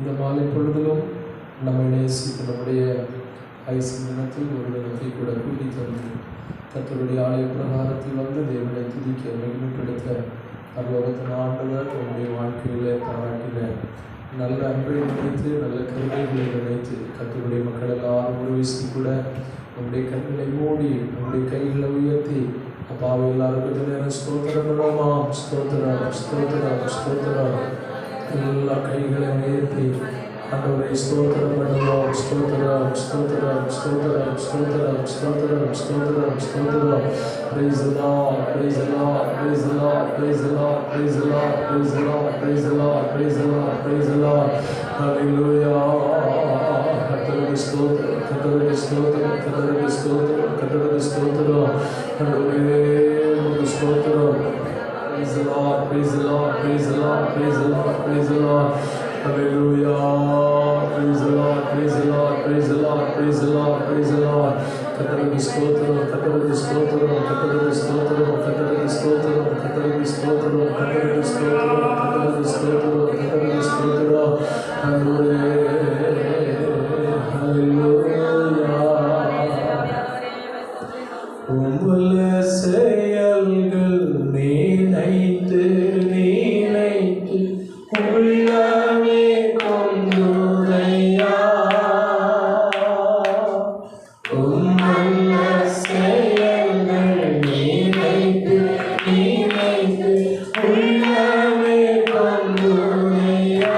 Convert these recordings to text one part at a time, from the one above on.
இந்த மாலை பொழுதிலும் நம்மை நேசித்து நம்முடைய ஐசி தினத்தில் ஒரு தினத்தை கூட கூட்டி தந்து கர்த்தருடைய ஆலய பிரகாரத்தில் வந்து தேவனை துதிக்க மகிமைப்படுத்த பரலோகத்தின் ஆண்டவர் நம்முடைய வாழ்க்கையிலே பாராட்டின நல்ல அன்பை நினைத்து நல்ல கருணைகளை நினைத்து கர்த்தருடைய மக்கள் எல்லாரும் ஒரு வயசு கூட நம்முடைய கண்களை மூடி நம்முடைய கைகளை உயர்த்தி அப்பாவை எல்லாருக்கும் நேரம் ஸ்தோத்திரம் பண்ணுவோமா? ஸ்தோத்திரம் ஸ்தோத்திரம் ஸ்தோத்திரம். எல்லா கைகளை உயர்த்தி ஆண்டவரை ஸ்தோத்திரம் பண்ணுவோம். ஸ்தோத்திரம் ஸ்தோத்திரம் ஸ்தோத்திரம் ஸ்தோத்திரம் ஸ்தோத்திரம் ஸ்தோத்திரம் ஸ்தோத்திரம். Praise the Lord, praise the Lord, praise the Lord, praise the Lord, praise the Lord, praise the Lord, praise the Lord, praise the Lord, praise the Lord. Hallelujah. கர்த்தருடைய ஸ்தோத்திரம், கர்த்தருடைய ஸ்தோத்திரம், கர்த்தருடைய ஸ்தோத்திரம், கர்த்தருடைய ஸ்தோத்திரம். கர்த்தருடைய ஸ்தோத்திரம். Praise the Lord, praise the Lord, praise the Lord, praise the Lord, praise the Lord. Hallelujah. Praise the Lord, praise the Lord, praise the Lord, praise the Lord, praise the Lord. கர்த்தருடைய ஸ்தோத்திரம், கர்த்தருடைய ஸ்தோத்திரம், கர்த்தருடைய ஸ்தோத்திரம், கர்த்தருடைய ஸ்தோத்திரம், கர்த்தருடைய ஸ்தோத்திரம், கர்த்தருடைய ஸ்தோத்திரம், கர்த்தருடைய ஸ்தோத்திரம், கர்த்தருடைய ஸ்தோத்திரம். ஹல்லேலூயா, ஹல்லேலூயா. உம்முள்ள செயல்கள் நினைத்து நினைத்து உள்ளமே கொண்டுரையா. உம்முள்ள செயல்கள் நினைத்து நினைத்து உள்ளமே கொண்டுரையா.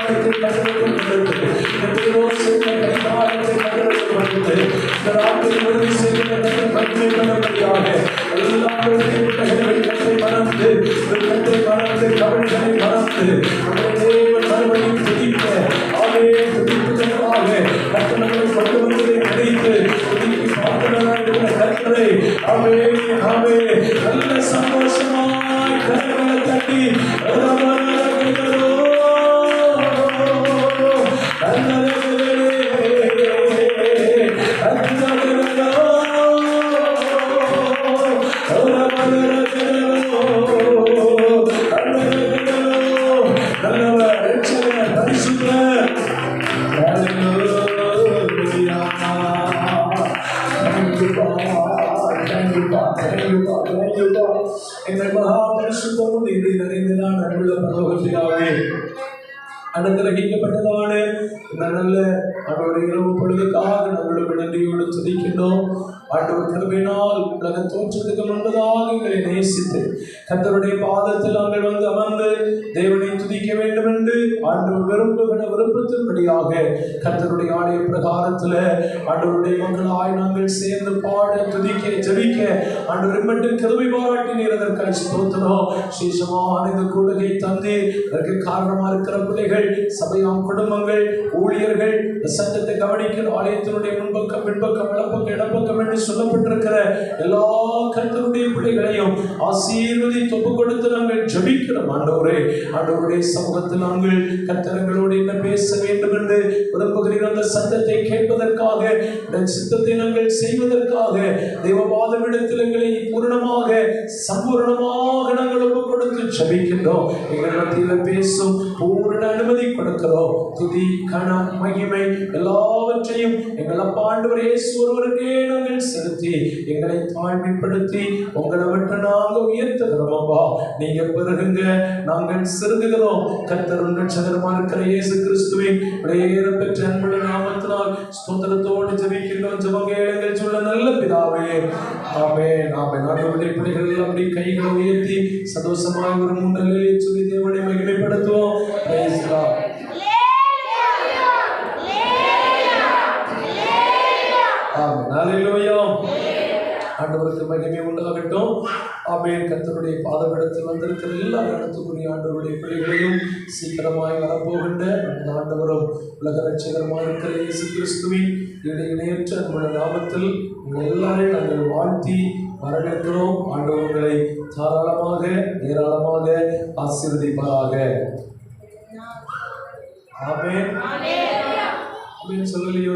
கடிவாளத்தை கண்டெடுத்து எத்தனையோ செய்த கடிவாளத்தை கண்டெடுத்து இந்த நாட்டில் உறுதி செய்கிற மகிமைப்படும்படியாக எல்லாருடைய வெள்ளத்தை மறந்து வெள்ளத்தை மறந்து கவலைகளை மறந்து தேவன் மறுபடியும் துதிக்க ஆவே துதிப்பதற்காக கட்டணங்களை கொண்டு வந்ததை நினைத்து துதிக்கு பார்க்கிறவர்கள் கர்த்தரை ஆவே ஆவே நல்ல சந்தோஷமாய் கரங்களை தட்டி அனுகிரகிக்கப்பட்டதான நல்ல அவருடைய இரவு பொழுதுக்காக நாங்கள் நன்றியோடு துதிக்கின்றோம். ஆண்டவர் கிருபையினால் உலக தோற்றத்துக்கு முன்பதாக எங்களை நேசித்து கர்த்தருடைய பாதத்தில் நாங்கள் வந்து அமர்ந்து தேவனை துதிக்க வேண்டும் என்று ஆண்டவர் விருப்பத்தின்படியாக கர்த்தருடைய ஆலய பிரகாரத்தில் ஆண்டவருடைய மக்களாய் நாங்கள் சேர்ந்து பாட துதிக்க ஜெபிக்க ஆண்டவர் மட்டும் கிருபை பாராட்டி நீரதற்காக ஸ்தோத்திரம். விசேஷமான இந்த கூடுகை தந்து அதற்கு காரணமாக இருக்கிற பிள்ளைகள், சபையாம் குடும்பங்கள், ஊழியர்கள், சட்டத்தை கவனிக்கிற ஆலயத்தினுடைய முன்பக்கம் பின்பக்கம் வலப்பக்கம் இடப்பக்கம் என்று சொல்லப்பட்டிருக்கிற எல்லா கர்த்தருடைய பிள்ளைகளையும் ஆசீர்வதித்து ஒப்புக் கொடுத்து நாங்கள் ஜெபிக்கிறோம். ஆண்டவரே, ஆண்டவருடைய சமூகத்தில் நாங்கள் கர்த்தர்களோடு என்ன பேச வேண்டும் என்று விரும்புகிற அந்த சத்தத்தை கேட்பதற்காக சித்தத்தை நாங்கள் செய்வதற்காக தேவபாதவிடத்தில் எங்களை பூரணமாக சம்பூர்ணமாக நாங்கள் ஒப்புக் கொடுத்து ஜெபிக்கின்றோம். எங்கள் மத்தியில் பேசும் பூரண அனுமதி கொடுக்கிறோம். துதி கனம் மகிமை எல்லாவற்றையும் எங்கள் அப்பா ஆண்டவர் இயேசு ஒருவருக்கே நாங்கள் செலுத்தி எங்களை தாழ்மைப்படுத்தி உங்களை மட்டும் நாங்கள் உயர்த்துகிறோம். அப்பா, நீங்க பெருகுங்க, நாங்கள் சிறுகுகிறோம். கர்த்தரும் ரட்சகருமா இருக்கிற இயேசு கிறிஸ்துவின் விலையேற பெற்ற அன்புள்ள நாமத்தினால் ஸ்தோத்திரத்தோடு ஜெபிக்கின்றோம். ஜெபம் கேளுங்கள் சொல்ல நல்ல பிதாவே, ஆமென் ஆமென். ஆண்டவருடைய பிள்ளைகள் எல்லாம் அப்படி கைகளை உயர்த்தி சந்தோஷமாக ஒரு முன்னலே சொல்லி தேவனை மகிமைப்படுத்துவோம். Praise God. ஆமென். ஹல்லேலூயா. ஆண்டவருக்கு மகிமை உண்டாகட்டும். ஆமென். கர்த்தருடைய பாதபீடத்தில் வந்திருக்கிற எல்லா இடத்துக்குரிய ஆண்டவருடைய பிள்ளைகளையும் சீக்கிரமாய் வரப்போகின்ற அந்த ஆண்டவரும் உலக ரட்சகருமாக இருக்கிற இயேசு கிறிஸ்துவின் இணையற்ற அன்புள்ள நாமத்தில் உங்கள் எல்லாரையும் நாங்கள் வாழ்த்தி வரவேற்கிறோம். ஆண்டவர்களை தாராளமாக ஏராளமாக ஆசீர்வதிப்பாராக. ஆமென் ஆமென் சொல்லலையோ?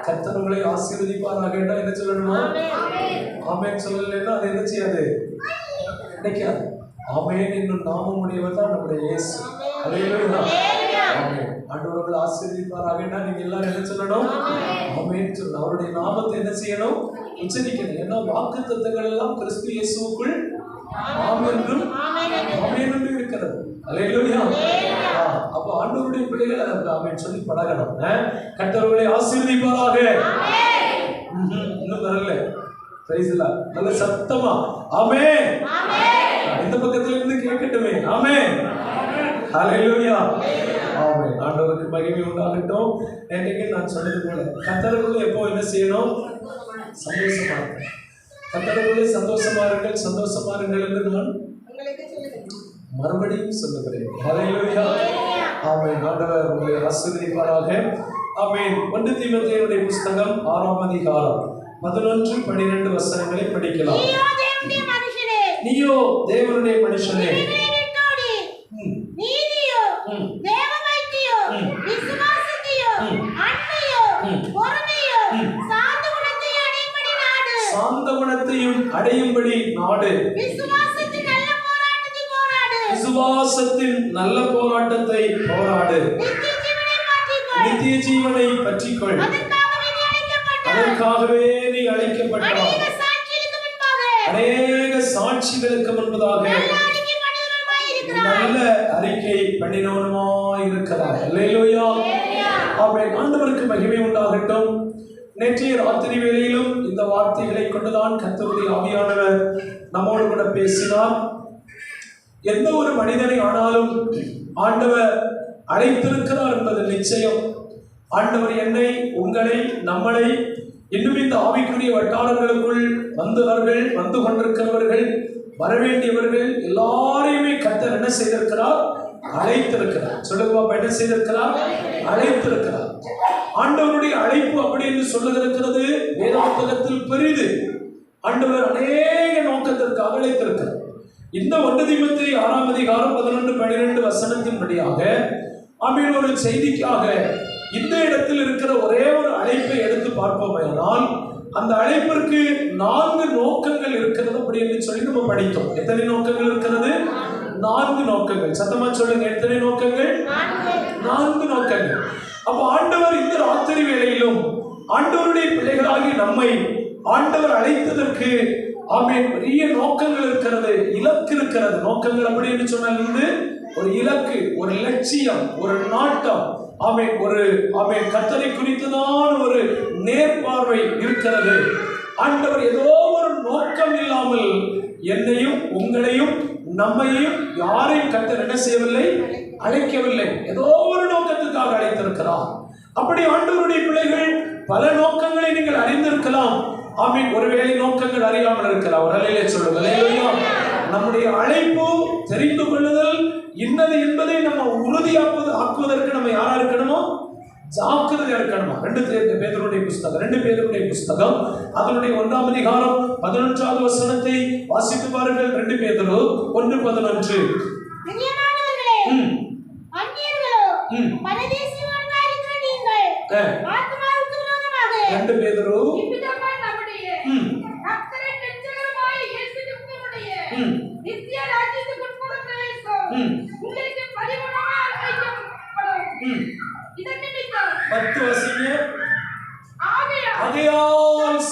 கர்த்தர்களை ஆசீர்வதிப்பாராக என்ன சொல்லணுமா? ஆமென் சொல்லலைன்னா அது என்ன செய்யாது, கிடைக்காது. ஆமென் என்னும் நாமம் உடையவர் தான் நம்முடைய இயேசு. ஹல்லேலூயா. ஆமென். ஆண்டவர்களை ஆசீர்வதிப்பாராக நீங்க எல்லாரும் என்ன சொல்லணும்? ஆமென் சொல்லணும். அவருடைய நாமத்தை என்ன செய்யணும்? உச்சரிக்கணும். ஏன்னா வாக்குத்தத்தங்கள் எல்லாம் கிறிஸ்து இயேசுவுக்குள் ஆமென் என்றும் ஆமென் என்றும் இருக்கிறது. ஹல்லேலூயா. அப்ப ஆண்டவருடைய பிள்ளைகள் அதற்கு ஆமென் சொல்லி பழகணும். கர்த்தர்களை ஆசீர்வதிப்பாராக. இன்னும் வரல. Price the Lord. நல்ல சத்தமா ஆமென் இந்த பக்கத்துல இருந்து கேட்கட்டுமே. ஆமென் ஹல்லேலூயா. ஆமென். ஆண்டவருக்கு மகிமை உண்டாகட்டும். நேற்றைக்கு நான் சொன்னது போல கர்த்தருக்குள்ள எப்போ என்ன செய்யணும்? சந்தோஷமா இருங்க. கர்த்தருக்குள்ளே சந்தோஷமா இருங்கள், சந்தோஷமா இருங்கள் என்று நான் மறுபடியும் சொல்லுகிறேன். ஹல்லேலூயா. ஆமென். ஆண்டவர் உங்களை ஆசீர்வதிப்பாராக. ஆமென். 1 தீமோத்தேயுடைய புத்தகம் 6ஆம் அதிகாரம் 11-12 வசனங்களை படிக்கலாம். நீயோ தேவனுடைய மனுஷனே, சாந்த குணத்தையும் அடையும்படி நாடு. விசுவாசத்தின் நல்ல போராட்டத்தை போராடு. நித்திய ஜீவனை பற்றிக்கொள். அதற்காகவே நீ அழைக்கப்பட்டாய். அநேக சாட்சிகளுக்கு முன்பதாக நல்ல அறிக்கை பண்ணினவனுமாய் இருக்கிறார். அல்லேலூயா. ஆமென். ஆண்டவருக்கு மகிமை உண்டாகட்டும். நேற்றைய ராத்திரி வேளையிலும் இந்த வார்த்தைகளை கொண்டுதான் கர்த்தருடைய ஆவியானவர் நம்மோடு கூட பேசினார். எந்த ஒரு மனிதனை ஆனாலும் ஆண்டவர் அழைத்திருக்கிறார் என்பது நிச்சயம். ஆண்டவர் என்னை, உங்களை, நம்மளை இன்னும் இந்த ஆவிக்குரிய வட்டாரங்களுக்குள் வந்தவர்கள், வந்து கொண்டிருக்கிறவர்கள், வரவேண்டியவர்கள் எல்லாரையுமே கர்த்தர் என்ன செய்திருக்கிறார்? அழைத்திருக்கிறார். சொல்லுங்க பாப்பா, என்ன செய்திருக்கிறார்? அழைத்திருக்கிறார். ஆண்டவருடைய அழைப்பு அப்படி என்று சொல்லுகிறது வேத புத்தகத்தில் பெரிது. ஆண்டவர் அநேக நோக்கத்திற்காக அழைத்திருக்கிறார். இந்த 1 தீமோத்தேயு 6 அதிகாரம் 11-12 வசனத்தின்படியாக ஆமென் ஒரு செய்திக்காக இந்த இடத்தில் இருக்கிற ஒரே ஒரு அழைப்பை எடுத்து பார்ப்போமானால், அந்த அழைப்பிற்கு 4 நோக்கங்கள் இருக்கிறது அப்படி என்று சொல்லி நம்ம படித்தோம். எத்தனை நோக்கங்கள் இருக்கிறது? 4 நோக்கங்கள். சத்தமா சொல்லுங்க, எத்தனை நோக்கங்கள்? 4 நோக்கங்கள். அப்ப ஆண்டவர் இந்த ராத்திரி வேளையிலும் ஆண்டவருடைய பிள்ளைகளாகி நம்மை ஆண்டவர் அழைத்ததற்கு ஆமென் பெரிய நோக்கங்கள் இருக்கிறது, இலக்கு இருக்கிறது. நோக்கங்கள் அப்படி என்று சொன்னால் ஒரு இலக்கு, ஒரு லட்சியம், ஒரு நாட்டம், ஆமென் ஆமென் கர்த்தரை குறித்ததான ஒரு நேர்பார்வை இருக்கிறது. ஆண்டவர் ஏதோ ஒரு நோக்கம் இல்லாமல் என்னையும், உங்களையும், நம்மையும், யாரையும் கர்த்தர் என்ன செய்யவில்லை? அழைக்கவில்லை. ஏதோ ஒரு நோக்கத்துக்காக அழைத்திருக்கிறார். அப்படி ஆண்டவருடைய பிள்ளைகள் பல நோக்கங்களை நீங்கள் அறிந்திருக்கலாம். ஆமென். ஒருவேளை நோக்கங்கள் அறியாமல் இருக்கலாம். ஒரு அல்லேலூயா சொல்லுங்க. நம்முடைய அழைப்பு தெரிந்து கொள்ளுதல் இன்னது என்பதை நம்ம ஆக்குவதற்கு நம்ம யாரா இருக்கணுமோ? ஜாக்கிரதையா இருக்கணுமா? 2 பேதுருடைய புஸ்தகம் அதனுடைய 1 அதிகாரம் 11வது வசனத்தை வாசித்து பாருங்கள். 2 பேதுரு 1:11.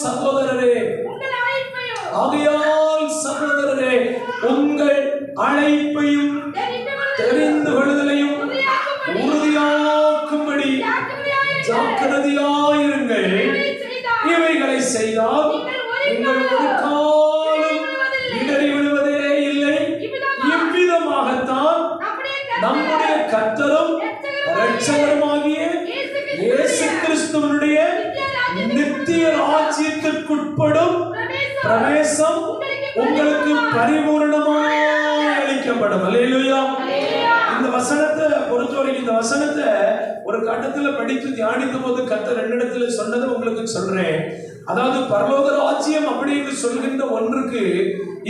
சகோதரரே, உங்கள் அழைப்பையும் தெரிந்து கொள்ளுதலையும் உறுதியாக்கும்படி ஜாக்கிரதையாயிருங்கள். இவைகளை செய்தால் நீங்கள் ஒரு காலம் இடறி விடுவதே இல்லை. இவ்விதமாகத்தான் நம்முடைய கர்த்தரும் இரட்சகருமாகிய இயேசு கிறிஸ்துவினுடைய நித்திய ராஜ்யத்திற்குட்படும் பிரவேசம் உங்களுக்கு பரிபூரணமாய் அளிக்கப்படும். அல்லேலூயா. இந்த வசனத்தை பொறுத்தவரைக்கும், இந்த வசனத்தை ஒரு கட்டத்துல படித்து தியானிக்கும் போது கர்த்தர் 2 இடத்துல சொன்னதை உங்களுக்கு சொல்றேன். அதாவது பரலோக ராஜ்யம் அப்படின்னு சொல்கின்ற ஒன்றுக்கு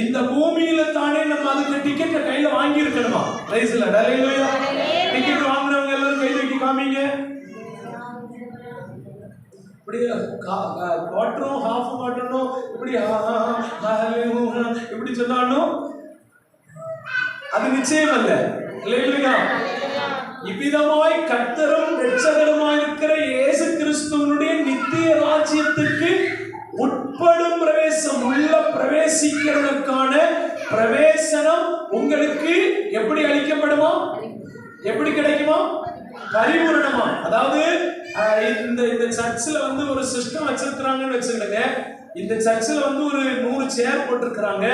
இந்த பூமியில தானே நம்ம அதுக்கு டிக்கெட்டை கையில வாங்கி இருக்கணுமா? பிரைஸ்ல அல்லேலூயா. டிக்கெட் வாங்குறவங்க எல்லாரும் கை தூக்கி காமிங்க. இப்படி குவார்டரும் ஹாஃப் மாட்டணும், இப்படி சொன்னாலும் அது நிச்சயம் அல்ல. அல்லேலூயா. இவ்விதமாய் கர்த்தரும் இரட்சகருமாய் இருக்கிற இயேசு கிறிஸ்துவினுடைய நித்திய ராஜ்யத்துக்கு உட்படும் பிரவேசம் உள்ள பிரவேசிக்கிறதுக்கான பிரவேசனம் உங்களுக்கு எப்படி அளிக்கப்படுமா? எப்படி கிடைக்குமா? பரிபூரணமா. அதாவது இந்த சர்ச்சில் ஒரு சிஸ்டம் வச்சிருக்கிறாங்கன்னு வச்சுக்கிடுங்க. இந்த சர்ச்சில் ஒரு 100 சேர் போட்டிருக்கிறாங்க.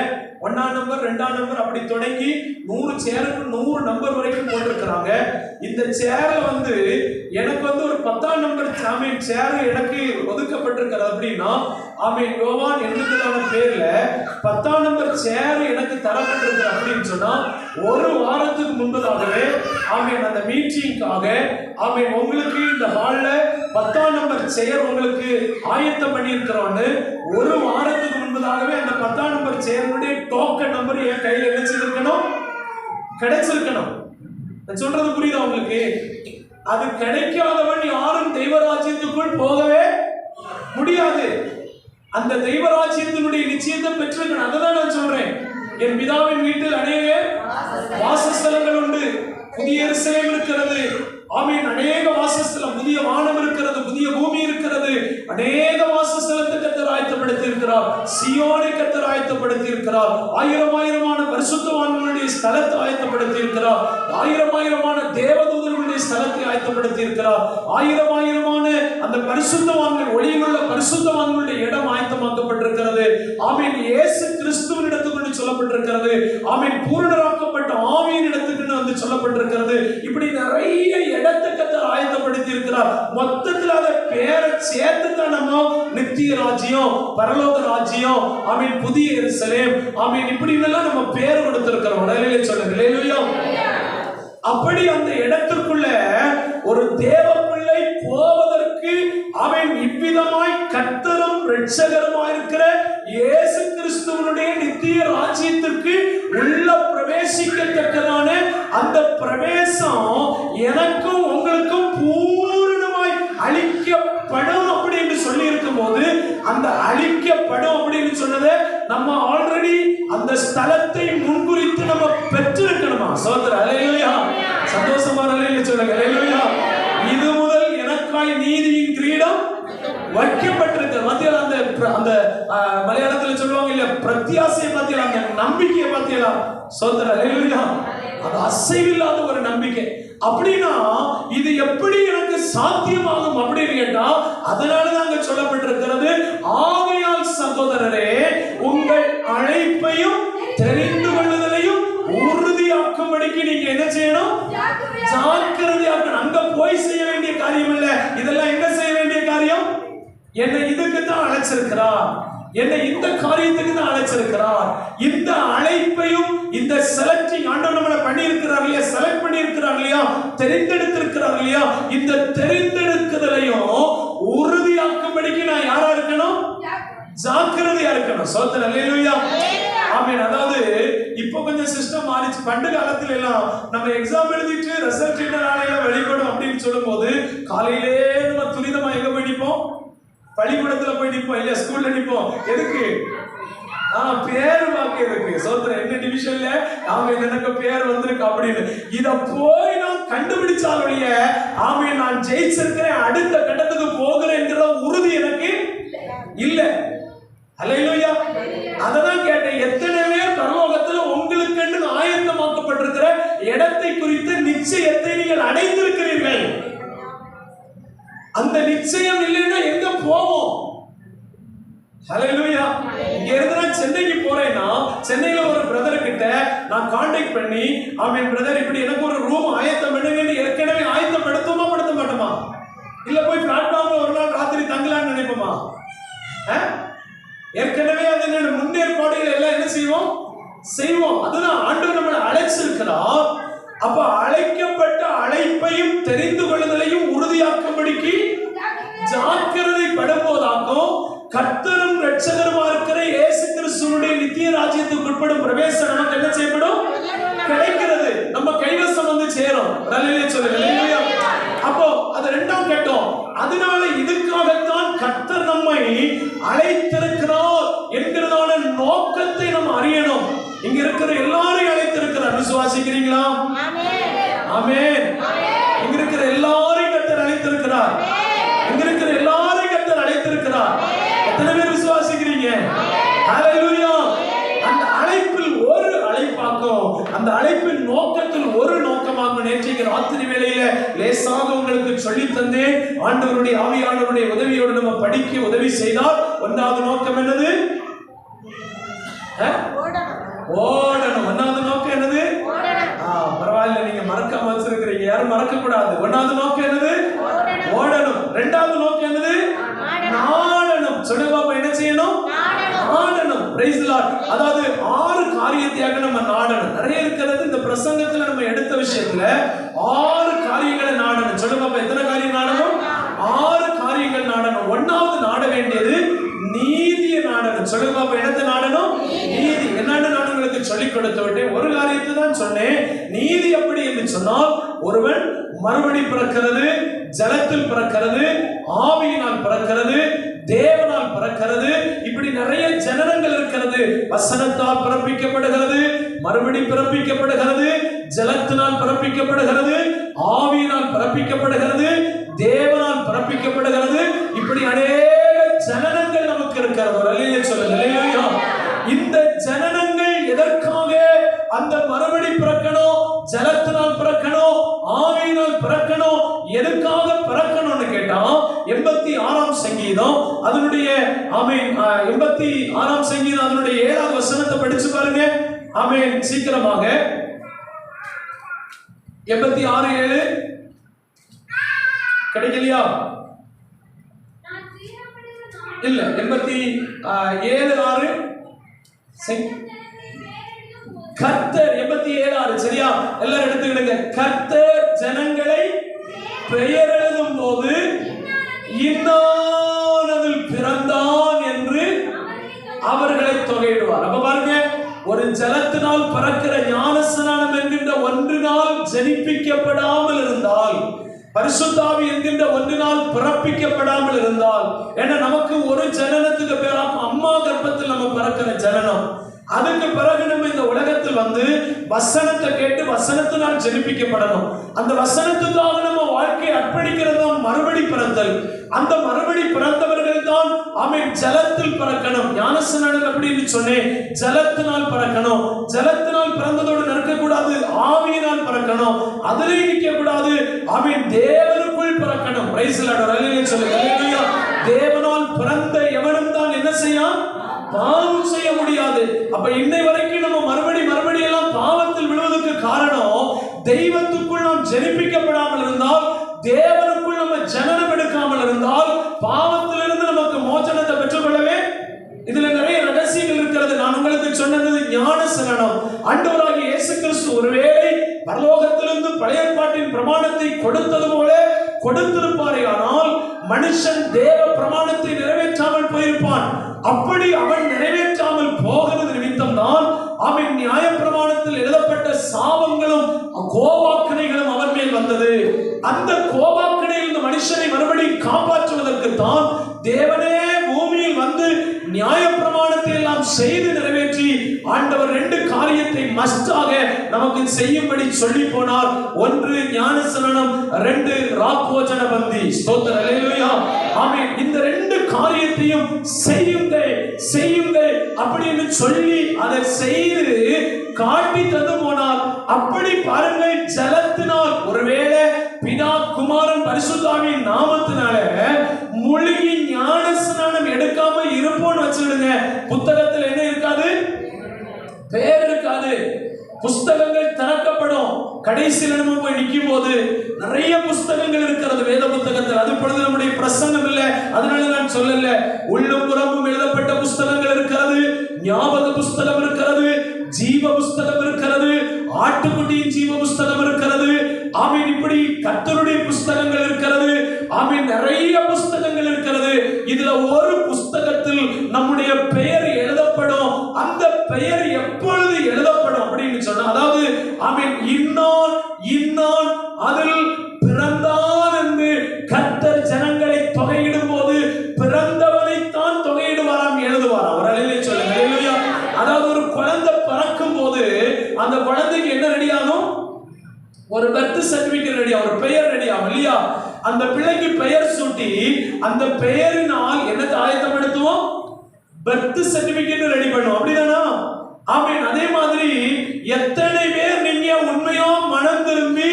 1ஆம் நம்பர் 2ஆம் நம்பர் அப்படி தொடங்கி 100 சேருக்கு 100 நம்பர் வரைக்கும் போட்டிருக்கிறாங்க. இந்த சேர்ல எனக்கு ஒரு 10ஆம் நம்பர் சேர் எனக்கு ஒதுக்கப்பட்டிருக்கிறது அப்படின்னா, யோவான் என்னும் பேர்ல 10ஆம் நம்பர் சேர் எனக்கு தரப்பட்டிருக்கிறது அப்படின்னு சொன்னா, ஒரு வாரத்துக்கு முன்பதாகவே அந்த மீட்டிங்காக உங்களுக்கு இந்த ஹால்ல 10ஆம் நம்பர் சேர் உங்களுக்கு ஆயத்தம் பண்ணி இருக்கிறோன்னு ஒரு வாரத்துக்கு முன்பதாகவே அந்த 10ஆம் நம்பர் சேருடைய டோக்கன் நம்பர் என் கையில் கிடைச்சிருக்கணும். நான் சொல்றது புரியுதா உங்களுக்கு? அது கிடைக்காதவன் யாரும் தெய்வராஜ்யத்துக்குள் போகவே முடியாது. அந்த தெய்வராஜ்யத்தினுடைய நிச்சயத்தை பெற்றிருக்கணும். அதுதான் நான் சொல்றேன். என் பிதாவின் வீட்டில் அநேக வாசஸ்தலங்கள் உண்டு. புதிய எருசலேம் இருக்கிறது. அநேக வாசஸ்தலம், புதிய வானம் இருக்கிறது, புதிய பூமி இருக்கிறது. அநேக வாசஸ்தலத்தை கர்த்தர் ஆயத்தப்படுத்தி இருக்கிறார். சீயோனை கர்த்தர் ஆயத்தப்படுத்தி இருக்கிறார். ஆயிரமான பரிசுத்தவான்களுடைய ஸ்தலத்தை ஆயத்தப்படுத்தி இருக்கிறார். ஆயிரமான தேவதூதர்களுடைய ஸ்தலத்தை ஆயத்தப்படுத்தி இருக்கிறார். ஆயிரமான அந்த பரிசுத்தவான்கள், ஒளியிலுள்ள பரிசுத்தவான்களுடைய இடம் ஆயத்தமாக்கப்பட்டிருக்கிறது. இயேசு கிறிஸ்துவின் இடத்துக்கு சொல்லப்பட்டிருக்கிறது. பூரணராக்கப்பட்ட ஆவியின் இடத்துக்கு சொல்லப்பட்டிருக்கிறது. இப்படி நிறைய மொத்தத்துல அத பேரை சேர்த்து தான் நம்ம நித்திய ராஜ்யம், பரலோக ராஜ்யம், ஆமீன், புதிய எருசலேம், ஆமீன், இப்படி எல்லாம் நம்ம பேர் கொடுத்திருக்கிறோம். ஹல்லேலூயா சொல்லுங்க. ஹல்லேலூயா. அப்படி அந்த இடத்திற்குள்ள ஒரு தேவ பிள்ளை போவதற்கு அவன் இவ்விதமாய் கர்த்தரும் இரட்சகருமாய் இருக்கிற இயேசு கிறிஸ்துவினுடைய நித்திய ராஜ்யத்திற்கு உள்ள பிரவேசிக்கத்தக்கதான அந்த பிரவேசம் எனக்கும் உங்களுக்கும் பூரணமாய் அளிக்கப்படும் அப்படின்னு சொல்லி இருக்கும் போது, அந்த அளிக்கப்படும் அப்படின்னு சொன்னதை நம்ம ஆல்ரெடி அந்த ஸ்தலத்தை முன்குறித்து நம்ம பெற்றிருக்கணுமா? சோதரர் அல்லேலூயா. சந்தோஷமா அல்லேலூயா சொல்லுங்க. அல்லேலூயா. இது முதல் எனக்காய் நீதியின் கிரீடம் வைக்கப்பட்டிருக்கு. மத்தியில அந்த அந்த மலையாளத்துல சொல்லுவாங்க இல்ல, பிரத்யாசையை மத்தியில அந்த நம்பிக்கையை மத்தியில. சோதரர் அல்லேலூயா. அது அசைவில்லாத ஒரு நம்பிக்கை. அப்படின்னா இது எப்படி எனக்கு சாத்தியமாகும் அப்படின்னு கேட்டா, அதனாலதான் அங்க சொல்லப்பட்டிருக்கிறது, ஆகையால் சகோதரரே உங்கள் அழைப்பையும் தெரிந்து கொள்ளுதலையும் உறுதியாக்கும்படிக்கு நீங்க என்ன செய்யணும்? ஜாக்கிரதையாக்கணும். அங்க போய் செய்ய வேண்டிய காரியம் இல்ல, இதெல்லாம் என்ன செய்ய வேண்டிய காரியம்? என்னை இதுக்கு தான் அழைச்சிருக்கிறார், என்னை இந்த காரியத்துக்கு தான் அழைச்சிருக்கிறார். இந்த அழைப்பையும் இந்த செலக்டிங் ஆண்டவர் நம்மளை பண்ணி இருக்கிறார் இல்லையா, செலக்ட் பண்ணி இருக்கிறார் இல்லையா, தெரிந்தெடுத்திருக்கிறார் இல்லையா, இந்த தெரிந்தெடுக்குதலையும் உறுதியாக்கும்படிக்கு நான் யாரா இருக்கணும்? ஜாக்கிரதையா இருக்கணும். சோதரர் அல்லேலூயா. ஆமென். அதாவது இப்போ கொஞ்சம் சிஸ்டம் மாறிச்சு. பண்டு காலத்துல எல்லாம் நம்ம எக்ஸாம் எழுதிட்டு ரிசல்ட் என்ன நாளையில வெளிப்படும் அப்படின்னு சொல்லும் போது காலையிலே நம்ம துரிதமா எங்க போய் நிற்போம்? பள்ளிக்கூடத்துல போய் நிற்போம் இல்லையா, ஸ்கூல்ல நிற்போம். எதுக்கு? பேரு வாக்கு இருக்கு. சோதரர் என்ன டிவிஷன்ல ஆமென் எனக்கு பேர் வந்திருக்கு அப்படின்னு இத போய் நான் கண்டுபிடிச்சாலுடைய ஆமென் நான் ஜெயிச்சிருக்கிறேன், அடுத்த கட்டத்துக்கு போகிறேன்ங்கிற உறுதி எனக்கு இல்ல. அல்லேலூயா. அததான் கேட்டேன், எத்தனை பேர் பரலோகத்துல உங்களுக்கு ஆயத்தமாக்கப்பட்டிருக்கிற இடத்தை குறித்த நிச்சயத்தை நீங்கள் அடைந்திருக்கிறீர்கள்? அந்த நிச்சயம் இல்லைன்னா எங்க போவோம்? ஹல்லேலூயா. இங்க இருந்து நான் சென்னைக்கு போறேன்னா, சென்னையில ஒரு பிரதர் கிட்ட நான் கான்டாக்ட் பண்ணி, ஆமென் பிரதர் இப்படி எனக்கு ஒரு ரூம் ஆயத்தம் பண்ணுங்கன்னு ஏற்கனவே ஆயத்தப்படுத்துமா படுத்த மாட்டோமா? இல்ல போய் பிளாட்ஃபார்ம்ல ஒரு நாள் ராத்திரி தங்கலாம்னு நினைப்போமா? ஏற்கனவே அது முன்னேற்பாடுகள் எல்லாம் என்ன செய்வோம்? செய்வோம். அதுதான் ஆண்டவர் நம்மளை அழைச்சிருக்கிறார். அப்ப அழைக்கப்பட்ட அழைப்பையும் தெரிந்து கொள்ளுதலையும் உறுதியாக்கும்படிக்கு ஜாக்கிரதை படும்போதாக்கும் கர்த்தரும் இரட்சகருமா இருக்கிற இயேசு கிறிஸ்துவினுடைய நித்திய ராஜ்யத்துக்கு உட்படும் பிரவேசம் நமக்கு என்ன செய்யப்படும்? கிடைக்கிறது. நம்ம கைவசம் வந்து சேரும். அல்லேலூயா சொல்லுங்க. அல்லேலூயா. அப்போ அது இரண்டாம் கட்டம். அதனால இதுக்காகத்தான் கர்த்தர் நம்மை அழைத்திருக்கிறார் என்கிறதான நோக்கத்தை நம்ம அறியணும். இங்க இருக்கிற எல்லாரையும் அழைத்திருக்கிறார். விசுவாசிக்கிறீங்களா? ஆமென். இங்க இருக்கிற எல்லாரையும் கர்த்தர் அழைத்திருக்கிறார். இங்க இருக்கிற எல்லாரையும் கர்த்தர் அழைத்திருக்கிறார். எத்தனை பேர் விசுவாசிக்கிறீங்க? ஹல்லேலூயா. அந்த அழைப்பில் ஒரு அழைப்பாக்கும், அந்த அழைப்பின் நோக்கத்தில் ஒரு நோக்கமாக நேற்றைக்கு ராத்திரி வேளையில லேசாக உங்களுக்கு சொல்லி தந்தேன். ஆண்டவருடைய ஆவியானவருடைய உதவியோடு நம்ம படிக்க உதவி செய்தால் ஒன்றாவது நோக்கம் என்னது? ஓடணும். ஒன்னாவது நோக்கம் என்னது? பரவாயில்ல, நீங்க மறக்காம வச்சிருக்கிறீங்க, யாரும் மறக்க கூடாது. ஒன்னாவது நோக்கம் என்னது? ஓடணும். இரண்டாவது நோக்கம் என்னது? நாடணும். சொல்லுங்க, என்ன செய்யணும்? நாடணும். Praise the lord. அதாவது 6 காரியத்தையாக நம்ம நாடணும். நிறைய இருக்கிறது இந்த பிரசங்கத்துல நம்ம எடுத்த விஷயத்துல 6 காரியங்களை நாடணும். சொல்லுங்க, எத்தனை காரியம் நாடணும்? 6 காரியங்கள் நாடணும். ஒன்னாவது நாட வேண்டியது நீதியை நாடணும். சொல்லுங்க, என்னத்தை நாடணும்? நீதி. என்னன்னு நான் உங்களுக்கு சொல்லிக் கொடுத்து விட்டேன். ஒரு காரியத்தை தான் சொன்னேன். நீதி எப்படி என்று சொன்னால், ஒருவன் மறுபடி பிறக்கிறது, ஜலத்தில் பிறக்கிறது, ஆவியினால் பிறக்கிறது, தேவனால் பிறக்கிறது. இப்படி நிறைய ஜனனங்கள் இருக்கிறது. வசனத்தால் பிறப்பிக்கப்படுகிறது, மறுபடி பிறப்பிக்கப்படுகிறது, ஜலத்தினால் பிறப்பிக்கப்படுகிறது, ஆவியினால் பிறப்பிக்கப்படுகிறது, தேவனால் பிறப்பிக்கப்படுகிறது. இப்படி அநேக ஜனனங்கள் நமக்கு இருக்கிறது. அல்லேலூயா சொல்லுங்க. அல்லேலூயா. இந்த ஜனனங்கள் எதற்காக அந்த மறுபடி பிறக்கணும், ஜலத்தினால் பிறக்கணும், ஆவியினால் பிறக்கணும், எதுக்காக பிறக்கணும்னு கேட்டா 86ஆம் சங்கீதம் அதனுடைய ஆமென் 86ஆம் சங்கீதம் அதனுடைய 7வது வசனத்தை படிச்சு பாருங்க. ஆமென். சீக்கிரமாக 86:7. கிடைக்கலையா? இல்ல 87:6 கர்த்தர் 87:6 சரியா? எல்லாரும் எடுத்துக்கிடுங்க. கர்த்தர் ஜனங்களை பெயர் எழுதும் போது இன்னான் அதில் பிறந்தான் என்று அவர்களை தொகையிடுவார். அப்ப பாருங்க, ஒரு ஜலத்தினால் பிறக்கிற ஞானஸ்நானம் என்கின்ற ஒன்றினால் ஜனிப்பிக்கப்படாமல் இருந்தால், பரிசுத்த ஆவி என்கின்ற ஒன்றினால் பிறப்பிக்கப்படாமல் இருந்தால், ஏன்னா நமக்கு ஒரு ஜனனத்துக்கு பேராம் அம்மா கர்ப்பத்தில் நம்ம பிறக்கிற ஜனனம். அதுக்கு பிறகு நம்ம இந்த உலகத்தில் வந்து வசனத்தை கேட்டு வசனத்தினால் ஜெனிப்பிக்கப்படணும். அந்த வசனத்துக்காக நம்ம வாழ்க்கையை அர்ப்பணிக்கிறது தான் மறுபடி பிறந்தல். அந்த மறுபடி பிறந்தவர்கள் தான் ஆமென் ஜலத்தில் பிறக்கணும். ஞானஸ்நானம் அப்படின்னு சொன்னேன், ஜலத்தினால் பிறக்கணும். ஜலத்தினால் பிறந்ததோடு நிற்க கூடாது, ஆவியினால் பிறக்கணும். அதிலே நிற்க கூடாது, ஆமென் தேவனுக்குள் பிறக்கணும். பிரைஸ் தி லார்ட், அல்லேலூயா சொல்லுங்க. அல்லேலூயா. தேவனால் பிறந்த எவனும் தான் என்ன செய்யும்? பாவம் செய்ய முடியாது. அப்ப இன்னை வரைக்கும் நம்ம மறுபடி எல்லாம் பாவத்தில் விழுவதற்கு காரணம், தெய்வத்துக்குள் நாம் ஜெனிப்பிக்கப்படாமல் இருந்தால், தேவனுக்குள் நம்ம ஜனனம் எடுக்காமல் இருந்தால், பாவத்திலிருந்து நமக்கு மோசனத்தை பெற்றுக்கொள்ளவே இதுல நிறைய ரகசியங்கள் இருக்கிறது. நான் உங்களுக்கு சொன்னது ஞானஸ்நானம். ஆண்டவராகிய இயேசு கிறிஸ்து ஒருவேளை பரலோகத்திலிருந்து பழைய ஏற்பாட்டின் பிரமாணத்தை கொடுத்தது போல கொடுத்திருப்பாரே, ஆனால் மனுஷன் தேவ பிரமாணத்தை நிறைவேற்றாமல் போயிருப்பான். அப்படி அவன் நிறைவேற்றாமல் போகிறது நிமித்தம் தான் அவன் நியாய பிரமாணத்தில் எழுதப்பட்ட சாபங்களும் கோபாக்கனைகளும் அவன் மேல் வந்தது. அந்த கோபாக்கனையில் இந்த மனுஷனை மறுபடியும் காப்பாற்றுவதற்கு தான் தேவனே பூமியில் வந்து நியாய பிரமாணத்தை எல்லாம் செய்து நிறைவேற்றி ஆண்டவர் 2 காரியத்தை மஸ்டாக நமக்கு செய்யும்படி சொல்லி போனார். 1 ஞானஸ்நானம், 2 ராப்போஜன பந்தி. ஸ்தோத்திரம், அல்லேலூயா, ஆமென். இந்த 2 காரியத்தையும் செய்யுங்கள் அப்படின்னு சொல்லி அதை செய்து காட்டி தந்து போனார். அப்படி பாருங்கள், ஜலத்தினால் ஒருவேளை பிதா குமாரன் பரிசுத்த ஆவியின் நாமத்தினால முழுகி ஞானஸ்நானம் எடுக்காம இருப்போம்னு வச்சுடுங்க, புத்தகத்தில் என்ன இருக்காது? பெயர் இருக்காது. புஸ்தகங்கள் திறக்கப்படும். கடைசியில் நம்ம போய் நிற்கும் போது நிறைய புஸ்தகங்கள் இருக்கிறது வேத புத்தகத்தில். அது பொழுது நம்முடைய பிரசங்கம் இல்லை, அதனால நான் சொல்லல. உள்ளும் புறமும் எழுதப்பட்ட புஸ்தகங்கள் இருக்கிறது, ஞாபக புஸ்தகம் இருக்கிறது, ஜீவ புஸ்தகம் இருக்கிறது, ஆட்டுக்குட்டியின் ஜீவ புஸ்தகம் இருக்கிறது, ஆமீன். இப்படி கர்த்தருடைய புஸ்தகங்கள் இருக்கிறது, ஆமீன். நிறைய புஸ்தகங்கள் இருக்கிறது. இதுல ஒரு புஸ்தகத்தில் நம்முடைய பெயர் எழுதப்படும். அந்த பெயர் எப்பொழுது எழுதப்படும் அப்படின்னு சொன்னா, அதாவது ஆமீன், இன்னான் அதில் பிறந்தான் என்று கர்த்தர் ஜனங்களை தொகையிடும் போது பிறந்தவனைத்தான் தொகையிடுவாராம், எழுதுவாராம். அவர் அல்லேலூயா சொல்லுங்க. அல்லேலூயா. அதாவது ஒரு குழந்தை பிறக்கும் போது அந்த குழந்தைக்கு என்ன ரெடி ஆகும்? ஒரு பர்த் சர்டிபிகேட் ரெடி ஆகும், ஒரு பெயர் ரெடி ஆகும் இல்லையா? அந்த பிள்ளைக்கு பெயர் சூட்டி அந்த பெயரினால் என்னத்தை ஆயத்தப்படுத்துவோம்? பர்த் சர்டிபிகேட் ரெடி பண்ணுவோம். அப்படிதானா? ஆமென். அதே மாதிரி எத்தனை பேர் நீங்க உண்மையா மனம் திரும்பி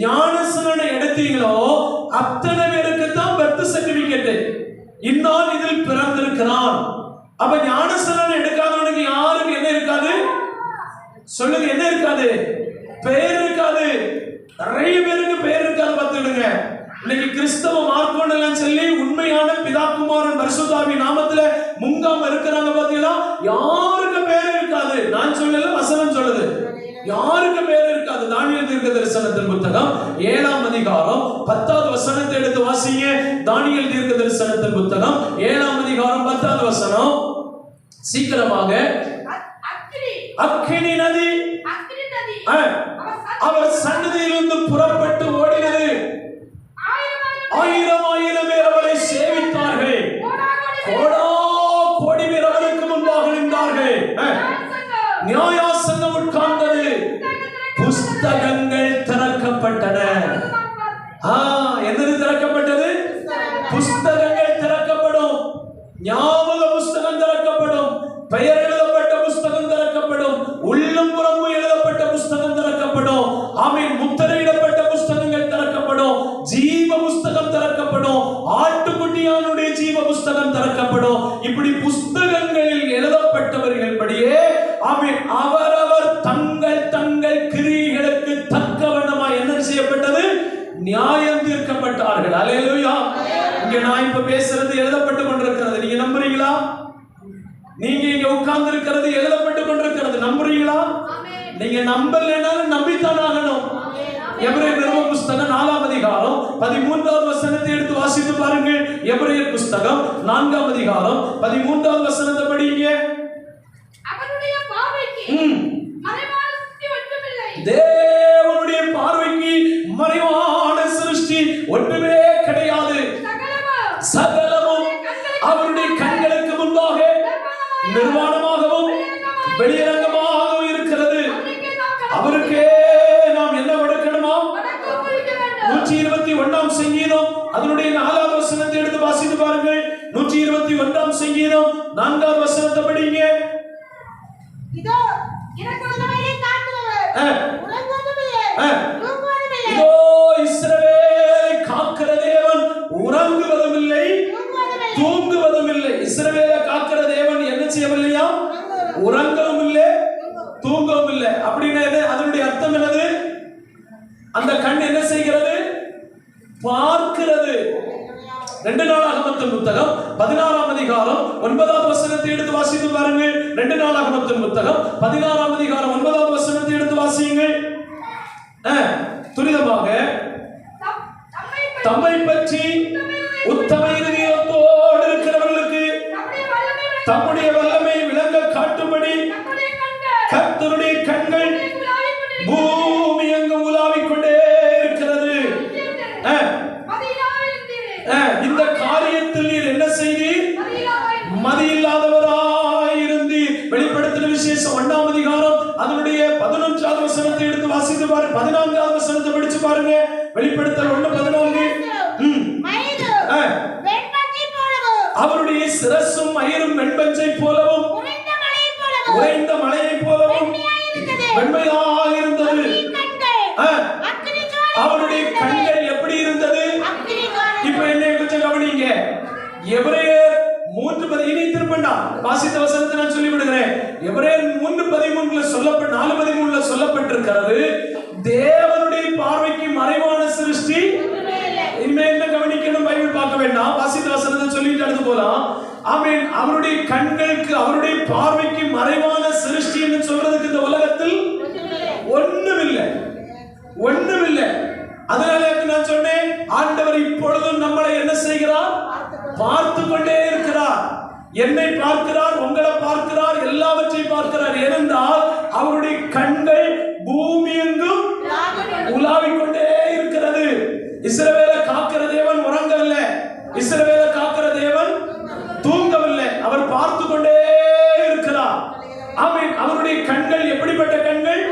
ஞானஸ்நானம் எடுத்தீங்களோ அத்தனை பேருக்கு தான் பர்த் சர்டிபிகேட். இன்னான் இதில் பிறந்திருக்கிறான். அப்ப ஞானஸ்நானம் எடுக்காதவனுக்கு யாருக்கு என்ன இருக்காது? சொல்லுங்க, என்ன இருக்காது? பெயர் இருக்காது. நிறைய பேருக்கு பெயர் இருக்காது. பார்த்துடுங்க, இன்னைக்கு கிறிஸ்தவ மார்க்கோன்னு எல்லாம் சொல்லி உண்மையான பிதா குமாரன் பரிசுத்த ஆவியின் நாமத்துல முங்காம இருக்கிறாங்க. பாத்தீங்களா? யாருக்கு பேர் இருக்காது. நான் சொல்லல, வசனம் சொல்லுது. யாருக்கு பேர் இருக்காது? தானியேல் தீர்க்கதரிசனத்தின் புத்தகம் 7ஆம் அதிகாரம் 10வது வசனத்தை எடுத்து வாசிங்க. தானியேல் தீர்க்கதரிசனத்தின் புத்தகம் 7ஆம் அதிகாரம் 10வது வசனம். சீக்கிரமாக. அக்கினி நதி அவர் சன்னதியிலிருந்து புறப்பட்டு ஓடினது. 1000 பேர் அவரை சேவித்தார்கள். கோடி பேர் அவருக்கு முன்பாக நின்றார்கள். நியாயாசனம் உட்கார்ந்தது. புஸ்தகங்கள் திறக்கப்பட்டன. என்னது திறக்கப்பட்டது? புஸ்தகங்கள் திறக்கப்படும். ஞாபக புஸ்தகம் திறக்கப்படும். பெயர் எழுதப்பட்ட புஸ்தகம் திறக்கப்படும். உள்ளும் புறமும் எழுதப்பட்ட புஸ்தகம் திறக்கப்படும். ஆமென். முத்திரையிடப்பட்ட புஸ்தகங்கள் திறக்கப்படும். ஜீவ புஸ்தகம் திறக்கப்படும். ஆட்டுக்குட்டியானுடைய ஜீவ புஸ்தகம் திறக்கப்படும். இப்படி புஸ்தகங்களில் எழுதப்பட்டவர்கள் படியே ஆமென் அவரவர் தங்கள் கிரியைகளுக்கு தக்கவண்ணமாய் என்ன செய்யப்பட்டது? நியாயம் தீர்க்கப்பட்டார்கள். அல்லேலூயா. இங்க நான் இப்ப பேசுறது எழுதப்பட்டு கொண்டிருக்கிறது. நீங்க நம்புறீங்களா? நீங்க இங்க உட்கார்ந்து இருக்கிறது எழுதப்பட்டு கொண்டிருக்கிறது. நம்புறீங்களா? நீங்க நம்பலனாலும் நம்பித்தான் ஆகணும். எபிரேயர் நிருப புத்தகம் 4ஆம் அதிகாரம் 13வது வசனத்தை எடுத்து வாசித்து பாருங்கள். எபிரேயர் புத்தகம் 4ஆம் அதிகாரம் 13வது வசனத்தை படிங்க. அவருடைய பார்வைக்கு மறைவான சிருஷ்டி ஒன்றுமில்லை. தேவனுடைய பார்வைக்கு மறைவான சிருஷ்டி ஒன்றுமே கிடையாது. சகலமும் அவருடைய கண்களுக்கு முன்பாக நிர்வாணமாகவும் வெளியரங்கமாகவும் இருக்கிறது. அவருக்கே நாம் என்ன கொடுக்கணுமா? 121ஆம் சங்கீதம் அதனுடைய 4வது வசனத்தை எடுத்து வாசித்து பாருங்கள். 121ஆம் சங்கீதம் 4வது வசனத்தை படிங்க. இதோ இறங்குவதில்லை, காக்கிறவர் உறங்குவதில்லை, தூங்குவதில்லை. இதோ இஸ்ரவேலை காக்கிற தேவன் உறங்குவதும் இல்லை, தூங்குவதும் இல்லை. இஸ்ரவேலை காக்கிற தேவன் என்ன செய்யவில்லையா? உறங்கவும் இல்லை, தூங்கவும் இல்லை. அப்படின்னா அதனுடைய அர்த்தம் என்னது? அந்த கண் என்ன செய்கிறது? பார்க்கிறது. 2 நாளாகமத்தின் புத்தகம் 16ஆம் அதிகாரம் 9வது வசனத்தை எடுத்து வாசித்து பாருங்கள். 2 நாளாகமத்தின் புத்தகம் 16ஆம் அதிகாரம் 9வது வசனத்தை எடுத்து வாசியுங்கள். துரிதமாக தம்மை பற்றி உத்தம இருதயத்தோடு இருக்கிறவர்களுக்கு தம்முடைய வல்லமை விளங்க காட்டும்படி கர்த்தருடைய கண்கள் பூமி எங்கும் உலாவிக் கொண்டே இருக்கிறது. இந்த காரியத்தில் நீர் என்ன செய்தீர்? மதியில்லாதவராயிருந்தீர். வெளிப்படுத்தின விசேஷம் 1ஆம் அதிகாரம் அதனுடைய 11வது வசனத்தை எடுத்து வாசித்து பாருங்க. 14வது வசனத்தை படிச்சு பாருங்க. வெளிப்படுத்தல் 1:14. அவருடைய சிரசும் மயிரும் வெண்பஞ்சை போலவும் உறைந்த மலையை போலவும் வெண்மையாக இருந்தது. அவருடைய கண்கள் எப்படி இருந்தது? இப்ப என்ன கொஞ்சம் கவனிங்க. எபிரேயர் 3:13 இனி திருப்பண்டா வாசித்த வசனத்தை நான் சொல்லி விடுகிறேன். எபிரேயர் 3:13 சொல்லப்பட்ட 4:13 சொல்லப்பட்டிருக்கிறது, தேவனுடைய பார்வைக்கு மறைவான சிருஷ்டி. இனிமே என்ன கவனிக்கணும்? பைபிள் பார்க்க வேண்டாம், வாசித்த வசனத்தை சொல்லிட்டு அடுத்து போலாம். ஆமென். அவருடைய கண்களுக்கு அவருடைய பார்வைக்கு மறைவான சிருஷ்டி என்று சொல்றதுக்கு இந்த உலகத்தில் ஒண்ணுமில்லை, ஒண்ணுமில்லை. அதனால நான் சொன்னேன், ஆண்டவர் இப்பொழுதும் நம்மளை என்ன செய்கிறார்? பார்த்து கொண்டே இருக்கிறார். என்னை பார்க்கிறார், உங்களை பார்க்கிறார், எல்லாவற்றையும் பார்க்கிறார். ஏனென்றால் அவருடைய கண்கள் பூமி எங்கும் உலாவிக் கொண்டே இருக்கிறது. இஸ்ரவேலை காக்கிற தேவன் உறங்கவில்லை, இஸ்ரவேலை காக்கிற தேவன் தூங்கவில்லை. அவர் பார்த்து கொண்டே இருக்கிறார். ஆமென். அவருடைய கண்கள் எப்படிப்பட்ட கண்கள்?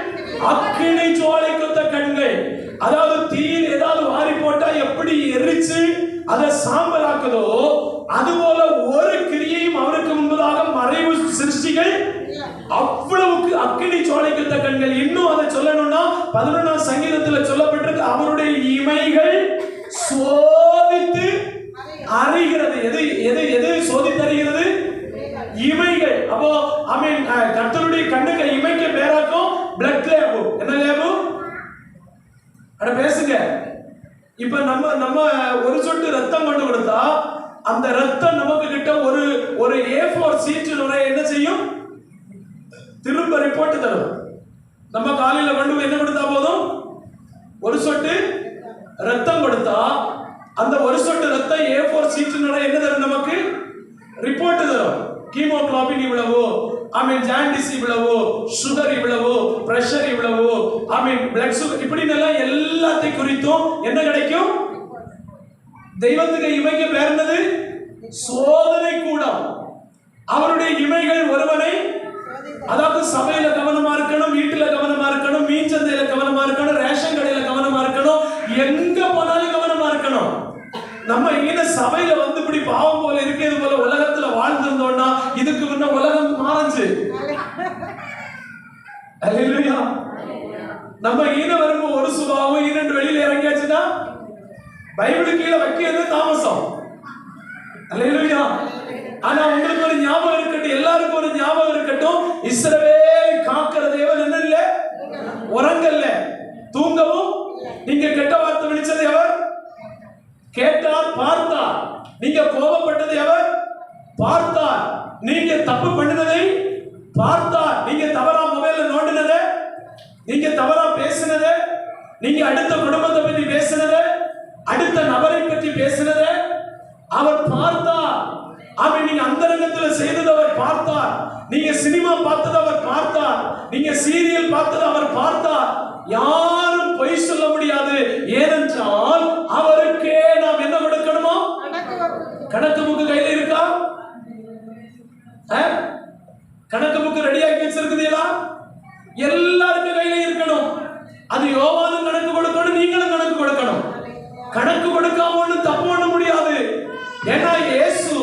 அக்கினி ஜுவாலை கொத்த கண்கள். அதாவது தீயில் ஏதாவது வாரி போட்டா எப்படி எரிச்சு அதை சாம்பலாக்குதோ அதுபோல ஒரு கிரியையும் அவருக்கு முன்பதாக மறைவு சிருஷ்டிகள் அவ்வளவுக்கு அக்கினி ஜுவாலை கொத்த கண்கள். இன்னும் அதை சொல்லணும்னா 11ஆம் சங்கீதத்தில் சொல்லப்பட்டிருக்கு, அவருடைய இமைகள் சோதித்து அறிகிறது. எது எது எது சோதித்து அறிகிறது? இமைகள். அப்போ ஆமென். கர்த்தருடைய கண்ணுக்கு இமைக்கு பேராக்கும் பிளட் லேபு. என்ன லேபு? அட பேசுங்க. இப்ப நம்ம ஒரு சொட்டு ரத்தம் கொண்டு கொடுத்தா அந்த ரத்தம் நமக்கு கிட்ட ஒரு A4 சீட் என்ன செய்யும்? திரும்ப ரிப்போர்ட் தரும். நம்ம காலையில கொண்டு என்ன கொடுத்தா போதும்? ஒரு சொட்டு ரத்தம் கொடுத்தா அந்த ஒரு சொட்டு ரத்தம் A4 சீட் என்ன தரும்? நமக்கு ரிப்போர்ட் தரும். கீமோகுளோபின் இவ்வளவு, ஆமென், ஜாண்டிஸ் இவ்வளவு, சுகர் இவ்வளவு, பிரஷர் இவ்வளவு, ஆமென், பிளட் சுகர், இப்படி எல்லாத்தை குறித்தும் என்ன கிடைக்கும்? தெய்வத்துக்கு இமைக்கு பேர்ந்தது சோதனை கூடம். அவருடைய இமைகள் ஒருவனை, அதாவது சபையில கவனமா இருக்கணும், வீட்டுல கவனமா இருக்கணும், மீன் சந்தையில கவனமா இருக்கணும், ரேஷன் கடையில கவனமா இருக்கணும், எங்க போனாலும் கவனமா இருக்கணும். நம்ம இங்க சபையில இப்படி பாவம் போல இருக்கிறது போல உலகத்துல வாழ்ந்திருந்தோம்னா இதுக்கு முன்ன உலகம் மாறஞ்சு. அல்லேலூயா. நம்ம ஈன வரும்போது ஒரு சுபாவம் ஈனண்டு வெளியில இறங்கியாச்சுன்னா பைபிள் கீழே வைக்கிறது தாமசம். அல்லேலூயா. ஆனா உங்களுக்கு ஒரு ஞாபகம் இருக்கட்டும், எல்லாருக்கும் ஒரு ஞாபகம் இருக்கட்டும், இஸ்ரவேலை காக்கிற தேவன் என்ன இல்ல? உறங்கல்ல, தூங்கவும். நீங்க கெட்ட வார்த்தை விழிச்சது எவர்? கேட்டார், பார்த்தார். நீங்க கோபப்பட்டதை அவர் பார்த்தார். நீங்க தப்பு பண்ணினதை பார்த்தார். நீங்க தவறா மொபைல்ல நோண்டினதை, நீங்க தவறா பேசினதை, நீங்க அடுத்த குடும்பத்தை பற்றி பேசினதை, அடுத்த நபரை பற்றி பேசினதை அவர் பார்த்தார். அவன் நீங்க அந்தரங்கத்தில் செய்ததை அவர் பார்த்தார். நீங்க சினிமா பார்த்ததை அவர் பார்த்தார். நீங்க சீரியல் பார்த்ததை அவர் பார்த்தார். யாரும் பொய் சொல்ல முடியாது. ஏனென்றால் அவருக்கே நாம் என்ன கொடுக்கணுமோ? கணக்கு புக்கு கையில இருக்கா? கணக்கு புக்கு ரெடியாக்கி வச்சிருக்குதா? எல்லாருக்கும் கையில இருக்கணும். அது யோவானும் கணக்கு கொடுக்கணும், நீங்களும் கணக்கு கொடுக்கணும். கணக்கு கொடுக்காம ஒண்ணு தப்பு பண்ண முடியாது. ஏன்னா இயேசு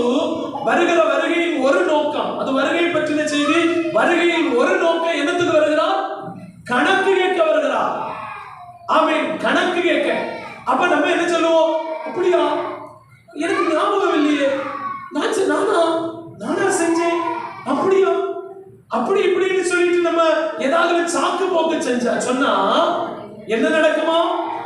வருகையின் ஒரு நோக்கம், அது வருகை பற்றின செய்தி. வருகையின் ஒரு நோக்கம் என்னத்துக்கு வருகிறார்? கணக்கு கேட்க வருகிறார். ஆமென், கணக்கு கேட்க. அப்ப நம்ம என்ன சொல்லுவோம்? அப்படியா, எனக்கு ஞாபகம் இல்லையே, நானா செஞ்சேன், அப்படியா, அப்படி இப்படின்னு சொல்லிட்டு நம்ம ஏதாவது சாக்கு போக்கு சொன்னா என்ன நடக்குமா?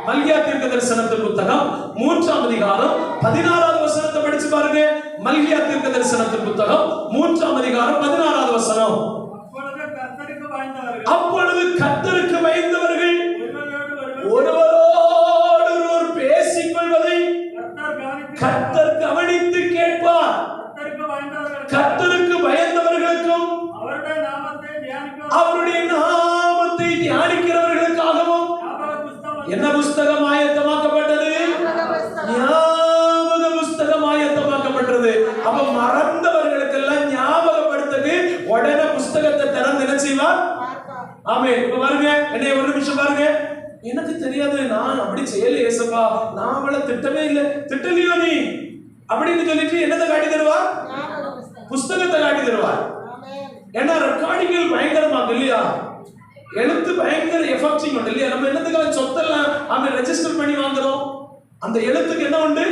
மல்கியா தீர்க்கதரிசனத்தின் புத்தகம் 3ஆம் அதிகாரம் 16வது வசனத்தை படிச்சு பாருங்க. மல்கியா தீர்க்கதரிசனத்தின் புத்தகம் 3ஆம் அதிகாரம் 16வது வசனம். அப்பொழுது கர்த்தருக்கு பயந்தவர்கள் ஒருவரோடு ஒருவர் பேசிக் கொள்வதை கர்த்தர் கவனித்து கேட்பார். கர்த்தருக்கு பயந்தவர்களுக்கும் அவருடைய நாமத்தை தியானிக்கிறவர்களுக்காகவும் என்ன புஸ்தகம் ஆயத்தமாக்கப்பட்டது? ஞாபக புஸ்தகம் ஆயத்தமாக்கப்பட்டது. அப்ப மறந்தவர்களுக்கெல்லாம் ஞாபகப்படுத்தது. உடனே புஸ்தகத்தை திறந்து என்ன செய்வார்? ஆமென். இப்ப பாருங்க, என்னைய ஒரு நிமிஷம் பாருங்க. எனக்கு தெரியாது, நான் அப்படி செய்யல ஏசப்பா, நான் அவளை திட்டமே இல்லை. திட்டலையோ நீ அப்படின்னு சொல்லிட்டு என்னத்தை காட்டி தருவார்? புஸ்தகத்தை காட்டி தருவார். ஏன்னா ரெக்கார்டிங்கள் பயங்கரமாக இல்லையா? எழுத்து பயங்கர எஃபெக்டிங் உண்டு இல்லையா? நம்ம என்னத்துக்காக சொத்தெல்லாம் அவன் ரெஜிஸ்டர் பண்ணி வாங்குறோம்? அந்த எழுத்துக்கு என்ன உண்டு?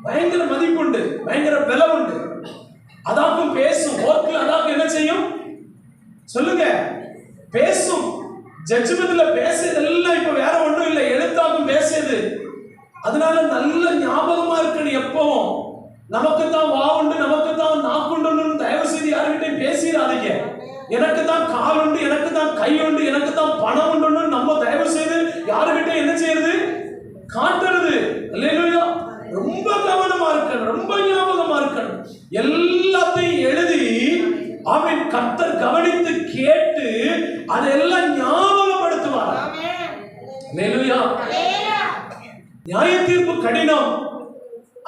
பயங்கர மதிப்பு உண்டு, பயங்கர விலை உண்டு. அதாக்கும் பேசும். ஓர்க்கில் அதாக்கும் என்ன செய்யும்? சொல்லுங்க, பேசும். ஜட்ஜ்மெண்ட்ல பேசுறதெல்லாம் இப்ப வேற ஒண்ணும் இல்லை, எழுத்தாக்கும் பேசுது. அதனால நல்ல ஞாபகமா இருக்கணும். எப்பவும் நமக்கு தான் வா உண்டு, நமக்கு தான் நாக்குண்டு, தயவு செய்து யாருக்கிட்டையும் பேசிடாதீங்க. எனக்கு தான் கால் உண்டு, எனக்கு தான் கை உண்டு, எனக்கு தான் பணம் உண்டு நம்ம தயவு செய்து யாருக்கிட்ட என்ன செய்யறது? காட்டுறது. அல்லேலூயா. ரொம்ப கவனமா இருக்கணும், ரொம்ப ஞாபகமா இருக்கணும். எல்லாத்தையும் எழுதி அவன் கர்த்தர் கவனித்து கேட்டு அதெல்லாம் ஞாபகப்படுத்துவார். அல்லேலூயா. நியாய தீர்ப்பு கடினம்.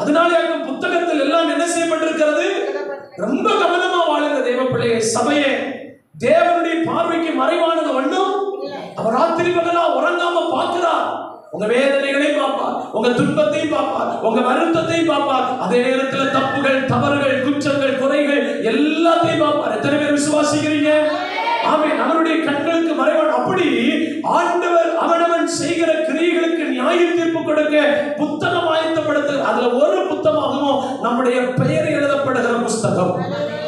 அதனால புத்தகத்தில் எல்லாம் என்ன செய்யப்பட்டிருக்கிறது? ரொம்ப கவனமா வாழுங்க தேவ பிள்ளையே, சபையே. தேவனுடைய பார்வைக்கு மறைவானது ஒண்ணும். அவர் ராத்திரி பகலா உறங்காம பார்க்கிறார். உங்க வேதனைகளையும் பார்ப்பார், உங்க துன்பத்தையும் பார்ப்பார், உங்க வருத்தத்தையும் பார்ப்பார். அதே நேரத்தில் தப்புகள், தவறுகள், குற்றங்கள், குறைகள் எல்லாத்தையும் பார்ப்பார். எத்தனை பேர் விசுவாசிக்கிறீங்க? ஆமென். அவருடைய கண்களுக்கு மறைவான. அப்படி ஆண்டவர் அவனவன் செய்கிற கிரியைகளுக்கு நியாய தீர்ப்பு கொடுக்க புத்தகம் ஆயத்தப்படுத்து. அதுல ஒரு புத்தகமாகவும் நம்முடைய பெயர் எழுதப்படுகிற புஸ்தகம்.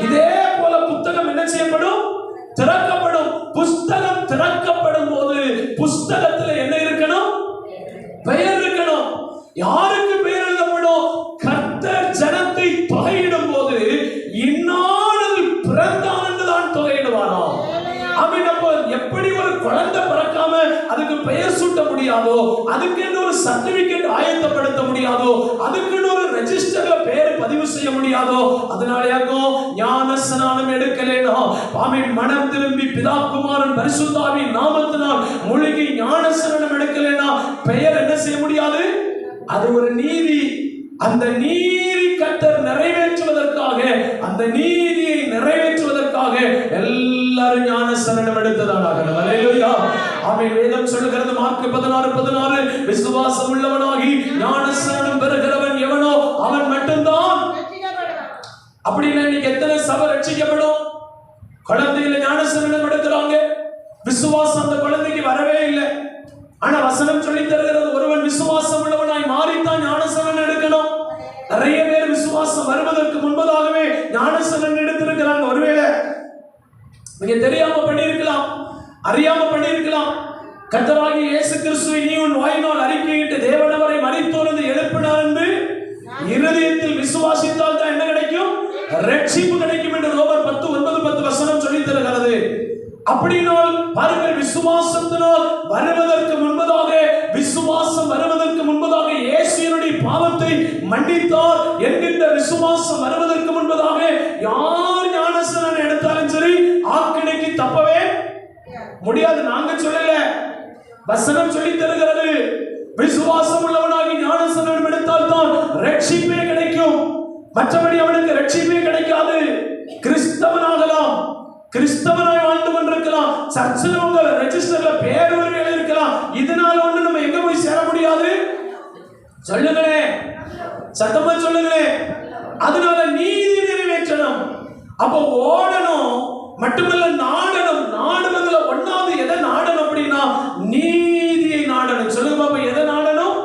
இதே போல புத்தகம் என்ன செய்யப்படும்? திறக்கப்படும். புஸ்தகம் திறக்கப்படும் போது புஸ்தகத்துல என்ன இருக்கணும்? பெயர் இருக்கணும். யாருக்கு பெயர் எழுதப்படும்? கர்த்தர் ஜனத்தை தொகையிடும் போது இன்னாளில் பிறந்தான் என்றுதான் தொகையிடுவாரோ. அப்போ எப்படி ஒரு குழந்தை பிறக்காம அதுக்கு பெயர் சூட்ட முடியாதோ, அதுக்கு ஒரு சர்டிபிகேட் ஆயத்தப்படுத்த முடியாதோ, அதுக்கு ஒரு ரெஜிஸ்டர்ல பெயர் பதிவு செய்ய முடியாதோ, அதனாலயாக்கும் ஞானஸ்நானம் எடுக்கலேனோ. ஆமென். மனம் திரும்பி பிதா குமாரன் பரிசுத்தாவின் நாமத்தினால் முழுகி ஞானஸ்நானம் எடுக்கலேனா பெயர் என்ன செய்ய முடியாது? அது ஒரு நீதி. அந்த நீதி கர்த்தர் நிறைவேற்றுவதற்காக, அந்த நீதியை நிறைவேற்றுவதற்காக எல்லாரும் ஞானஸ்நானம் எடுத்ததானாக. அல்லேலூயா. ஆமென். வேதம் சொல்லுகிறது மார்க் 16:16, விசுவாசம் உள்ளவனாகி ஞானஸ்நானம் பெறுகிறவன் எவனோ அவன் மட்டும்தான். அப்படின்னா இன்னைக்கு எத்தனை சபை ரட்சிக்கப்படும்? குழந்தைகளை ஞானஸ்நானம் எடுக்கிறாங்க, விசுவாசம் அந்த குழந்தைக்கு வரவே இல்லை. ஆனா வசனம் சொல்லி தருகிறது, ஒருவன் விசுவாசம் உள்ளவனாய் மாறித்தான் ஞானஸ்நானம் எடுக்கணும். நிறைய பேர் விசுவாசம் வருவதற்கு முன்பதாகவே ஞானஸ்நானம் எடுத்திருக்கிறாங்க. ஒருவேளை நீங்க தெரியாம பண்ணியிருக்கலாம், அறியாம பண்ணியிருக்கலாம். கர்த்தராகிய இயேசு கிறிஸ்துவை நீ உன் வாயினால் அறிக்கையிட்டு தேவன் அவரை மரித்தோரிலிருந்து எழுப்பினார் என்று ரட்சிப்பு கிடைக்கும் என்று ரோமர் 10:9-10 சொல்லி தருகிறது. அப்படினால் பாருங்கள், விசுவாசத்தினால் வருவதற்கு முன்பதாக, விசுவாசம் வருவதற்கு முன்பதாக இயேசுவினுடைய பாவத்தை மன்னித்தார் என்கின்ற விசுவாசம் வருவதற்கு முன்பதாக யார் ஞானஸ்நானம் எடுத்தாலும் சரி ஆக்கினைக்கு தப்பவே முடியாது. நாங்க சொல்லல, வசனம் சொல்லி தருகிறது. விசுவாசம் உள்ளவனாகி ஞானஸ்நானம் எடுத்தால் தான் ரட்சிப்பே கிடைக்கும், மற்றபடி அவனுக்கு ரட்சிப்பே கிடைக்காது. கிறிஸ்தவனாகலாம், கிறிஸ்தவனாய் வாழ்ந்து கொண்டிருக்கலாம், சர்ச்சில் உங்க ரெஜிஸ்டர்ல பேர் ஒரு இருக்கலாம், இதனால ஒண்ணு நம்ம எங்க போய் சேர முடியாது. சொல்லுங்களே, சத்தமா சொல்லுங்களே. அதனால நீதி நிறைவேற்றணும். அப்போ ஓடணும் மட்டுமல்ல, நாடணும். நாடுவதுல ஒண்ணாவது எதை நாடணும் அப்படின்னா நீதியை நாடணும். சொல்லுங்க பாப்பா, எதை நாடணும்?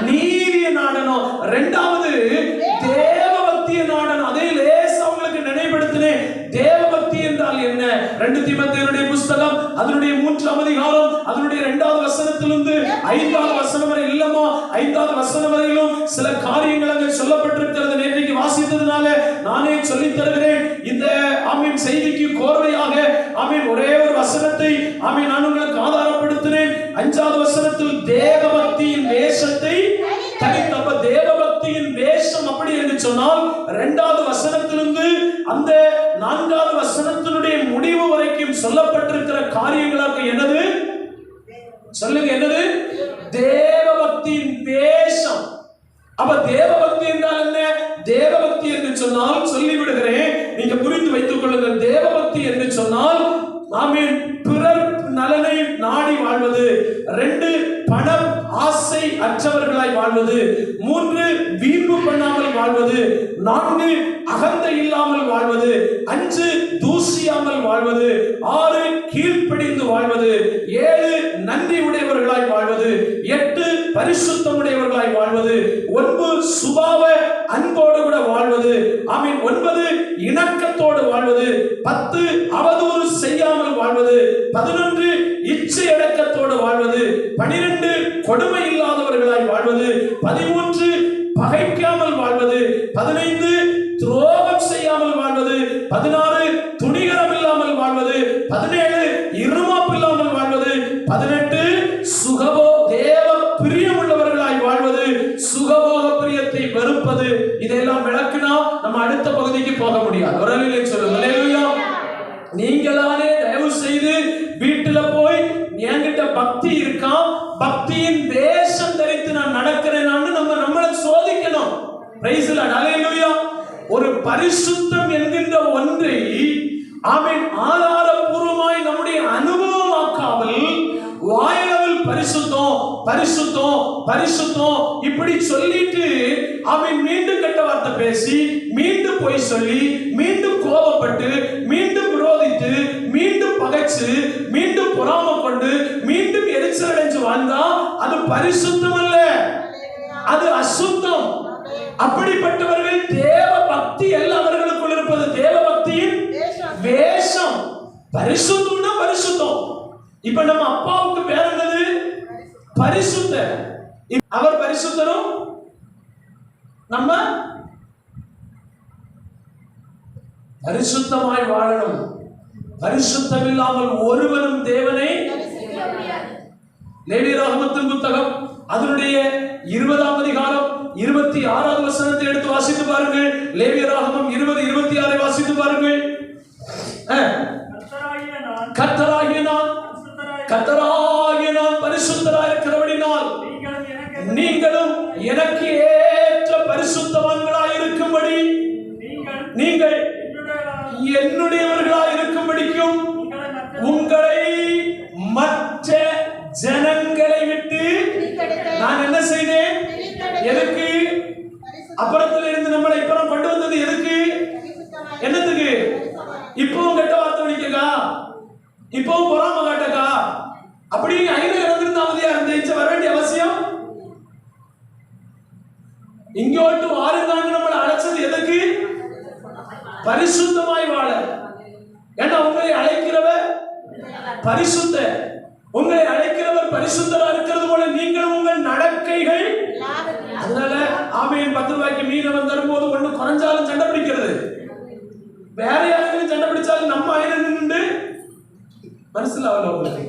நீதியை நாடணும். இரண்டாவது தேவபக்தியை நாடணும். அதே லேசா உங்களுக்கு நினைவுபடுத்தினேன். தேவபக்தி என்றால் என்ன? 2 தீமோத்தேயுடைய புத்தகம் அதனுடைய 3ஆம் அதிகாரம் அதனுடைய 2வது வசனத்திலிருந்து 5வது வசனம் வரை இல்லமா, 5வது வசனம் வரையிலும் சில காரியங்கள் அங்கே சொல்லப்பட்டிருக்கிறது. நேற்றைக்கு வாசித்ததுனால நானே சொல்லித் தருகிறேன். இந்த ஆமீன் செய்திக்கு கோர்வையாக ஆமீன் ஒரே ஒரு வசனத்தை ஆமீன் நான் உங்களுக்கு ஆதாரப்படுத்தினேன். 5வது வசனத்தில் தேவபக்தியின் வேஷத்தை தனித்தப்ப, தேவபக்தியின் வேஷம் அப்படி என்று சொன்னால் 2வது வசனத்திலிருந்து அந்த 4வது வசனத்தினுடைய முடிவு வரைக்கும் சொல்லப்பட்டிருக்கிற காரியங்களுக்கு என்னது? சொல்லுங்க, என்னது? தேவபக்தியின் வேஷம். அப்ப தேவபக்தி என்றால் என்ன? தேவபக்தி என்று சொன்னால் சொல்லிவிடுகிறேன், நீங்க புரிந்து வைத்துக் கொள்ளுங்கள். தேவபக்தி என்று சொன்னால் ஆமீன் பிறர் நலனை நாடி வாழ்வது. 2 பண ஆசை அற்றவர்களாய் வாழ்வது. 3 வீம்பு பண்ணாமல் வாழ்வது. 4 அகந்தை இல்லாமல் வாழ்வது. 5 தூசியாமல் வாழ்வது. 6 கீழ்ப்படிந்து வாழ்வது. 7 நன்றி உடையவர்களாய் வாழ்வது. 8 பரிசுத்தம் உடையவர்களாய் வாழ்வது. 9 சுபாவ அன்போடு கூட வாழ்வது. ஆமீன் 9 இணக்கத்தோடு வாழ்வது. 10 அவதூறு செய்யாமல் வாழ்வது. 11 இச்சை அடக்கத்தோடு வாழ்வது. 12 கொடுமை இல்லாதவர்களாய் வாழ்வது. 13 பகைக்காமல் வாழ்வது. 15 துரோகம் செய்யாமல் வாழ்வது. 16 துணிகரம் இல்லாமல் வாழ்வது. 17 இருமாப்பு இல்லாமல் வாழ்வது. 18 சுகபோ தேவ பிரியம் உள்ளவர்களாய் வாழ்வது. சுகபோக பிரியத்தை வெறுப்பது. இதெல்லாம் விளக்குனா நம்ம அடுத்த பகுதிக்கு போக முடியாது. ஒரு நிலை சொல்லுங்க, அல்லேலூயா. நீங்களானே தயவு செய்து வீட்டுல போய் என்கிட்ட பக்தி இருக்கா, பக்தியின் வேஷம் தரித்து நான் நடக்கிறேனான்னு நம்மளை சோதிக்கணும். பிரைஸ் தி லார்ட், அல்லேலூயா. ஒரு பரிசுத்தம் என்கின்ற ஒன்றை ஆமென் ஆதாரபூர்வமாய் நம்முடைய அனுபவமாக்காமல் வாயளவில் பரிசுத்தம் பரிசுத்தம் பரிசுத்தம் இப்படி சொல்லிட்டு அவன் மீண்டும் கெட்ட வார்த்தை பேசி, மீண்டும் போய் சொல்லி, மீண்டும் கோபப்பட்டு, மீண்டும் விரோதித்து, மீண்டும் பகைச்சு, மீண்டும் பொறாமை கொண்டு, மீண்டும் எரிச்சல் அடைஞ்சு வாழ்ந்தா அது பரிசுத்தம் அல்ல, அது அசுத்தம். அப்படிப்பட்டவர்கள் தேவ பக்தி அல்ல அவர்களுக்குள் இருப்பது, தேவ பக்தியின் வேஷம். பரிசுத்தம்னா பரிசுத்தம். இப்ப நம்ம அப்பாவுக்கு பேர் என்னது? பரிசுத்தர். அவர் பரிசுத்தரும் நம்ம பரிசுத்தமாய் வாழணும். பரிசுத்தம் இல்லாமல் ஒருவரும் தேவனை லேவியராகமத்தின் புத்தகம் அதனுடைய 20ஆம் அதிகாரம் 26வது வசனத்தை எடுத்து வாசித்து பாருங்கள். லேவியராகமம் 20:26 வாசித்து பாருங்கள். கர்த்தராகிய நான் பரிசுத்தராய் இருக்கிறபடினால் நீங்களும் எனக்கு ஏற்ற பரிசுத்தவான்களாய் இருக்கும்படி, நீங்கள் என்னுடையவர்களாய் இருக்கும்படிக்கும் உங்களை மற்ற ஜனங்களை விட்டு நான் என்ன செய்தேன்? எதுக்கு? அப்புறத்துல இருந்து நம்மளை இப்புறம் கொண்டு வந்தது எதுக்கு? என்னத்துக்கு? இப்பவும் கெட்ட வார்த்தை அடிக்கக்கா, இப்பவும் பொறாம காட்டக்கா, அப்படின்னு ஐநூறு இறந்திருந்த அவதியா இருந்துச்சு வர வேண்டிய அவசியம். இங்கோட்டு வாருந்தாங்க நம்மளை அழைச்சது எதுக்கு? பரிசுத்தமாய் வாழ. ஏன்னா உங்களை அழைக்கிறவர் பரிசுத்த, உங்களை அழைக்கிறவர் பரிசுத்தரா இருக்கிறது போல நீங்கள் உங்கள் நடக்கைகள். அதனால ஆமையின் 10 ரூபாய்க்கு மீனவன் தரும்போது ஒண்ணு குறைஞ்சாலும் சண்டை பிடிக்கிறது. வேற யாரும் சண்டை பிடிச்சாலும் நம்ம ஐயனை நின்று மனசிலாவல உங்களுக்கு.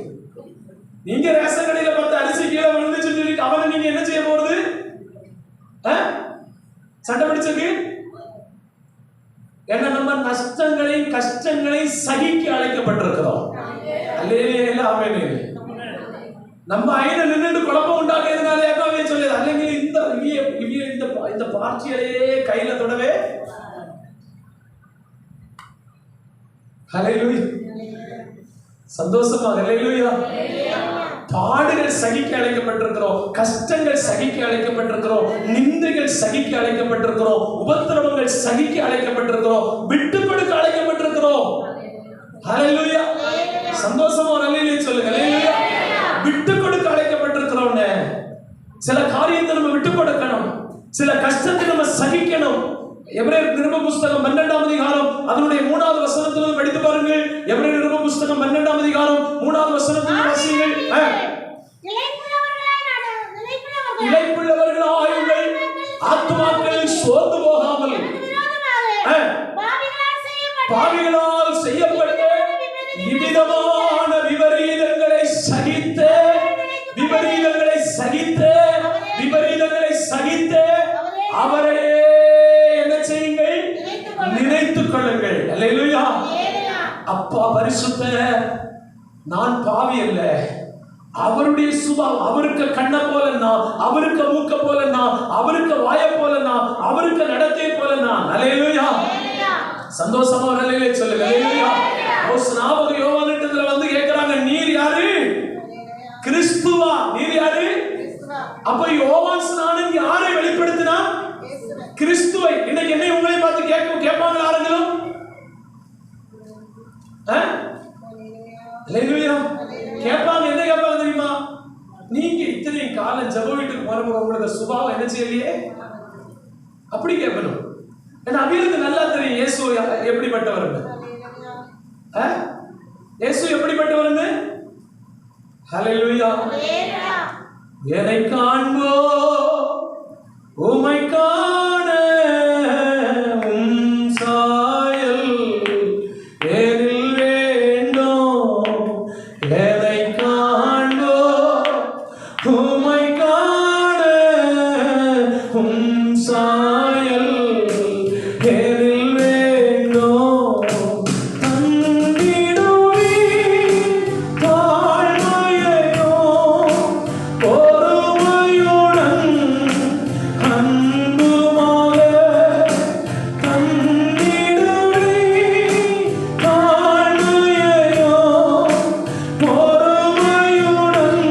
நீங்க ரேஷன் கடையில பார்த்து அரிசி கீழே விழுந்துச்சு சொல்லி அவனை நீங்க என்ன செய்ய போறது? சண்டை பிடிச்சது ஏன்னா நம்ம கஷ்டங்களை சகிக்க அழைக்கப்பட்டிருக்கிறோம். நம்ம ஐயனை நின்று குழப்பம் உண்டாக்குறதுனால சொல்லுது. അല്ലെങ്കിൽ இந்த பார்ட்டியலையே கையில தொடவே ஹல்லேலூயா சந்தோஷமா ஹல்லேலூயா. பாடுகள் சகிக்க அழைக்கப்பட்டிருக்கிறோம், கஷ்டங்கள் சகிக்க அழைக்கப்பட்டிருக்கிறோம், நிந்தைகள் சகிக்க அழைக்கப்பட்டிருக்கிறோம், உபத்திரவங்கள் சகிக்க அழைக்கப்பட்டிருக்கிறோம், விட்டு கொடுக்க அழைக்கப்பட்டிருக்கிறோம். ஹல்லேலூயா சந்தோஷமா ஹல்லேலூயா சொல்லுங்க. ஹல்லேலூயா விட்டு கொடுக்க அழைக்கப்பட்டிருக்கிறோம். சில காரியத்தை நம்ம விட்டு கொடுக்கணும், சில கஷ்டத்தை நம்ம சகிக்கணும். எபிரேயர் நிருப புஸ்தகம் 12ஆம் அதிகாரம் அதனுடைய 3வது வசனத்திலிருந்து படித்து பாருங்கள். எபிரேயர் நிருப புஸ்தகம் 12ஆம் அதிகாரம் 3வது வசனத்திலிருந்து வாசியுங்கள். இளைப்புள்ளவர்களாயுங்கள் ஆத்துமாக்களில் சோர்ந்து போகாமல் பாவிகளால் செய்யப்பட்ட இவ்விதமான விபரீதங்களை சகித்து அவரை என்ன செய்யுங்கள்? நினைத்துக் கொள்ளுங்கள். அல்லேலூயா. அப்பா பரிசுத்தர், நான் பாவி அல்ல, அவருடைய சுபாவம், அவருக்கு கண்ணை போல நான், அவருக்கு மூக்க போல நான், அவருக்கு வாய போல நான், அவருக்கு நடத்தை போல நான். அல்லேலூயா சந்தோஷமா அல்லேலூயா சொல்லுங்க. அல்லேலூயா. ஸ்நாபக யோவானிடத்துல வந்து கேக்குறாங்க, நீர் யாரு? கிறிஸ்துவா? நீர் யாரு? அப்ப யோவான் ஸ்நானன் யாரை வெளிப்படுத்தினா? கிறிஸ்துவை. இன்னைக்கு என்ன உங்களை பார்த்து கேட்பாங்க யாருங்களும்? அல்லேலூயா கேட்பாங்க. என்ன கேட்பாங்க தெரியுமா? நீங்க இத்தனை காலம் ஜெப வீட்டுக்கு போறவங்க உங்களுக்கு சுபாவம் என்ன செய்யலையே அப்படி கேட்கணும். ஏன்னா அவங்களுக்கு நல்லா தெரியும் இயேசு எப்படிப்பட்டவர்னு. இயேசு எப்படிப்பட்டவர்னு. ஹல்லேலூயா. என்னை காண்போ உம்மை காண உம் சாயல் எதில் வேண்டும். என்னை காண்போ உம்மை காண உம் சாயல் எதில் வேண்டும். தந்திடுவி தாழ்மையோ பொறுமையுடன் அன்புமாக தந்திடுவி தாழ்மையோ பொறுமையுடன்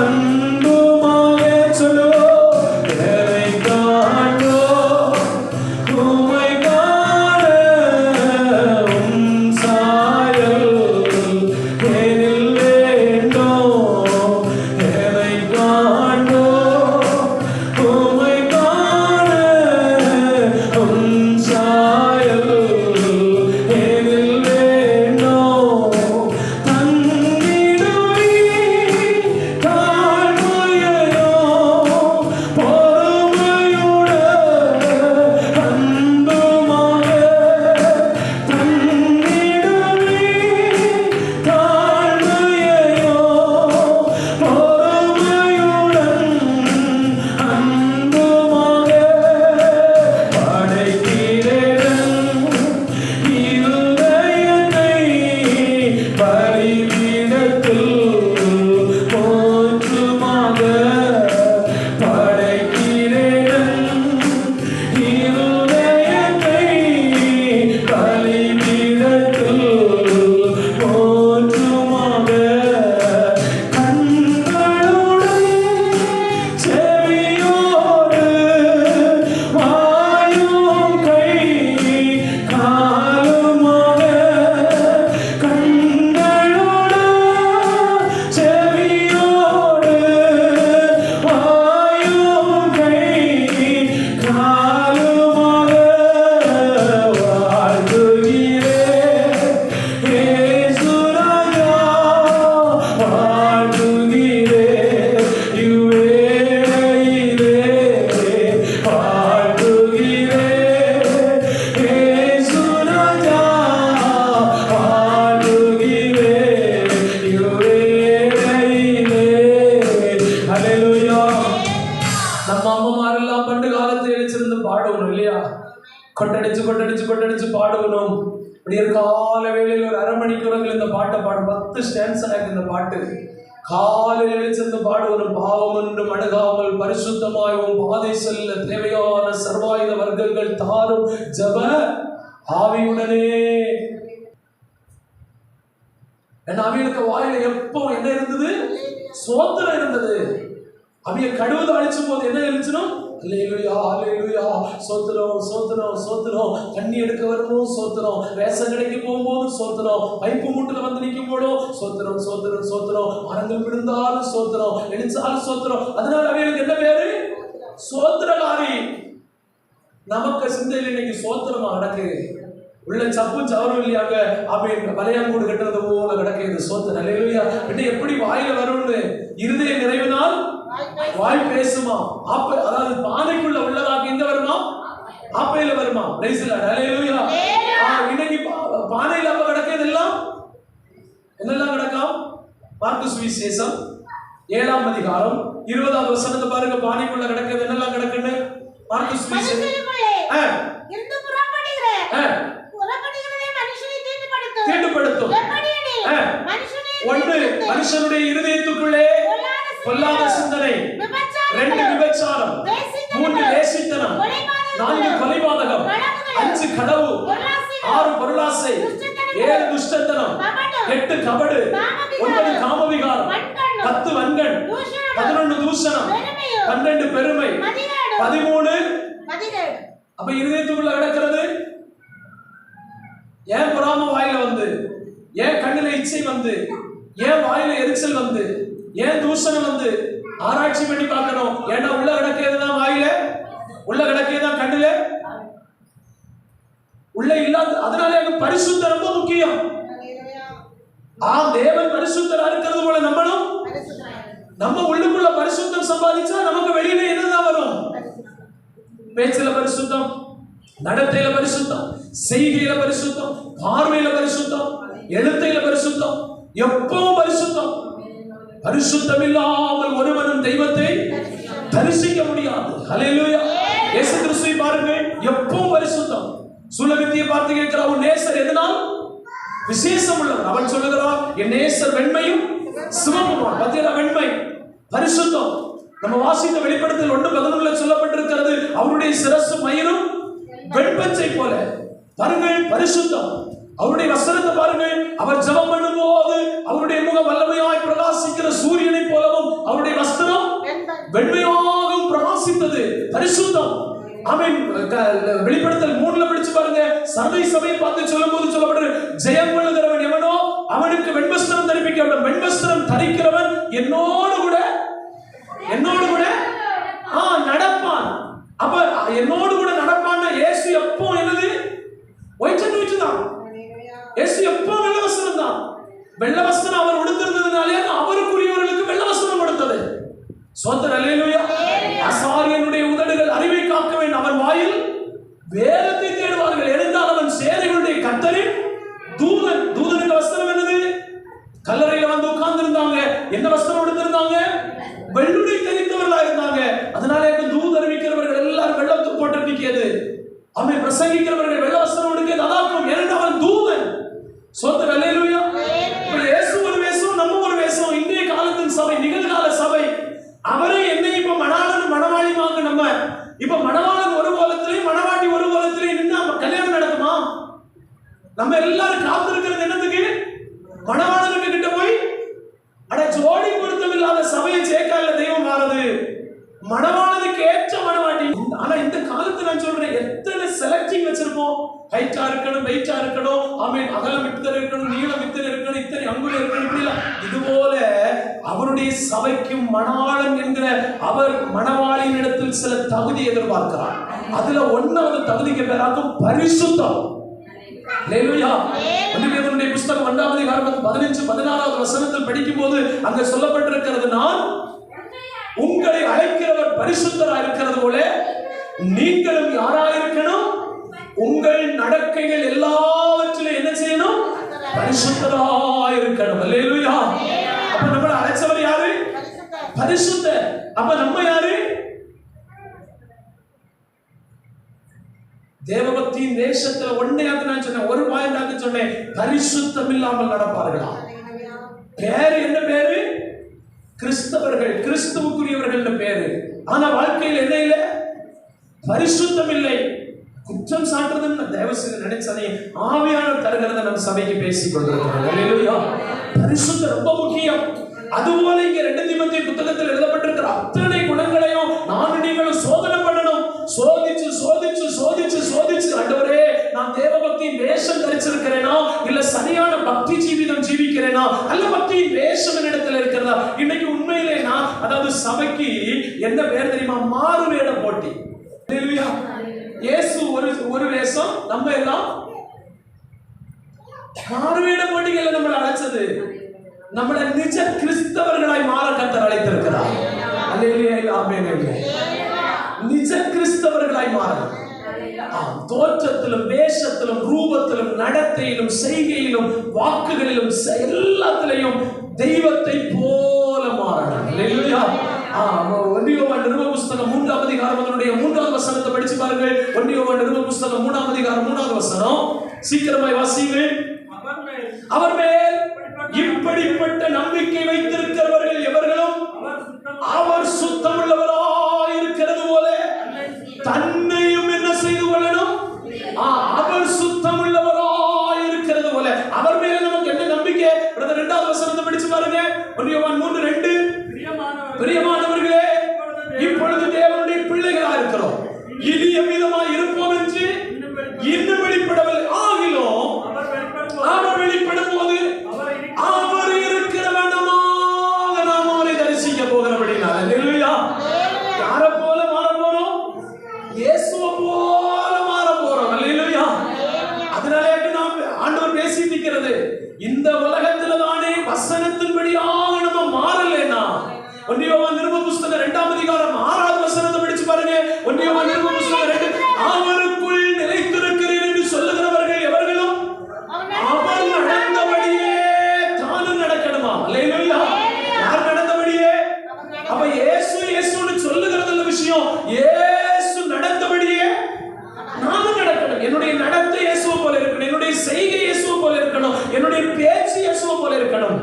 அன்புமாக சொல்லுவோம். என்னை காண்போ நம்ம அம்மாரெல்லாம் பண்டு காலத்தில் எழுச்சிருந்து பாடுவணும் இல்லையா? கொட்டடிச்சு கொட்டடிச்சு கொட்டடிச்சு பாடுவணும். இப்படி ஒரு கால வேளையில் ஒரு அரை மணிக்கூறங்கள் இந்த பாட்டை பாடும். 10 ஸ்டான்ஸ் ஆகுது இந்த பாட்டு. காலையில் எழுச்சிருந்து பாடுவனும். பாவம் ஒன்றும் அணுகாமல் பரிசுத்தமாயும் பாதை செல்ல தேவையான சர்வாயுத வர்க்கங்கள் தாரும் ஜப ஆவியுடனே. அவியலுக்கு வாயில எப்போ என்ன இருந்தது? சோத்திரம் இருந்தது. அவிய கழுவுத அழிச்சும் போது என்ன இருந்துச்சுன்னா அல்லேலூயா அல்லேலூயா, சோத்திரம் சோத்திரம் சோத்திரம். தண்ணி எடுக்க வரணும் சோத்திரம், ரேஷன் கடைக்கு போகும்போது சோத்திரம், பைப்பு மூட்டில் வந்து நிற்கும் போதும் சோத்திரம் சோத்திரம் சோத்திரம், மரங்கள் விழுந்தாலும் சோத்திரம், எழுச்சாலும் சோத்திரம். அதனால அவைகளுக்கு என்ன பேரு? சோத்திரகாரி. நமக்கு சிந்தையில் இன்னைக்கு சோத்திரமா நடக்கு. உள்ள சப்பும் சவரும் இல்லையாங்க. அப்படின்னு வலையாங்கூடு கட்டுறது போல கிடக்குது சோத்திரம். அல்லேலூயா. எப்படி வாயில வரும்னு? இருதய நிறைவினால் வாய் பேசுமா. அதாவது பானைக்குள்ள உள்ளதாக எங்க வருமா? ஆப்பையில வருமா? அல்லேலூயா. இன்னைக்கு பானையில அப்ப கிடக்கிறது எல்லாம் என்னெல்லாம் கிடக்கும்? மார்க்கு சுவிசேஷம் 7ஆம் அதிகாரம் 20வது வசனத்தை பாருங்க. பானைக்குள்ள கிடக்கிறது என்னெல்லாம் கிடக்குன்னு மார்க்கு சுவிசேஷம் தீட்டுப்படுத்தும். ஒன்று, மனுஷனுடைய இருதயத்துக்குள்ளே பொல்லாத சிந்தனை, 2 விபச்சாரம், 3 வேசித்தனம், 4 கொலைபாதகம், 5 களவு, 6 பொருளாசை, 7 துஷ்டத்தனம், 8 கபடு, 9 காமவிகாரம், 10 வன்கண், 11 தூஷணம், 12 பெருமை, 13 அப்ப இருதயத்துக்குள்ள கிடக்கிறது. ஏன் பொறாம வாயில வந்து, ஏன் கண்ணில இச்சை வந்து, ஏன் வாயில எரிச்சல் வந்து, ஏன் தூஷணம் வந்து ஆராய்ச்சி பண்ணி பார்க்கணும். ஏன்னா உள்ள கிடக்கிறதுதான் வாயில, உள்ள கிடக்கிறதுதான் கண்ணுல, உள்ள இல்லாத. அதனால எனக்கு பரிசுத்தம் ரொம்ப முக்கியம். தேவன் பரிசுத்தரா இருக்கிறது போல நம்மளும் நம்ம உள்ளுக்குள்ள பரிசுத்தம் சம்பாதிச்சா நமக்கு வெளியில என்னதான் வரும்? பேச்சில பரிசுத்தம், நடத்தையில பரிசுத்தம், செய்கையில பரிசுத்தம், பார்வையில பரிசுத்தம், எழுத்தையில பரிசுத்தம், எப்பவும் பரிசுத்தம். பரிசுத்தம் இல்லாமல் ஒருவனும் தெய்வத்தை தரிசிக்க முடியாது. அல்லேலூயா. இயேசு கிறிஸ்துவை பாருங்க, எப்பவும் பரிசுத்தம். சுலகத்தியை பார்த்து கேட்கிற அவன் நேசர் எதனால் விசேஷம் உள்ளவர். அவன் சொல்லுகிறான், என் நேசர் வெண்மையும் சிவப்புமான். பார்த்தீங்களா? வெண்மை பரிசுத்தம். நம்ம வாசித்த வெளிப்படுத்தல் 1:11 சொல்லப்பட்டிருக்கிறது, அவருடைய சிரசு மயிரும் வெண்பச்சை போல. பாருங்கள், பரிசுத்தம். அவருடைய வஸ்திரத்தை பாருங்கள். அவர் ஜெபம் பண்ணும்போது அவருடைய முகம் வல்லமையாய் பிரகாசிக்கிற சூரியனை போலவும் அவருடைய வஸ்திரம் வெண்மையாகவும் பிரகாசித்தது. பரிசுத்தம். ஆமென். வெளிப்படுத்தல் 3ல படிச்சு பாருங்க. சபை பார்த்து சொல்லும்போது சொல்லப்படுது, ஜெயம் கொள்ளுகிறவன் எவனோ அவனுக்கு வெண்வஸ்திரம் தரிப்பிக்கப்படும். வெண்வஸ்திரம் தரிக்கிறவன் என்னோடு கூட நடப்பான். அப்ப என்னோடு கூட நடப்பான். இயேசு எப்போ என்னது? ஒயிட் அண்ட் ஒயிட் தான். இயேசு எப்போ வெள்ளை வஸ்திரம் தான். வெள்ளை வஸ்திரம் அவர் உடுத்திருந்ததுனாலே அவருக்குரியவர்களுக்கு வெள்ளை வஸ்திரம் கொடுத்தது. சோத்திரம். அல்லேலூயா. ஆசாரியனுடைய உதடுகள் அறிவை காக்க வேண்டும். அவன் வாயில் வேதத்தை தேடுவார்கள். எழுந்தால் அவன் சேனைகளுடைய கர்த்தரின் தூதன். தூதனுக்கு வஸ்திரம் என்னது? கல்லறையில வந்து உட்கார்ந்து இருந்தாங்க. என்ன வஸ்திரம் எடுத்திருந்தாங்க? வெள்ளுடை தெரிந்தவர்களா இருந்தாங்க. அதனால தூது அறிவிக்கிறவர்கள் எல்லாரும் வெள்ளத்து போட்டு நிற்கிறது. அவன் பிரசங்கிக்கிறவர்கள் வெள்ள வஸ்திரம் எடுக்கிறது. அதாக்கும். ஏனென்றால் அவன் தூதன். சோத்திரம். அல்லேலூயா. இயேசு ஒரு வேஷம், நம்ம ஒரு வேஷம். இன்றைய காலத்தின் சபை, நிகழ்கால சபை. அவரே என்னை இப்ப மணாளன் மணவாளிமாங்க. நம்ம இப்ப மணவாளன் ஒரு கோலத்திலே, மணவாட்டி ஒரு கோலத்திலே நின்று கல்யாணம் நடக்குமா? நம்ம எல்லாரும் காத்திருக்கிறது என்னதுக்கு? மணவாளனுக்கு கிட்ட போய் அட ஜோடி பொருத்தம் இல்லாத சபையை சேர்க்கால தெய்வம் மாறுது. மணவாளனுக்கு ஏற்ற மணவாட்டி. ஆனா இந்த காலத்துல நான் சொல்றேன், எத்தனை செலக்டிங் வச்சிருப்போம். ஹைட்டா இருக்கணும், வெயிட்டா இருக்கணும், ஆமென், அகலம் இத்தனை இருக்கணும், நீளம் இத்தனை இருக்கணும், இத்தனை அங்குலம் இருக்கணும். இப்படி இல்ல. இது போல அவருடைய சபைக்கும் மணவாளன் என்கிற அவர் மணவாளியின் இடத்தில் சில தகுதி எதிர்பார்க்கிறார். அதுல 1வது தகுதிக்கு பேராகும் பரிசுத்தம். அல்லேலூயா. ஒன்றியத்தினுடைய புத்தகம் 1ஆம் அதிகாரம் 15-16வது வசனத்தில் படிக்கும் போது அங்க சொல்லப்பட்டிருக்கிறது, நான் உங்களை அழைக்கிறவர் பரிசுத்தராக இருக்கிறது போல நீங்களும் யாராயிருக்கணும்? உங்கள் நடக்கைகள் எல்லாவற்றிலும் என்ன செய்யணும்? பரிசுத்தராக இருக்கணும். அல்லேலூயா. அப்ப நம்மளை அழைச்சவர் யாரு? பரிசுத்தர். அப்ப நம்ம யாரு? தேவபக்தியின் தேசத்துல ஒன்னையாக நான் சொன்னேன், ஒரு பாயிண்டாக சொன்னேன், பரிசுத்தம் இல்லாமல் நடப்பார்களா? பேரு என்ன பேரு? கிறிஸ்தவர்கள், கிறிஸ்துவுக்குரியவர்கள் பேரு. ஆனா வாழ்க்கையில் என்ன இல்லை? பரிசுத்தம் இல்லை. குற்றம் சாட்டுறதுன்னு தயவு செய்து நினைச்சனே, ஆவியானவர் தருகிறத நம்ம சபைக்கு பேசிக் கொண்டிருக்கிறோம். அல்லேலூயா. பரிசுத்தம் ரொம்ப முக்கியம். அதுபோல இங்க 2 தீமோத்தேயு புத்தகத்தில் எழுதப்பட்டிருக்கிற அத்தனை குணங்களையும் நானும் நீங்களும் சோதனை பண்ணணும். சோதிச்சு சோதிச்சு சோதிச்சு சோதிச்சு, ஆண்டவரே நான் தேவபக்தியின் வேஷம் தரிச்சிருக்கிறேனா, இல்ல சரியான பக்தி ஜீவிதம் ஜீவிக்கிறேனா, அல்ல பக்தியின் வேஷம் என்னிடத்துல இருக்கிறதா? இன்னைக்கு உண்மையிலே நான், அதாவது சபைக்கு என்ன பேர் தெரியுமா? மாறு வேட போட்டி. அல்லேலூயா. இயேசு ஒரு வேஷம், நம்ம எல்லாம் மாறு வேட போட்டிகளை நம்மளை அழைச்சது. நம்மளை நிஜ கிறிஸ்தவர்களாய் மாற கர்த்தர் அழைத்திருக்கிறார். அல்லேலூயா. ஆமென். நிஜ கிறிஸ்தவர்களாய் மாற, தோற்றத்திலும் வேஷத்திலும் ரூபத்திலும் நடத்தையிலும் செய்கையிலும் வாக்குகளிலும் எல்லாத்திலையும் தெய்வத்தை போல மாறணும். அல்லேலூயா. ஒன்றியோவான் நிருப புஸ்தகம் 3ஆம் அதிகாரம் அதனுடைய 3வது வசனத்தை படிச்சு பாருங்கள். ஒன்றியோவான் நிருப புஸ்தகம் 3ஆம் அதிகாரம் 3வது வசனம். சீக்கிரமாய் வாசியுங்கள். அவர் மேல் இப்படிப்பட்ட நம்பிக்கை வைத்திருக்கிறவர்கள் எவர்களும் அவர் சுத்தமுள்ளவராய் இருக்கிறது போல தன்னையும் என்ன செய்து கொள்ளணும்? அவர் சுத்தமுள்ளவராய் இருக்கிறது போல. அவர் மேல நமக்கு என்ன நம்பிக்கை? 2வது வசனத்தை படிச்சு பாருங்க. ஒன்றியோவான் 3:2. பிரியமானவர்களே, இப்பொழுது தேவனுடைய பிள்ளைகளா இருக்கிறோம், இனி எவ்விதமாய் இருப்போம் என்று இன்னும் வெளிப்படவில்லை. ஆகிலும் அவர் வெளிப்படும் போது அவர் இருக்கிற வண்ணமாக நாம் அவரை தரிசிக்க போகிறபடினால. அல்லேலூயா. யாரை போல மாற போறோம்? இயேசுவை போல மாற போறோம். அல்லேலூயா. அதனால நாம் ஆண்டவர் பேசி நிற்கிறது, இந்த உலகத்துல தானே வசனத்தின்படியாக நம்ம மாறலைன்னா. ஒன்றியோவான் நிருப புஸ்தகம் 2ஆம் அதிகாரம் 6வது வசனத்தை படிச்சு பாருங்க. ஒன்றியோவான் நிருப புஸ்தகம் 2. அவருக்குள் நிலைத்திருக்கிறேன் என்று சொல்லுகிறவர்கள் எவர்களும் அவர் நடந்தபடியே தானும் நடக்கணுமா? அல்லேலூயா. யார் நடந்தபடியே? அப்ப இயேசு இயேசுன்னு சொல்லுகிறது விஷயம். இயேசு நடந்தபடியே நானும் நடக்கணும். என்னுடைய நடத்தை இயேசுவை போல இருக்கணும், என்னுடைய செய்கை இயேசுவை போல இருக்கணும், என்னுடைய பேச்சு இயேசுவை போல இருக்கணும்.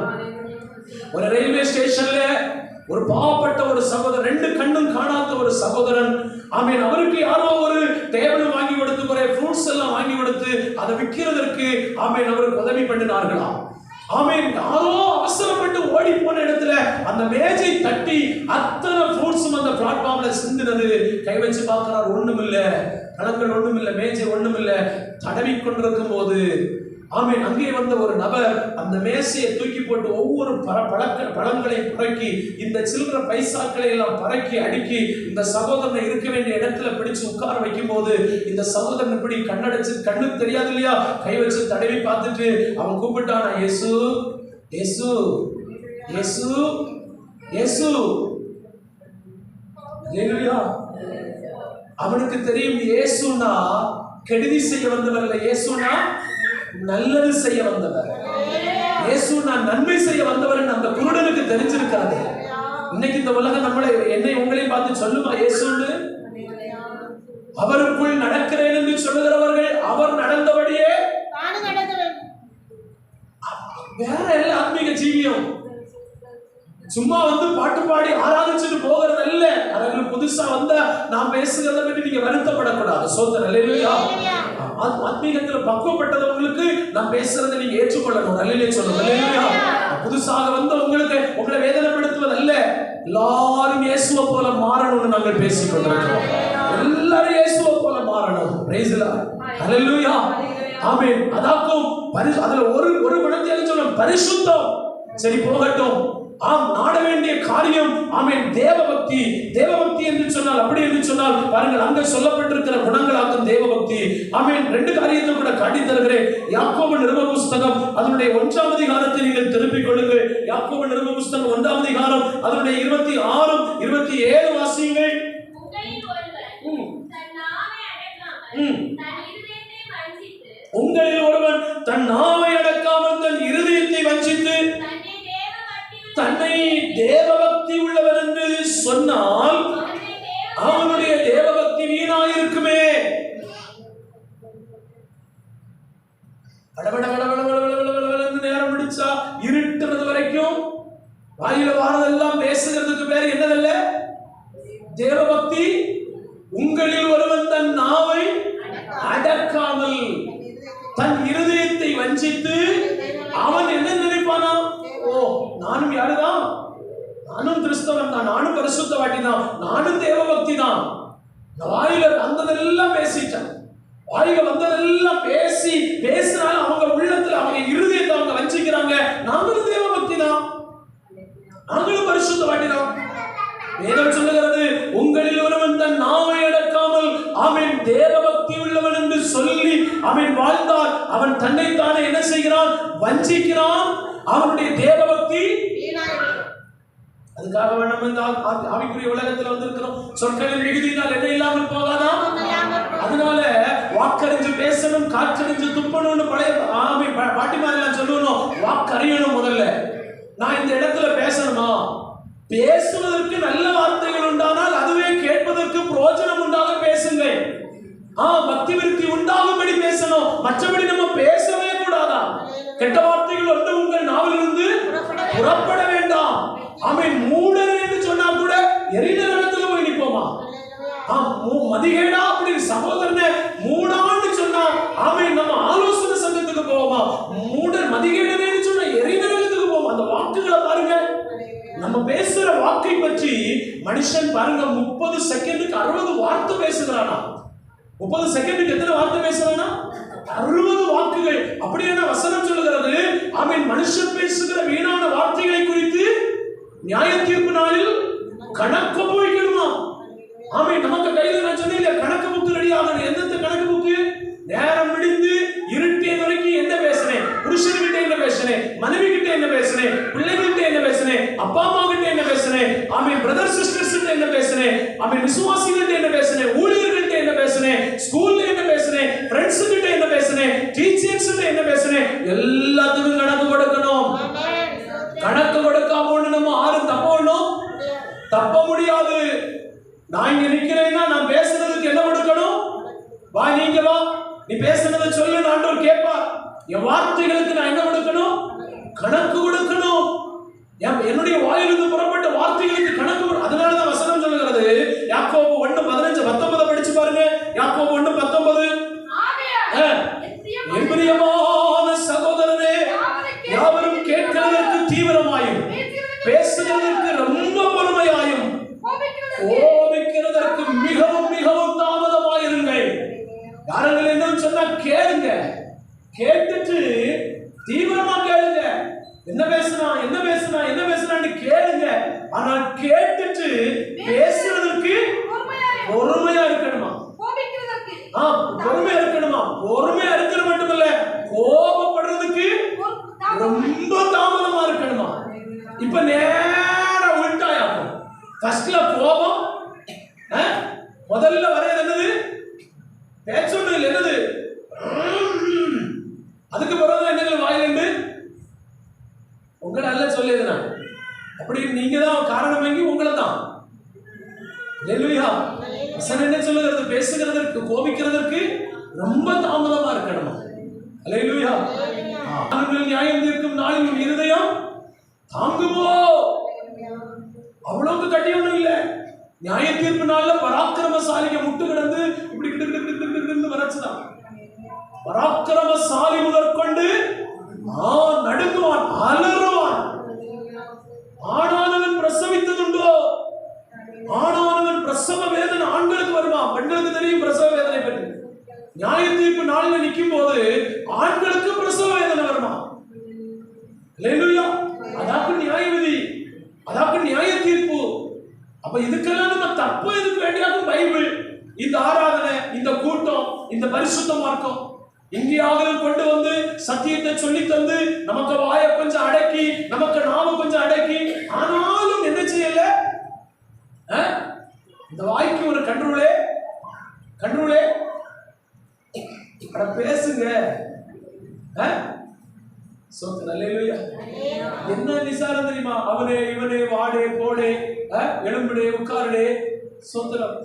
ஒரு ரயில்வே ஸ்டேஷன்ல ஒரு பாவப்பட்ட ஒரு சகோதரன், 2 கண்ணும் காணாத ஒரு சகோதரன், ஆமீன், அவருக்கு யாரோ ஒரு டேபிள் வாங்கி கொடுத்து, குறை ஃப்ரூட்ஸ் எல்லாம் வாங்கி கொடுத்து அதை விற்கிறதற்கு ஆமீன் அவருக்கு உதவி பண்ணினார்களாம். ஆமீன். யாரோ அவசரப்பட்டு ஓடி போன இடத்துல அந்த மேஜை தட்டி அத்தனை ஃப்ரூட்ஸும் அந்த பிளாட்ஃபார்ம்ல சிந்தினது. கை வச்சு பார்க்கிறார், ஒண்ணும் இல்ல, கணங்கள் ஒண்ணும் இல்ல, மேஜை ஒண்ணும் இல்ல. தடவி கொண்டிருக்கும் போது ஆமீன் அங்கே வந்த ஒரு நபர் அந்த மேசையை தூக்கி போட்டு ஒவ்வொரு பழங்களை புறக்கி, இந்த சில்லற பைசாக்களை எல்லாம் பறக்கி அடுக்கி இந்த சகோதரனை இருக்க வேண்டிய இடத்துல பிடிச்சு உட்கார வைக்கும் போது இந்த சகோதரன் இப்படி கண்ணடைச்சு, கண்ணுக்கு தெரியாது இல்லையா, கை வச்சு தடவி பார்த்துட்டு அவன் கூப்பிட்டானா, இயேசு இயேசு இயேசு இயேசு. அல்லேலூயா. அவனுக்கு தெரியும் இயேசுனா கெடுதி செய்ய வந்தவர் இல்லை, இயேசுனா நல்லது செய்ய வந்தவர், இயேசுனா நன்மை செய்ய வந்தவர். அந்த குருடனுக்கு தெரிஞ்சிருக்காது. இன்னைக்கு இந்த உலகம் நம்மளை என்னை உங்களையும் பார்த்து சொல்லுமா இயேசுன்னு? அவருக்குள் நடக்கிறேன் என்று சொல்லுகிறவர்கள் அவர் நடந்தபடியே வேற எல்லா ஆத்மீக ஜீவியம் சும்மா வந்து பாட்டு பாடி ஆராதிச்சுட்டு போகிறது அல்ல. அவர்கள் புதுசா வந்த நான் பேசுகிறத பற்றி நீங்க வருத்தப்படக்கூடாது. சோதனை அல்லேலூயா. ஆத்மீகத்துல பக்குவப்பட்டவங்களுக்கு நான் பேசுறதை நீங்க ஏற்றுக்கொள்ளணும். அல்லேலூயா சொல்லுங்க. அல்லேலூயா. புதுசாக வந்து உங்களுக்கு உங்களை வேதனைப்படுத்துவது அல்ல. எல்லாரும் இயேசுவை போல மாறணும்னு நாங்கள் பேசிக் கொண்டிருக்கிறோம். எல்லாரும் இயேசுவை போல மாறணும். Price the Lord. அல்லேலூயா. ஆமென். அதாக்கும் அதுல ஒரு குணத்தை சொல்லணும், பரிசுத்தம். சரி போகட்டும். ஆம், நாட வேண்டிய காரியம் ஆமென் தேவபக்தி. தேவபக்தி என்று சொன்னால், அப்படி என்று சொன்னால் பாருங்கள், அங்க சொல்லப்பட்டிருக்கிற குணங்களாகும் தேவபக்தி. ஆமென். 2 காரியத்தை கூட காட்டி தருகிறேன். யாக்கோபு நிருப புஸ்தகம் அதனுடைய 1ஆம் அதிகாரத்தை நீங்கள் திருப்பிக் கொள்ளுங்கள். யாக்கோபு நிருப புஸ்தகம் 1ஆம் அதிகாரம் அதனுடைய 26 27 வாசியுங்கள். உங்களில் ஒருவன் தன் நாவை அடக்காமல் தன் இருதயத்தை வஞ்சித்து தன்னை தேவபக்தி உள்ளவர் என்று சொன்னால் அவனுடைய தேவபக்தி வீணாயிருக்குமே. நேரம் பிடிச்சா இருட்டுறது வரைக்கும் வாயில வாரதெல்லாம் பேசுகிறதுக்கு பேர் என்னதல்ல? தேவபக்தி. உங்களில் ஒருவன் தன் நாவை அடக்காமல் தன் இருதயத்தை வஞ்சித்து அவன் என்ன நினைப்பானா? ஓ, நானும் யாருதான்? நானும் கிறிஸ்தவன் தான், நானும் பரிசுத்தவாட்டி தான், நானும் தேவபக்தி தான். வாயில வந்ததெல்லாம் பேசிட்டான். வாயில வந்ததெல்லாம் பேசினாலும் அவங்க உள்ளத்துல அவங்க இருதயத்தை அவங்க வஞ்சிக்கிறாங்க. நாங்களும் தேவபக்தி தான், நாங்களும் பரிசுத்தவாட்டி தான். வேதம் சொல்லுகிறது, உங்களில் ஒருவன் தன் நாவை அடக்காமல் அவன் தேவபக்தி உள்ளவன் என்று சொல்லி அவன் வாழ்ந்தால் அவன் தன்னைத்தானே என்ன செய்கிறான்? வஞ்சிக்கிறான். அவனுடைய தேவபக்தி. அதுக்காக நம்ம இந்த ஆவிக்குரிய உலகத்துல வந்திருக்கிறோம். சொற்களின் மிகுதியினால் என்ன இல்லாமல் போகாதா? அதனால வாக்கறிஞ்சு பேசணும், காற்றறிஞ்சு துப்பணும்னு பழைய பாட்டிமாரெல்லாம் சொல்லணும். வாக்கறியணும். முதல்ல நான் இந்த இடத்துல பேசணுமா? பேசுவதற்கு நல்ல வார்த்தைகள் உண்டானால் அதுவே கேட்பதற்கு பிரயோஜனம் உண்டாக பேசுங்க. பக்தி விருத்தி உண்டாகும்படி பேசணும். மற்றபடி நம்ம பேசவே கூடாதா? கெட்ட வார்த்தைகள் வந்து உங்கள் நாவிலிருந்து புறப்பட வேண்டாம். அவன் மூடர் என்று சொன்னா கூட எரிந்த இடத்துல போய் நிற்போமா? மதிகேடா அப்படி சகோதரனை மூடான்னு சொன்னா அவன் நம்ம ஆலோசனை சங்கத்துக்கு போவோமா? மூடர் மதிகேடனே சொன்னா எரிந்த இடத்துக்கு போவோம். அந்த வாக்குகளை பாருங்க. நம்ம பேசுற வாக்கை பற்றி மனுஷன் பாருங்க 30 செகண்டுக்கு 60 வார்த்தை பேசுகிறானா? 30 செகண்டுக்கு எத்தனை வார்த்தை பேசுறானா? 60 வாக்குகள். அப்படியான வசனம் சொல்லுகிறது, அவன் மனுஷன் பேசுகிற வீணான வார்த்தைகளை குறித்து நியாய தீர்ப்பு நாளில் கணக்கு போய்க்கணுமா? அவன் நமக்கு கையில நான் சொன்னேன் கணக்கு புக்கு ரெடி ஆகணும். எந்த கணக்கு புக்கு? நேரம் விடிந்து இருட்டே வரைக்கும் என்ன பேசுறேன், புருஷன் கிட்ட என்ன பேசுறேன், மனைவி கிட்ட என்ன பேசுறேன், பிள்ளைகிட்ட என்ன பேசுறேன், அப்பா அம்மா கிட்ட என்ன பேசுறேன், அவன் பிரதர் சிஸ்டர்ஸ் கிட்ட என்ன பேசுறேன், அவன் விசுவாசிகிட்ட என்ன பேசுறேன், ஊழியர்கள்ட்ட என்ன பேசுறேன், ஸ்கூல்ல என்ன பேசுறேன், ஃப்ரெண்ட்ஸ் கிட்ட என்ன பேசுறேன், டீச்சர்ஸ் கிட்ட என்ன பேசுறேன், எல்லாத்துக்கும் கணக்கு கொடுக்கணும். கணக்கு கொடுக்காம ஒண்ணு நம்ம யாரும் தப்ப முடியாது. நான் இங்க நிக்கிறேன்னா நான் பேசுறதுக்கு என்ன கொடுக்கணும்? வா, நீங்க வா, நீ பேசுறதை சொல்லு, ஆண்டவர் கேட்பார். என் வார்த்தைகளுக்கு நான் என்ன கொடுக்கணும்? கணக்கு கொடுக்கணும். என்னுடைய வாயிலிருந்து புறப்பட்ட வார்த்தைகளுக்கு கணக்கு. அதனாலதான் வசனம் சொல்லுகிறது, யாக்கோபு 1:15-19 படிச்சு பாருங்க. யாக்கோபு 1:19, என் பிரியமான சகோதரனே, யாவரும் கேட்கிறதற்கு தீவிரமாயும் பேசுகிறதற்கு ரொம்ப பொறுமையாயும் கோபிக்கிறதற்கு மிகவும் மிகவும் தாமதமாயிருங்கள். யாரங்கள் என்ன சொன்னா கேளுங்க, கேட்டுட்டு தீவிரமா கேளுங்க. என்ன பேசுறான்னு கேளுங்க. ஆனால் கேட்டுட்டு பேசுறதுக்கு பொறுமையா இருக்கணுமா? பொறுமையா இருக்கணுமா? பொறுமையா இருக்கிறது மட்டுமல்ல, கோபப்படுறதுக்கு ரொம்ப தாமதமா இருக்கணுமா? இப்ப நேரா உள்டாயாகும். ஃபர்ஸ்ட்ல கோபம், முதல்ல வரையது என்னது? பேச்சொன்னு இல்லை, என்னது? அதுக்கு பிறகு என்னங்கள் வாயிலிருந்து உங்களை அல்ல சொல்லியது நான் அப்படி. நீங்க தான் காரணம் வாங்கி உங்களை தான். என்ன சொல்லுகிறது? பேசுகிறதற்கு கோபிக்கிறதற்கு ரொம்ப தாமதமா இருக்கணுமா? அல்லேலூயா. நியாயம் தீர்க்கும் நாளில் இருதயம் தாங்குமோ? அவ்வளவுக்கு கட்டி ஒண்ணும் இல்ல. நியாய தீர்ப்பு நாள்ல பராக்கிரமசாலிக்கு முட்டு கிடந்து இப்படி கிட்டு வரச்சுதான். பராக்கிரமசாலி முதற்கொண்டு நடுங்குவான், அலறுவான். ஆணானவன் பிரசவித்ததுண்டோ? ஆணானவன் பிரசவ வேதனை ஆண்களுக்கு வருமா? பெண்களுக்கு தெரியும் பிரசவ வேதனை பற்றி. நியாய தீர்ப்பு நாளில் நிற்கும் போது ஆண்களுக்கு பிரசவ வேதனை வருமா? அல்லேலூயா. அதாக்கு நியாய விதி, அதாக்கு நியாய தீர்ப்பு. அப்ப இதுக்கெல்லாம் நம்ம தப்பு எதுக்கு வேண்டியாக்கும்? பைபிள், இந்த ஆராதனை, இந்த கூட்டம், இந்த பரிசுத்த மார்க்கம் எங்கேயாவது கொண்டு வந்து சத்தியத்தை சொல்லி தந்து நமக்கு வாயை கொஞ்சம் அடக்கி, நமக்கு நாம கொஞ்சம் அடக்கி, ஆனாலும் என்ன செய்யல? இந்த வாய்க்கு ஒரு கண்ட்ரோலே பேசுங்க. என்ன நிசாரம் தெரியுமா? அவனே இவனே வாடே போடே எலும்புடே உட்காருடே சோத்திரம்.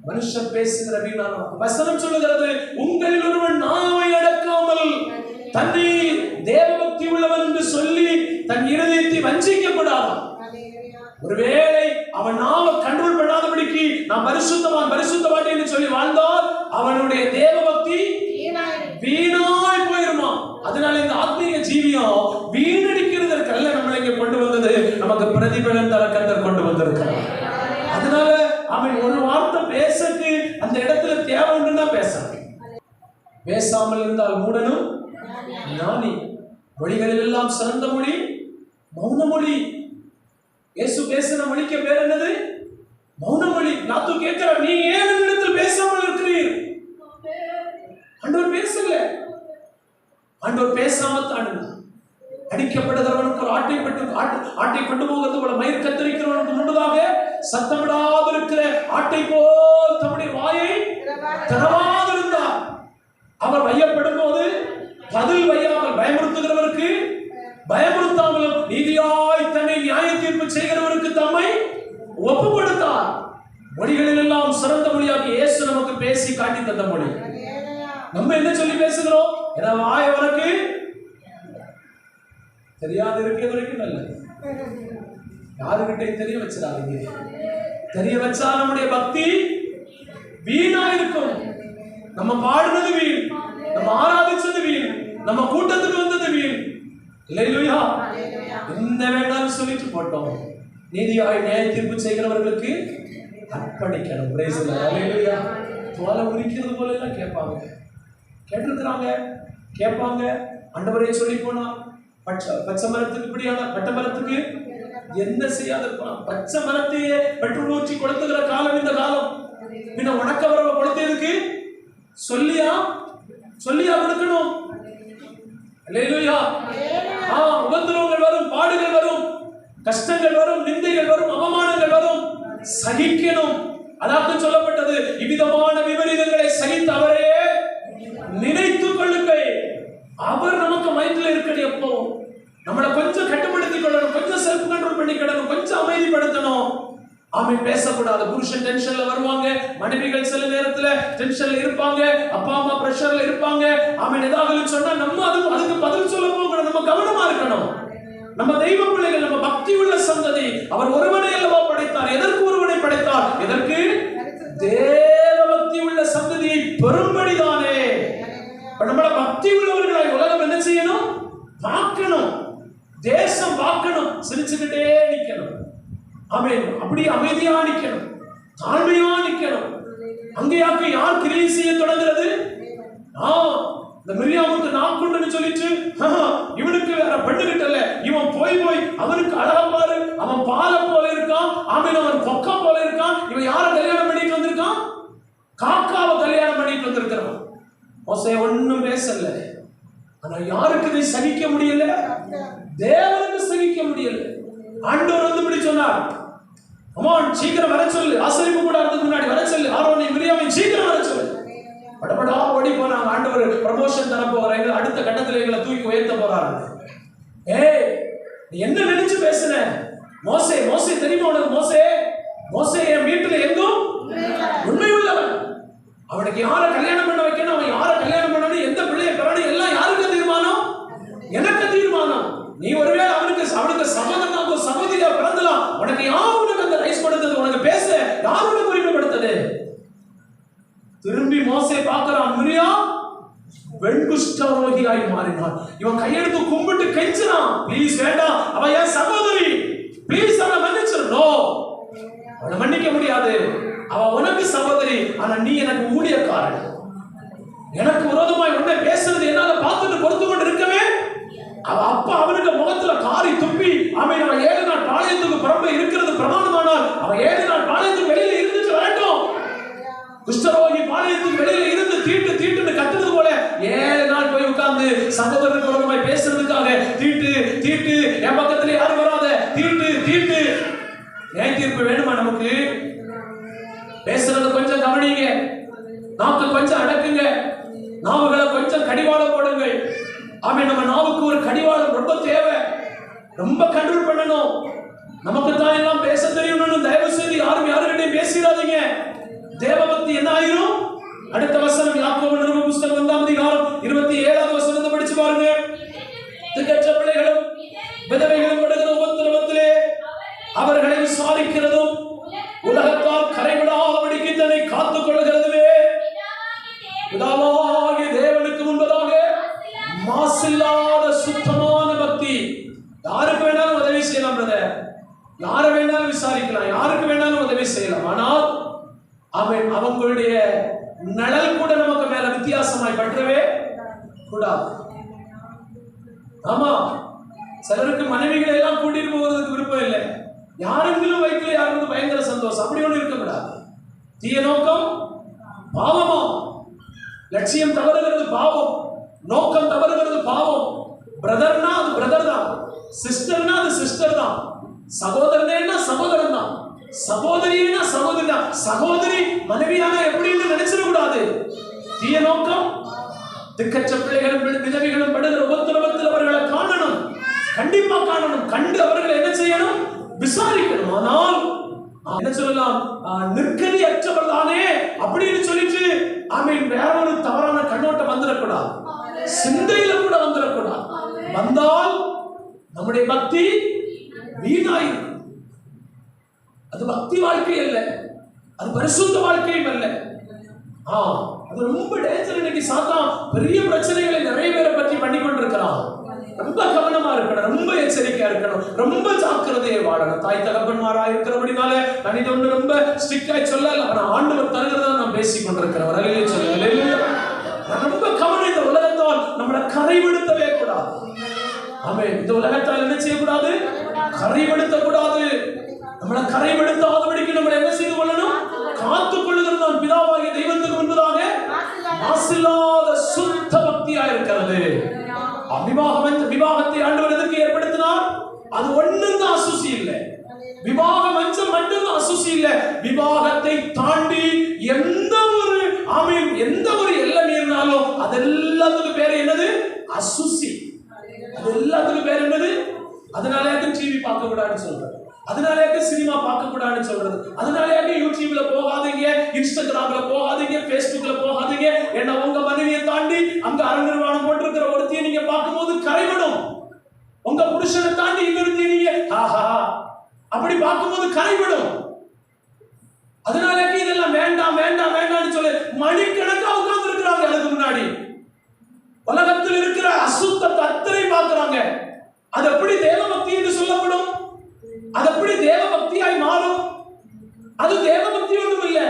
மனுஷன் பேசுகிற வீணான வசனம் சொல்லுகிறது, உங்களில் ஒருவன் நாவை அடக்காமல் தன்னை தேவபக்தி உள்ளவன் என்று சொல்லி தன் இருதயத்தை வஞ்சிக்க கூடாது. ஒருவேளை அவன் நாவை கண்ட்ரோல் பண்ணாதபடிக்கு நான் பரிசுத்தவான் என்று சொல்லி வாழ்ந்தால் அவனுடைய தேவபக்தி வீணாய் போயிருமா. அதனால இந்த ஆத்மீக ஜீவியம் வீணடிக்கிறதற்கல்ல நம்மளை இங்க கொண்டு வந்தது, நமக்கு பிரதிபலன் தர கர்த்தர் கொண்டு வந்திருக்கிறார். அதனால அவன் ஒரு வார்த்தை பேசக்கு அந்த இடத்துல தேவை உண்டுன்னா பேசாமல் இருந்தால் மூடனும் ஞானி. மொழிகளில் எல்லாம் சிறந்த மொழி மௌன மொழி. இயேசு பேசின மொழிக்கு பேர் என்னது? மௌன மொழி. நாத்து கேட்கிறார், நீ ஏன் இடத்தில் பேசாமல் இருக்கிறீர்? ஆண்டவர் பேசல, ஆண்டவர் பேசாம தான் அடிக்கப்படுகிறவனுக்கு ஆட்டை கொண்டு போகிறது போல மயிர் கத்தரிக்கிறவனுக்கு முன்பதாக சத்தமிடாது இருக்கிற ஆட்டை போல் தம்முடைய வாயை திறவாதிருந்தார். அவர் வையப்படும் போது பதில் வையாமல் பயமுறுத்துகிறவருக்கு பயமுறுத்தாமலும் நீதியாய் தன்னை நியாய தீர்ப்பு செய்கிறவருக்கு தம்மை ஒப்பு கொடுத்தார். மொழிகளில் எல்லாம் சிறந்த மொழியாக இயேசு நமக்கு பேசி காட்டி தந்த மொழி. நம்ம என்ன சொல்லி பேசுகிறோம்? வாய் உனக்கு தெரியாது இருக்கிறது வரைக்கும் நல்லது. யாருகிட்டையும் தெரிய வச்சிடாதீங்க. தெரிய வச்சா நம்முடைய பக்தி வீணா இருக்கும். நம்ம பாடுனது வீண், நம்ம ஆராதிச்சது வீண், நம்ம கூட்டத்துக்கு வந்தது வீண். இல்லையா? என்ன வேண்டாலும் சொல்லிட்டு போட்டோம். நீதியாய் நியாய தீர்ப்பு செய்கிறவர்களுக்கு அர்ப்பணிக்கணும். Price the Lord. அல்லேலூயா. தோலை உரிக்கிறது போல எல்லாம் கேட்பாங்க, கேட்டிருக்கிறாங்க, கேட்பாங்க. ஆண்டவரே சொல்லி போனா பச்சை மரத்துக்கு இப்படியான பட்ட மரத்துக்கு என்ன செய்யாத பச்சை மரத்தையே பெட்ரோல் ஊற்றி கொளுத்துகிற காலம் இந்த காலம். பின்ன உனக்க வரவ கொளுத்ததுக்கு சொல்லியா கொடுக்கணும். அல்லேலூயா. உபத்திரவங்கள் வரும், பாடுகள் வரும், கஷ்டங்கள் வரும், நிந்தைகள் வரும், அவமானங்கள் வரும், சகிக்கணும். அதாவது சொல்லப்பட்டது, இவ்விதமான விபரீதங்களை சகித்த அவரையே நினைத்துக் கொள்ளுங்கள். அவர் நமக்கு மைண்ட்ல இருக்கணும். எப்போ நம்மளை கொஞ்சம் கட்டுப்படுத்திக் கொள்ளணும், கொஞ்சம் செல்ஃப் கண்ட்ரோல் பண்ணிக்கணும், கொஞ்சம் அமைதிப்படுத்தணும். ஆமென். பேசக்கூடாது. புருஷன் டென்ஷன்ல வருவாங்க, மனைவிகள் சில நேரத்துல டென்ஷன்ல இருப்பாங்க, அப்பா அம்மா பிரஷர்ல இருப்பாங்க. ஆமென். ஏதாவது சொன்னா நம்ம அதுக்கு பதில் சொல்ல போகணும். நம்ம கவனமா இருக்கணும். நம்ம தெய்வ பிள்ளைகள், நம்ம பக்தி உள்ள சந்ததி. அவர் ஒருவனை அல்லவா படைத்தார். எதற்கு ஒருவனை படைத்தார்? எதற்கு? தேவ பக்தி உள்ள சந்ததியை பெரும்படிதானே. நம்மள பக்தி உள்ளவர்களாய் உலகம் என்ன செய்யணும்? பார்க்கணும், தேசம் பார்க்கணும், சிரிச்சுக்கிட்டே நிக்கணும். ஆமென். அப்படி அமைதியா நிக்கணும், தாழ்மையா நிக்கணும். அங்கேயாக்கு யார் கிரியை செய்ய தொடங்குறது? இந்த மிரியாமுக்கு நான் கொண்டுன்னு சொல்லிட்டு இவனுக்கு வேற பெண்ணுகிட்டல, இவன் போய் அவனுக்கு அழகா பாரு, அவன் பாலை போல இருக்கான், ஆமென், அவன் கொக்கா போல இருக்கான். இவன் யார கல்யாணம் பண்ணிட்டு வந்திருக்கான்? காக்காவை கல்யாணம் பண்ணிட்டு வந்திருக்கிறான். மோசே ஒண்ணும் பேசல. ஆனா யாருக்கு இதை சகிக்க முடியல? தேவனுக்கு சகிக்க முடியல. ஆண்டவர் வந்து இப்படி சொன்னார், அம்மான் சீக்கிரம் வர சொல்லு, ஆசரிப்பு கூடாரத்துக்கு முன்னாடி வர சொல்லு, ஆரோனை மிரியாமை சீக்கிரம் வர சொல்லு. படபடா ஓடி போனாங்க. ஆண்டவர் ப்ரமோஷன் தர போறாங்க, அடுத்த கட்டத்துல எங்களை தூக்கி உயர்த்த போறாங்க. நீ என்ன நினைச்சு பேசுன? மோசே தெரியுமா உனக்கு? மோசே என் வீட்டுல எங்கும் உண்மை உள்ளவன். அவனுக்கு யார கல்யாணம் பண்ண வைக்கணும், அவன் யார கல்யாணம் பண்ணணும், எந்த பிள்ளைய பெறணும், எல்லாம் யாருக்கு தீர்மானம்? எனக்கு தீர்மானம். நீ ஒருவேளை அவனுக்கு சகோதரனாக சகோதரியா பிறந்தலாம். உனக்கு யார் உனக்கு அந்த ரைஸ் கொடுத்தது? உனக்கு பேச யார் உனக்கு உரிமைப்படுத்தது? திரும்பி மோசே பார்க்கிறான், மிரியாம் வெண்குஷ்டரோகியாய் மாறினான். இவன் கையெடுத்து கும்பிட்டு கெஞ்சினான், ப்ளீஸ் வேண்டாம், அவ என் சகோதரி, ப்ளீஸ் அவளை மன்னிச்சிரு. நோ, அவளை மன்னிக்க முடியாது. அவ உனக்கு சகோதரி, ஆனா நீ எனக்கு ஊழியக்காரன். எனக்கு விரோதமாய் உன்னை பேசுறது என்னால பார்த்துட்டு கொடுத்து கொண்டு இருக்கவே. அவ அப்பா அவனுக்கு முகத்துல காரி துப்பி, அவன் 7 நாள் பாளையத்துக்கு புறம்பே இருக்கிறது பிரமாணமானால் அவன் 7 நாள் பாளையத்துக்கு வெளியில இருந்துட்டு வரட்டும். குஷ்டரோகி பாளையத்துக்கு வெளியில இருந்து தீட்டுன்னு கத்துறது போல 7 நாள் போய் உட்கார்ந்து சகோதரனுக்கு விரோதமாய் பேசுறதுக்காக தீட்டு என் பக்கத்துல யாரும் வராத, தீட்டு. நியாய தீர்ப்பு வேணுமா நமக்கு? பேசுறது கொஞ்சம் கவனிங்க, நாக்கு கொஞ்சம் அடக்குங்க, நாவுகளை கொஞ்சம் கடிவாளம் போடுங்கள். ஆமென். நம்ம நாவுக்கு ஒரு கடிவாளம் ரொம்ப தேவை, ரொம்ப கண்ட்ரோல் பண்ணணும். நமக்கு தான் எல்லாம் பேச தெரியணும்னு தயவு செய்து யாருக்கிட்டையும் பேசிடாதீங்க. தேவ அவர்களுடைய நிழல் கூட நமக்கு மேல வித்தியாசமாய் பற்றவே கூடாது. ஆமா, சிலருக்கு மனைவிகளை எல்லாம் கூட்டிட்டு போவதற்கு விருப்பம் இல்லை. யாரெങ്കിലും வயிற்றுல யாருக்கு பயங்கர சந்தோஷம். அப்படி ஒண்ணு இருக்கக்கூடாது. தீய நோக்கம் பாவமா, லட்சியம் தவறுகிறது பாவம், நோக்கம் தவறுகிறது பாவம். பிரதர்னா அது பிரதர் தான், சிஸ்டர்னா அது சிஸ்டர் தான், சகோதரனேன்னா சகோதரன் தான், சகோதரினா சகோதரி தான். சகோதரி மனைவியாக எப்படின்னு நினைச்சிடக்கூடாது. தீய நோக்கம், திக்கற்ற பிள்ளைகளும் விதவிகளும் படுகிற உபத்திரவத்தில் அவர்களை காணணும், கண்டிப்பா காணணும். கண்டு அவர்களை என்ன செய்யணும்? விசாரிக்கணும். ஆனால் என்ன சொல்லலாம், நிற்கதி அற்றவர் தானே அப்படின்னு சொல்லிட்டு ஆமீன் வேற ஒரு தவறான கண்ணோட்டம் வந்துடக்கூடாது, சிந்தையில கூட வந்துடக்கூடாது. வந்தால் நம்முடைய பக்தி வீணாயிருக்கும். அது பக்தி வாழ்க்கை அல்ல, அது பரிசுத்த வாழ்க்கையும் அல்ல. அது ரொம்ப டேஞ்சர். இன்னைக்கு சாத்தான் பெரிய பிரச்சனைகளை நிறைய பேரை பற்றி பண்ணி கொண்டிருக்கிறான். ரொம்ப கவனமா இருக்கணும், ரொம்ப எச்சரிக்கையா இருக்கணும், ரொம்ப ஜாக்கிரதையை வாழணும். தாய் தகப்பன்மாரா இருக்கிறபடினால நான் இது ஒன்று ரொம்ப ஸ்ட்ரிக்டாய் சொல்லல. ஆனா ஆண்டவர் தருகிறதா நான் பேசிக் கொண்டிருக்கிறவர். அல்லேலூயா சொல்லுங்க. நான் ரொம்ப கவனம். இந்த உலகத்தால் நம்மளை கரைபடுத்தவே கூடாது. ஆமென். இந்த உலகத்தால் என்ன செய்யக்கூடாது? கரைபடுத்த கூடாது. நம்மளை கரைபடுத்தாதபடிக்கு நம்மளை என்ன செய்து கொள்ளணும்? காத்துக் கொள்ளுகிறது தான் பிதாவாகிய தெய்வத்துக்கு முன்பதாக மாசில்லாத சுத்த பக்தியா இருக்கிறது. விவாகத்தை ஆண்டவர் எதற்கு ஏற்படுத்தினார்? அது ஒண்ணும் தான் அசுசி இல்லை. விவாக மஞ்சள் மட்டும் தான் அசுசி இல்லை. விவாகத்தை தாண்டி எந்த ஒரு ஆமீன் எந்த ஒரு எல்லை மீறினாலும் அது எல்லாத்துக்கும் பேர் என்னது? அசுசி. அது எல்லாத்துக்கும் பேர் என்னது? அதனாலே டிவி பார்க்க கூடாதுன்னு சொல்றது, அதனாலே சினிமா பார்க்க கூடாதுன்னு சொல்றது, அதனாலே யூடியூப்ல போகாதீங்க, இன்ஸ்டாகிராம்ல போகாதீங்க, பேஸ்புக்ல போகாதீங்க. ஏன்னா உங்க மனைவியை தாண்டி அங்க அரநிர்வாணம் போட்டிருக்கிற ஒருத்தையை நீங்க பார்க்கும்போது கரைவிடும். உங்க புருஷனை தாண்டி இன்னொருத்தையை நீங்க அப்படி பார்க்கும்போது கரைவிடும். அதனால இதெல்லாம் வேண்டாம் வேண்டாம் வேண்டாம்னு சொல்லி மணிக்கணக்கா உட்கார்ந்து இருக்கிறாங்க. அதுக்கு முன்னாடி உலகத்தில் இருக்கிற அசுத்தத்தை அத்தனை பார்க்கிறாங்க. அது எப்படி தேவ பக்தி என்று சொல்லப்படும்? அது எப்படி தேவ பக்தியாய் மாறும்? அது தேவ பக்தி ஒன்றும் இல்லை,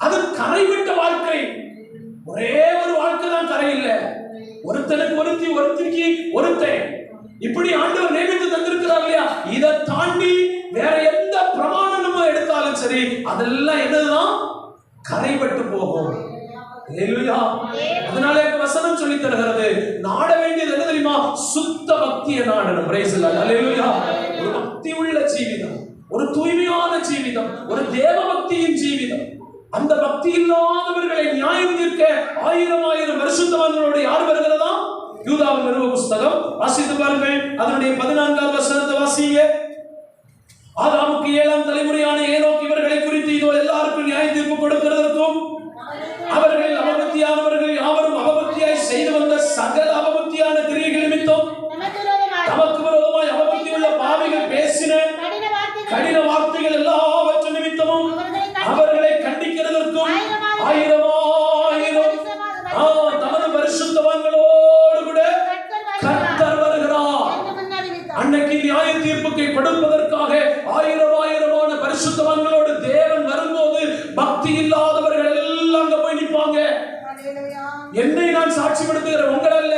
அது கரைவிட்ட வாழ்க்கை. ஒரே ஒரு வாழ்க்கை தான் கரை இல்லை. ஒருத்தனுக்கு ஒருத்தி, ஒருத்திக்கு ஒருத்தன், இப்படி ஆண்டவர் நியமித்து தந்திருக்கிறார் இல்லையா? இதை தாண்டி வேற எந்த பிரமாணம் நம்ம எடுத்தாலும் சரி, அதெல்லாம் என்னதுதான்? கரைபட்டு போகும். அதனால வசனம் சொல்லி தருகிறது, நாட வேண்டியது என்ன தெரியுமா? சுத்த பக்தியை நாடணும். ஒரு பக்தி உள்ள ஜீவிதம், ஒரு தூய்மையான ஜீவிதம், ஒரு தேவ பக்தியின் ஜீவிதம். அந்த பக்தி இல்லாதவர்களை நியாயம் தீர்க்க ஆயிரம் ஆயிரம் பரிசுத்தவான்களோடு யார் வருகிறதா? யூதாவின் நிருப புஸ்தகம் வாசித்து பாருங்கள். அதனுடைய 14வது வசனத்தை வாசிங்க. ஆதாமுக்கு 7ஆம் தலைமுறையான ஏனோக் இவர்களை குறித்து இதோ எல்லாருக்கும் நியாய தீர்ப்பு கொடுக்கிறதற்கும் அவர்கள் அவபக்தியானவர்கள் யாவரும் அவபக்தியாய் செய்து வந்த சகல அவபக்தியான கிரியைகள் நிமித்தம் தமக்கு விரோதமாய் அவபக்தி உள்ள பாவிகள் பேசின கடின வார்த்தைகள் எல்லாவற்று நிமித்தமும் அவர்களை கண்டிக்கிறதற்கும் ஆயிரம் ஆயிரம் தமது பரிசுத்தவான்களோடு கூட கர்த்தர் வருகிறார். அன்னைக்கு நியாய தீர்ப்புக்கு கொடுப்பதற்காக ஆயிரம் ஆயிரமான பரிசுத்தவான்களோடு தேவன் வரும்போது பக்தி இல்லாதவர்கள் எல்லாம் அங்க போய் நிற்பாங்க. என்னை நான் சாட்சிப்படுத்துகிறேன், உங்கள் அல்ல.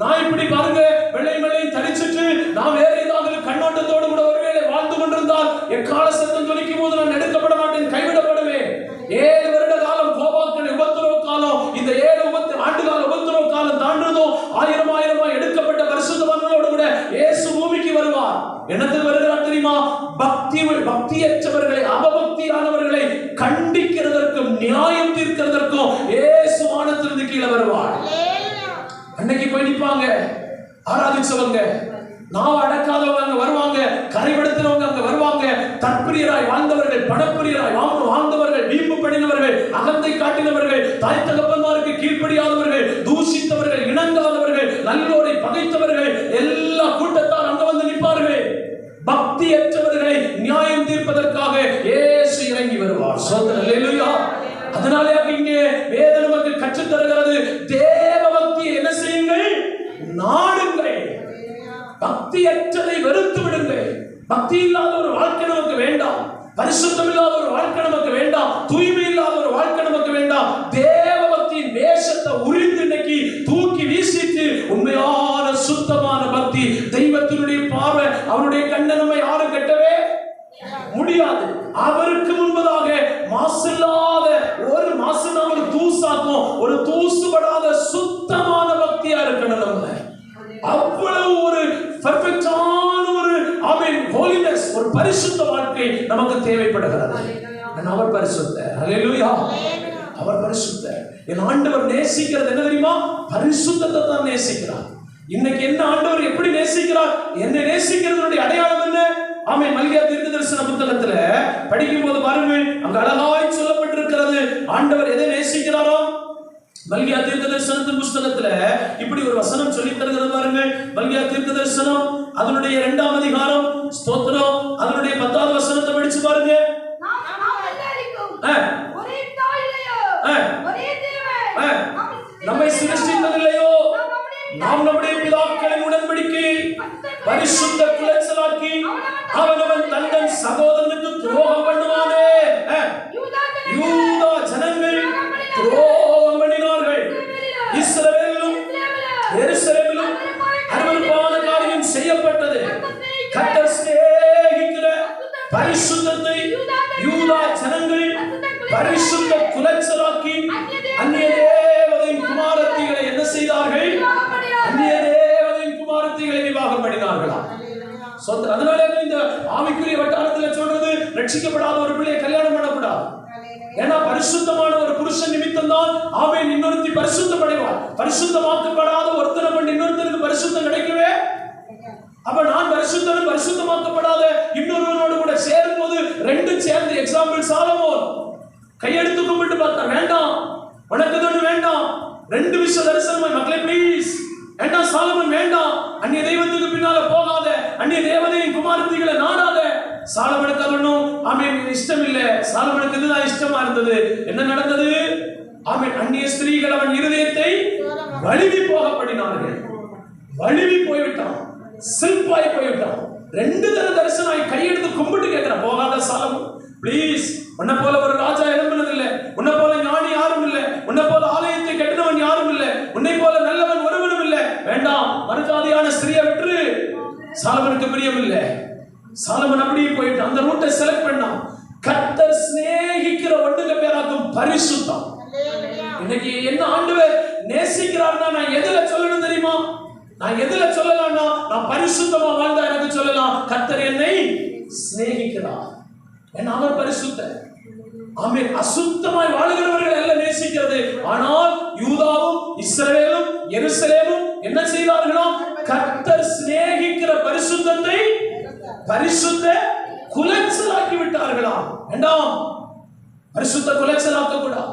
நான் இப்படி பாருங்க வெள்ளை வெள்ளை தரிச்சிட்டு நான் வேற ஏதாவது கண்ணோட்டத்தோடு கூட ஒருவேளை வாழ்ந்து கொண்டிருந்தால் எக்கால சத்தம் துணிக்கும் போது நான் எடுக்கப்பட மாட்டேன், கைவிடப்படுவேன். 7 வருட காலம் கோபாக்கள் உபத்திரவ காலம், இந்த 7 ஆண்டு கால உபத்திரவ காலம் தாண்டதும் ஆயிரம் ஆயிரமாய் எடுக்கப்பட்ட பரிசுத்தவான்களோடு கூட இயேசு பூமிக்கு வருவார். என்னத்துக்கு வருகிறார் தெரியுமா? பக்தியற்றவர்களை, அவபக்தியானவர்களை கண்டிக்கிறதற்கும் நியாயம் தீர்க்கிறதற்கும் இயேசு வானத்திலிருந்து கீழே வருவார். அன்னைக்கு போய் நிற்பாங்க ஆராதிச்சவங்க, நான் அடக்காதவங்க அங்க வருவாங்க, கரைபடுத்தினவங்க அங்க வருவாங்க, தற்பிரியராய் வாழ்ந்தவர்கள், பணப்பிரியராய் வாழ்ந்தவர்கள், வீம்பு பண்ணினவர்கள், அகந்தை காட்டினவர்கள், தாய் தகப்பன்மாருக்கு கீழ்ப்படியாதவர்கள், தூஷித்தவர்கள், இணங்காதவர்கள், நல்லோரை பகைத்தவர்கள், எல்லா கூட்டத்தார் அங்க வந்து நிற்பார்கள். பக்தியற்றவர்களை நியாயம் தீர்ப்பதற்காக இயேசு இறங்கி வருவார். அல்லேலூயா. அதனாலே இங்கே வேதம் நமக்கு கற்றுத் தருகிறது, தேவ பக்தியை என்ன செய்யுங்கள்? நாடுங்கள். பக்தியற்றதை வெறுத்து விடுங்கள். பக்தி இல்லாத ஒரு வாழ்க்கை நமக்கு வேண்டாம், பரிசுத்தம் இல்லாத ஒரு வாழ்க்கை நமக்கு வேண்டாம், தூய்மை இல்லாத ஒரு வாழ்க்கை நமக்கு வாழ்க்கை நமக்கு தேவைப்படுகிறது. அவர் பரிசுத்தர். ஹல்லேலூயா. அவர் பரிசுத்தர். என் ஆண்டவர் நேசிக்கிறது என்ன தெரியுமா? பரிசுத்தத்தை தான் நேசிக்கிறார். இன்னைக்கு என்ன ஆண்டவர் எப்படி நேசிக்கிறார்? என்ன நேசிக்கிறதுடைய அடையாளம் என்ன? ஆமென். மல்கியா தீர்க்கதரிசன புத்தகத்துல படிக்கும் போது பாருங்கள், அங்க அழகாய் சொல்லப்பட்டிருக்கிறது ஆண்டவர் எதை நேசிக்கிறாரோ. மல்கியா தீர்க்கதரிசனத்தின் புத்தகத்துல இப்படி ஒரு வசனம் சொல்லி தருகிறது பாருங்கள். மல்கியா தீர்க்கதரிசனம் அதனுடைய 2ஆம் அதிகாரம், ஸ்தோத்திரம், அதனுடைய 10வது வசனத்தை படிச்சு பாருங்க. நம்மை சிருஷ்டித்ததில்லையோ, நாம் நம்முடைய பிதாக்களின் உடன்படிக்கை பரிசுத்த குலைச்சலாக்கி அவனவன் தன் சகோதரனுக்கு துரோகம் பண்ணுவானே. யூதா ஜனங்கள் துரோகம் பண்ணினார்கள். இஸ்ரவேலிலும் எருசலேமிலும் அருவருப்பான காரியம் செய்யப்பட்டது. கர்த்தர் சிநேகிக்கிற பரிசுத்தத்தை யூதா ஜனங்கள் பரிசுத்த குலைச்சலாக்கி அந்நிய தேவதையின் குமாரத்திகளை என்ன செய்தார்கள்? அந்நிய தேவதையின் குமாரத்திகளை விவாகம் பண்ணினார்களாம். அதனால இந்த ஆவிக்குரிய வட்டாரத்தில் சொல்றது, ரட்சிக்கப்படாத ஒரு பிள்ளையை கல்யாணம் பண்ணக்கூடாது. ஏன்னா பரிசுத்தமான ஒரு புருஷன் நிமித்தம் தான் ஆமென் இன்னொருத்தி பரிசுத்தமடைவார். பரிசுத்தமாக்கப்படாத ஒருத்தனை கொண்டு இன்னொருத்தனுக்கு பரிசுத்தம் கிடைக்கவே. அப்ப நான் பரிசுத்தனும் பரிசுத்தமாக்கப்படாத இன்னொருவனோடு கூட சேரும் போது ரெண்டும் சேர்ந்து, எக்ஸாம்பிள் சாலமோன் கையெடுத்து கும்பிட்டு பார்த்தா, வேண்டாம் உனக்கு தான் வேண்டாம், 2 விஷ தரிசனமாய் மக்களே ப்ளீஸ் வேண்டாம், சாலமோன் வேண்டாம், அந்நிய தெய்வத்துக்கு பின்னால போகாத, அந்நிய தேவதையின் குமாரத்திகளை நாடாத. சாலமனுக்கு அவனும் ஆமென் இஷ்டம் இல்லை. சாலமனுக்கு இதுதான் இஷ்டமா இருந்தது. என்ன நடந்தது? ஆமென் அந்நிய ஸ்திரீகள் அவன் இருதயத்தை வழுவி போகப்படினார்கள். வழுவி போய்விட்டான், சில்பாய் போய்விட்டான். 2 தரிசனம் கையெடுத்து கும்பிட்டு கேட்கிறான், போகாத சாலமோன் ப்ளீஸ், உன்னை போல ஒரு ராஜா எழும்பினது இல்லை, உன்னை போல ஞானி யாரும் இல்லை, உன்னை போல ஆலயத்தை கட்டினவன் யாரும் இல்லை, உன்னை போல நல்லவன் ஒருவனும் இல்லை, வேண்டாம், மறுஜாதியான ஸ்திரியை விட்டு. சாலமனுக்கு பிரியம் இல்லை. சாலமன் அப்படியே போயிட்டு அந்த ரூட்டை செலக்ட் பண்ணான். கர்த்தர் சிநேகிக்கிற ஒண்ணுக்கு பேராக்கும் பரிசுத்தம். இன்னைக்கு என்ன ஆண்டவர் நேசிக்கிறார்னா நான் எதுல சொல்லணும் தெரியுமா? நான் எதுல சொல்லலாம்னா, நான் பரிசுத்தமா வாழ்ந்தா எனக்கு சொல்லலாம், கர்த்தர் என்னை சிநேகிக்கிறார். ஏன்னா அவர் பரிசுத்தர். ஆமென். அசுத்தமாய் வாழுகிறவர்கள் எல்லாம் நேசிக்கிறது. ஆனால் யூதாவும் இஸ்ரவேலும் எருசலேமும் என்ன செய்தார்களோ, கர்த்தர் சிநேகிக்கிற பரிசுத்தத்தை பரிசுத்த குலைச்சலாக்கி விட்டார்களாம். வேண்டாம், பரிசுத்த குலைச்சலாக்க கூடாது.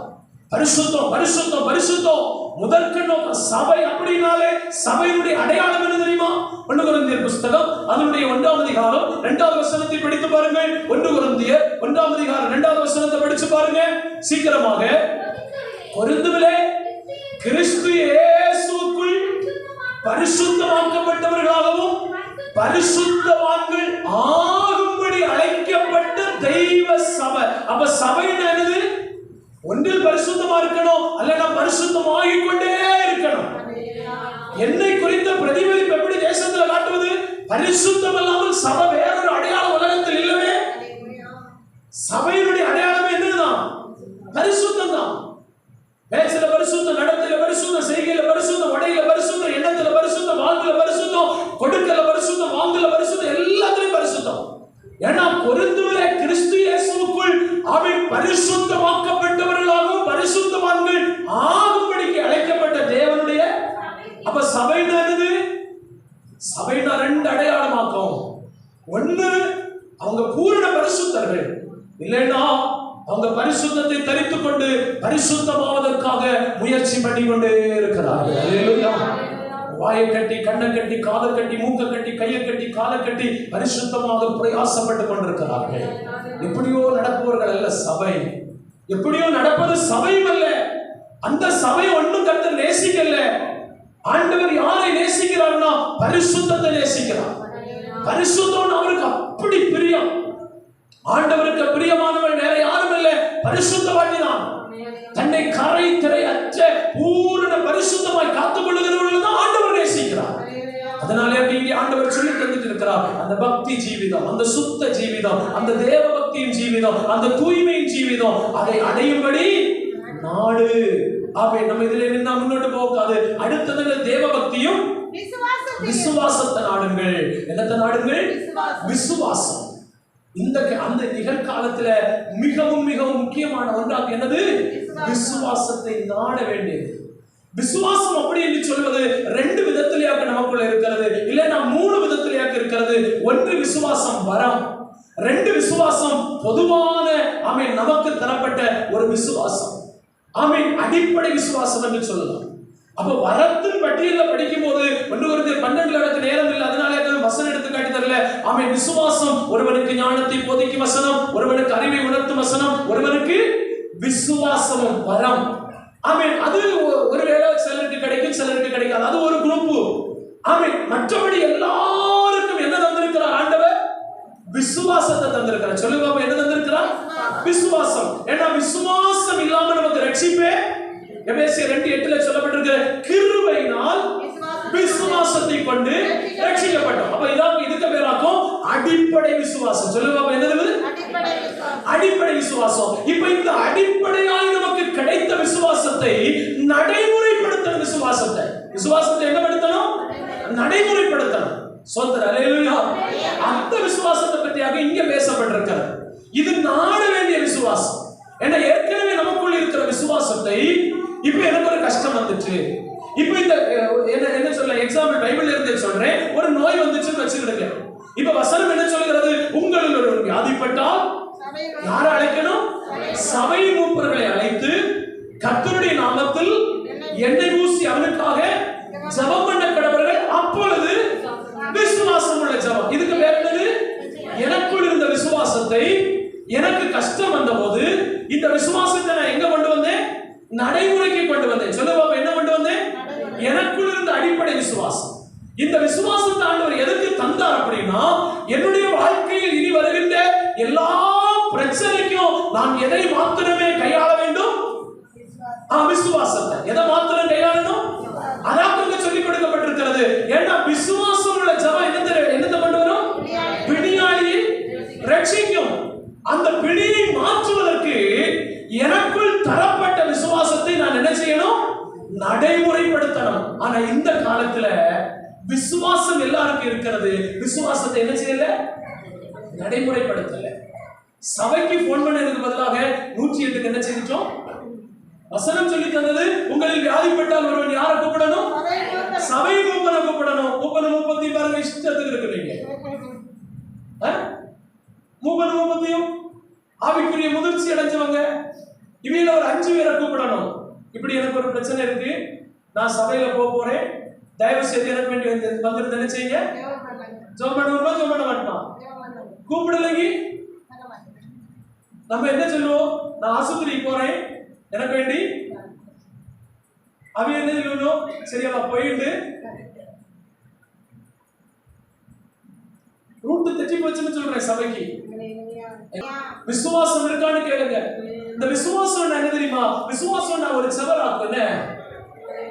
பரிசுத்தம் பரிசுத்தம் பரிசுத்தம். முதற்க நோக்கம் சபை. அப்படினாலே சபையுடைய அடையாளம் என்ன தெரியுமா? 1 கொரிந்தியர் புத்தகம் அதனுடைய 1ஆம் அதிகாரம் 2வது வசனத்தை படித்து பாருங்கள். 1 கொரிந்தியர் 1ஆம் அதிகாரம் 2வது வசனத்தை படிச்சு பாருங்க சீக்கிரமாக. கொரிந்துவிலே கிறிஸ்து இயேசுவுக்குள் பரிசுத்தமாக்கப்பட்டவர்களாகவும் பரிசுத்தவான்கள் ஆகும்படி அழைக்கப்பட்ட தெய்வ சபை. அப்ப சபை என்னது? ஒன்றில் பரிசுத்தமா இருக்கணும், அல்ல நான் பரிசுத்தமாகிக் கொண்டே இருக்கணும். என்னை குறித்த பிரதிபலிப்பு எப்படி தேசத்துல காட்டுவது? பரிசுத்தம் இல்லாமல் சபை வேறொரு அடையாளம் உலகத்தில் இல்லவே. சபையினுடைய அடையாளமே என்னதுதான்? பரிசுத்தம் தான். பேச்சில பரிசுத்தம், நடத்தையில பரிசுத்தம், செய்கையில பரிசுத்தம், உடையில பரிசுத்தம், எண்ணத்துல பரிசுத்தம், வாழ்க்கையில பரிசுத்தம், கொடுக்கல பரிசுத்தம், வாங்கல பரிசுத்தம், எல்லாத்திலும் பரிசுத்தம். ஏன்னா கொரிந்துவிலே கிறிஸ்து இயேசுவுக்குள் அவன் பரிசுத்தமாக்கப்பட்டவர்களாகவும் பரிசுத்தவான்கள் ஆகும்படிக்கு அழைக்கப்பட்ட தேவனுடைய. அப்ப சபையினது சபையின 2 அடையாளமாக்கும். ஒண்ணு அவங்க பூரண பரிசுத்தர்கள், இல்லைன்னா அவங்க பரிசுத்தத்தை தரித்துக் கொண்டு பரிசுத்தமாவதற்காக முயற்சி பண்ணி கொண்டே இருக்கிறார்கள். வாயை கட்டி, கண்ணை கட்டி, காதை கட்டி, மூக்கை கட்டி, கையை கட்டி, காலை கட்டி பரிசுத்தமாக பிரயாசப்பட்டு கொண்டிருக்கிறார்கள். எப்படியோ நடப்பவர்கள் அல்ல சபை. எப்படியோ நடப்பது சபையும் அல்ல. அந்த சபை ஒன்றும் கர்த்தர் நேசிக்கல. ஆண்டவர் யாரை நேசிக்கிறார்னா பரிசுத்தத்தை நேசிக்கிறார். பரிசுத்தம் அவருக்கு அப்படி பிரியம். ஆண்டவருக்கு பிரியமானவன் வேற யாரும் இல்லை, பரிசுத்தவான்கள் தான். தன்னை கரை திரை அற்ற பூரண பரிசுத்தமாய் காத்துக் கொள்ளுகிறவர்கள் தான் ஆண்டவர் நேசிக்கிறார். அதனாலே இங்கே ஆண்டவர் சொல்லி தந்துட்டு இருக்கிறார், அந்த பக்தி ஜீவிதம், அந்த சுத்த ஜீவிதம், அந்த தேவ பக்தியின் ஜீவிதம், அந்த தூய்மையின் ஜீவிதம், அதை அடையும்படி நாடு. ஆவே நம்ம இதுல நின்னா முன்னோட்டு போகாது. அடுத்தது தேவ பக்தியும் விசுவாசத்தை நாடுங்கள். என்னத்தை நாடுங்கள்? விசுவாசம். அந்த நிகழ்காலத்துல மிகவும் மிகவும் முக்கியமான ஒன்றாக என்னது? விசுவாசத்தை நாட வேண்டியது. விசுவாசம் அப்படி என்று சொல்வது ரெண்டு விதத்திலேயாக நமக்குள்ள இருக்கிறது, இல்லைன்னா மூணு விதத்திலேயாக இருக்கிறது. ஒன்று விசுவாசம் வரம், ரெண்டு விசுவாசம் பொதுவான நமக்கு தரப்பட்ட ஒரு விசுவாசம், அடிப்படை விசுவாசம் என்று சொல்லலாம். அப்ப வரத்தின் பட்டியலில் படிக்கும் போது 1 எனக்கு நேரம் இல்லை, அதனால வசனம் எடுத்து காட்டி தரல. விசுவாசம் ஒருவனுக்கு ஞானத்தை போதிக்கும் வசனம், ஒருவனுக்கு அறிவை உணர்த்தும் வசனம், ஒருவனுக்கு விசுவாசமும் வரம். அது ஒருவேளை சிலருக்கு கிடைக்கும், சிலருக்கு கிடைக்காது. அது ஒரு குரூப். மற்றபடி எல்லாருக்கும் என்ன தந்திருக்கிறார் ஆண்டவர்? விசுவாசத்தை தந்திருக்கிறார். சொல்லு பாப்பா, என்ன தந்திருக்கிறார்? விசுவாசம். ஏன்னா விசுவாசம் இல்லாம நமக்கு ரட்சிப்பே, எபேசியர் 2:8 சொல்லப்பட்டிருக்கிற கிருபையினால் விசுவாசத்தை கொண்டு ரட்சிக்கப்பட்டோம். அப்ப இதுக்கு பேராக்கும் அடிப்படை விசுவாசம். சொல்லு பாப்பா, என்னது? அடிப்படை விசுவாசம். இப்ப இந்த அடிப்படையாய் நமக்கு கிடைத்த விசுவாசத்தை நடைமுறைப்படுத்தணும். விசுவாசத்தை என்ன படுத்தணும்? நடைமுறைப்படுத்தணும். சோதரர் அல்லேலூயா. அந்த விசுவாசத்தை பற்றியாக இங்க பேசப்பட்டிருக்கிறது. இது நாட வேண்டிய விசுவாசம். ஏன்னா ஏற்கனவே நமக்குள்ள இருக்கிற விசுவாசத்தை இப்ப எனக்கு ஒரு கஷ்டம் வந்துச்சு, இப்ப இந்த என்ன சொல்ல, எக்ஸாம்பிள் பைபிள்ல இருந்து சொல்றேன். ஒரு நோய் வந்துச்சுன்னு வச்சுக்கிடுங்க. இப்ப வசனம் என்ன சொல்கிறது? உங்களில் ஒரு வியாதிப்பட்டால் யாரை அழைக்கணும்? சபை மூப்பர்களை அழைத்து கர்த்தருடைய நாமத்தில் எண்ணெய் ஊசி அவனுக்காக ஜெபம் பண்ண கடவர்கள். அப்பொழுது விசுவாசம் உள்ள ஜெபம். இதுக்கு பேர் என்னது? எனக்குள் இருந்த விசுவாசத்தை, எனக்கு கஷ்டம் வந்த போது இந்த விசுவாசத்தை நான் எங்க கொண்டு வந்தேன்? நடைமுறைக்கு கொண்டு வந்தேன். சொல்ல பாப்பா, என்ன கொண்டு வந்தேன்? எனக்குள் இருந்த அடிப்படை விசுவாசம். இந்த விசுவாசத்தை ஆண்டவர் எதுக்கு தந்தார் அப்படின்னா, என்னுடைய வாழ்க்கையில் இனி வருகின்ற எல்லா பிரச்சனைக்கும் நான் எதை மாத்திரமே கையாள வேண்டும்? விசுவாசத்தை. எதை மாத்திரம் கையாளணும்? அதான் சொல்லிக் கொடுக்கப்பட்டிருக்கிறது. ஏன்னா விசுவாசம் உள்ள ஜெபம் என்னத்தை கொண்டு வரும்? பிணியாளியை ரட்சிக்கும். அந்த பிணியை மாற்றுவதற்கு எனக்குள் தரப்பட்ட விசுவாசத்தை நான் என்ன செய்யணும்? நடைமுறைப்படுத்தணும். ஆனா இந்த காலத்துல விசுவாசம் எல்லாருக்கும் இருக்கிறது, விசுவாசத்தை என்ன செய்யல? நடைமுறைப்படுத்தல. சபைக்கு போன் பண்ணதுக்கு பதிலாக 108க்கு என்ன செஞ்சிட்டோம்? வசனம் சொல்லி தந்தது, உங்களில் வியாதிப்பட்டால் ஒருவன் யாரை கூப்பிடணும்? சபை மூப்பனை கூப்பிடணும். மூப்பத்தி பாருங்க, இஷ்டத்துக்கு இருக்கு. நீங்க மூப்பத்தையும் ஆவிக்குரிய முதிர்ச்சி அடைஞ்சவங்க இவையில ஒரு 5 பேரை கூப்பிடணும். இப்படி எனக்கு ஒரு பிரச்சனை இருக்கு, நான் சபையில போறேன், தயவு செய்து எனக்கு வேண்டி வந்து என்ன செய்யுங்க? ஜெபம் பண்ணுவோமா? ஜெபம் பண்ண மாட்டோம். கூப்பிடலைங்க நம்ம என்ன சொல்லுவோம்? நான் ஆஸ்பத்திரிக்கு போறேன், எனக்கு வேண்டி அவ என்ன சொல்லணும்? சரியா போயிட்டு ரூட் தட்டி போச்சுன்னு சொல்றேன் சபைக்கு. விசுவாசம் இருக்கான்னு கேளுங்க. இந்த விசுவாசம் என்ன தெரியுமா? விசுவாசம் நான் ஒரு செவராக்கும். என்ன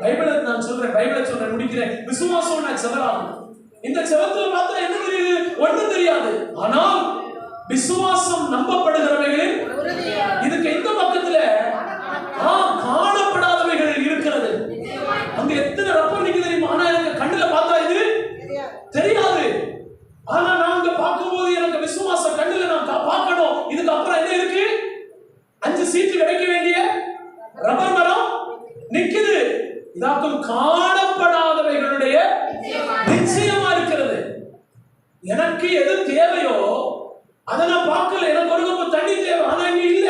பைபிளை நான் சொல்றேன், பைபிளை சொல்றேன், முடிக்கிறேன். விசுவாசம் நான் செவராகும். இந்த செவத்துல பார்த்தா என்ன தெரியுது? ஒண்ணும் தெரியாது. ஆனால் விசுவாசம் நம்பப்படுகிறவைகளில் இதுக்கு எந்த பக்கத்துல காணப்படாதவைகள் இருக்கிறது. அங்க எத்தனை ரப்பர் நிக்கு தெரியுமா? ஆனா எனக்கு கண்ணுல பார்த்தா இது தெரியாது. ஆனா நாங்க பார்க்கும்போது எனக்கு விசுவாசம் கண்ணுல நான் பார்க்கணும். இதுக்கு அப்புறம் என்ன இருக்கு? 5 சீட்டு கிடைக்க வேண்டிய ரப்பர் மரம் நிக்குது. இதாக்கும் காணப்படாதவைகளுடைய நிச்சயமா இருக்கிறது. எனக்கு எது தேவையோ அதை நான் பார்க்கல. எனக்கு ஒரு கப்பு தண்ணி தேவை, ஆனா இங்க இல்ல.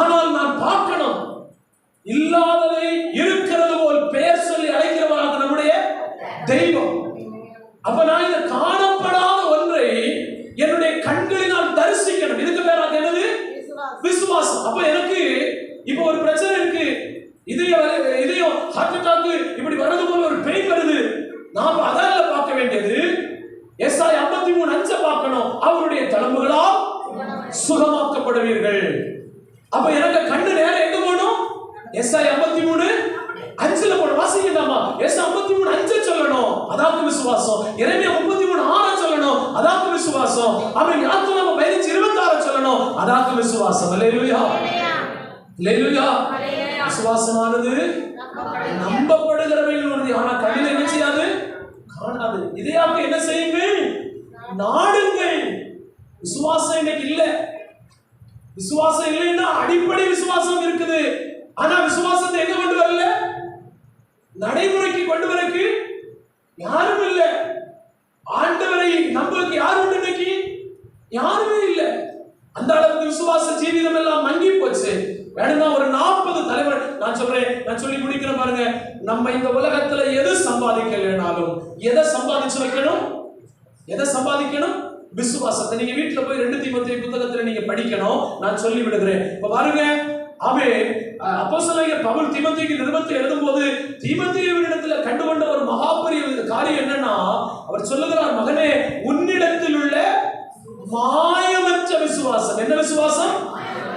ஆனால் நான் பார்க்கணும். இல்லாததை இருக்கிறது போல் பெயர் சொல்லி அழைக்கிறவராக நம்முடைய தெய்வம். அப்ப நான் இந்த காணப்படாத ஒன்றை என்னுடைய கண்களினால் தரிசிக்கணும். இதுக்கு பேராக என்னது? விசுவாசம். அப்ப எனக்கு இப்ப ஒரு பிரச்சனை இருக்கு, இதயம் ஹார்ட் அட்டாக் இப்படி வர்றது போல ஒரு பெயின் வருது. நாம் அதால பார்க்க வேண்டியது எஸ்ஐ 53:5 பார்க்கணும். அவருடைய தழும்புகளால் சுகமாக்கப்படுவீர்கள். அப்ப எனக்கு கண்ணு நேரம் எங்க போகணும்? எஸ்ஐ 53:5 போகணும். வாசிக்கலாமா? எஸ்ஐ 53:5 சொல்லணும். அதாக்கு விசுவாசம். எரேமியா 33:6 சொல்லணும். அதாக்கு விசுவாசம். அவன் யாத்திராகமம் 15:26 சொல்லணும். அதாக்கு விசுவாசம். அல்லேலூயா, அல்லேலூயா. விசுவாசமானது நம்பப்படுகிறவைகள் உறுதி. ஆனா கண்ணில் என்ன செய்யாது? காணாது. இதையாக என்ன செய்யுங்கள்? நாடுங்கள். விசுவாசம் இன்னைக்கு இல்ல. விசுவாசம் இல்லைன்னா அடிப்படை விசுவாசம் இருக்குது, ஆனா விசுவாசத்தை எங்க கொண்டு வரல, நடைமுறைக்கு கொண்டு வரக்கு யாரும் இல்ல. ஆண்டவரை நம்புறதுக்கு யாரும் உண்டு இன்னைக்கு? யாருமே இல்ல. அந்த அளவுக்கு விசுவாச ஜீவிதம் எல்லாம் மங்கி போச்சு. வேணும்னா ஒரு 40 தலைவர் நான் சொல்றேன், நான் சொல்லி முடிக்கிறேன் பாருங்க. நம்ம இந்த உலகத்துல எது சம்பாதிக்கலனாலும் எதை சம்பாதிச்சு வைக்கணும்? எதை சம்பாதிக்கணும்? விசுவாசத்தை. நீங்க வீட்டுல போய் 2 தீமோத்தேயு புத்தகத்துல நீங்க படிக்கணும். நான் சொல்லி விடுகிறேன். இப்ப பாருங்க, அப்போஸ்தலனாகிய பவுல் தீமோத்தேயுக்கு நிருபத்தை எழுதும்போது தீமோத்தேயுவினிடத்துல கண்டுகொண்ட ஒரு மகாபெரிய காரியம் என்னன்னா, அவர் சொல்லுகிறார், மகனே உன்னிடத்தில் உள்ள மாயமற்ற விசுவாசம். என்ன விசுவாசம்?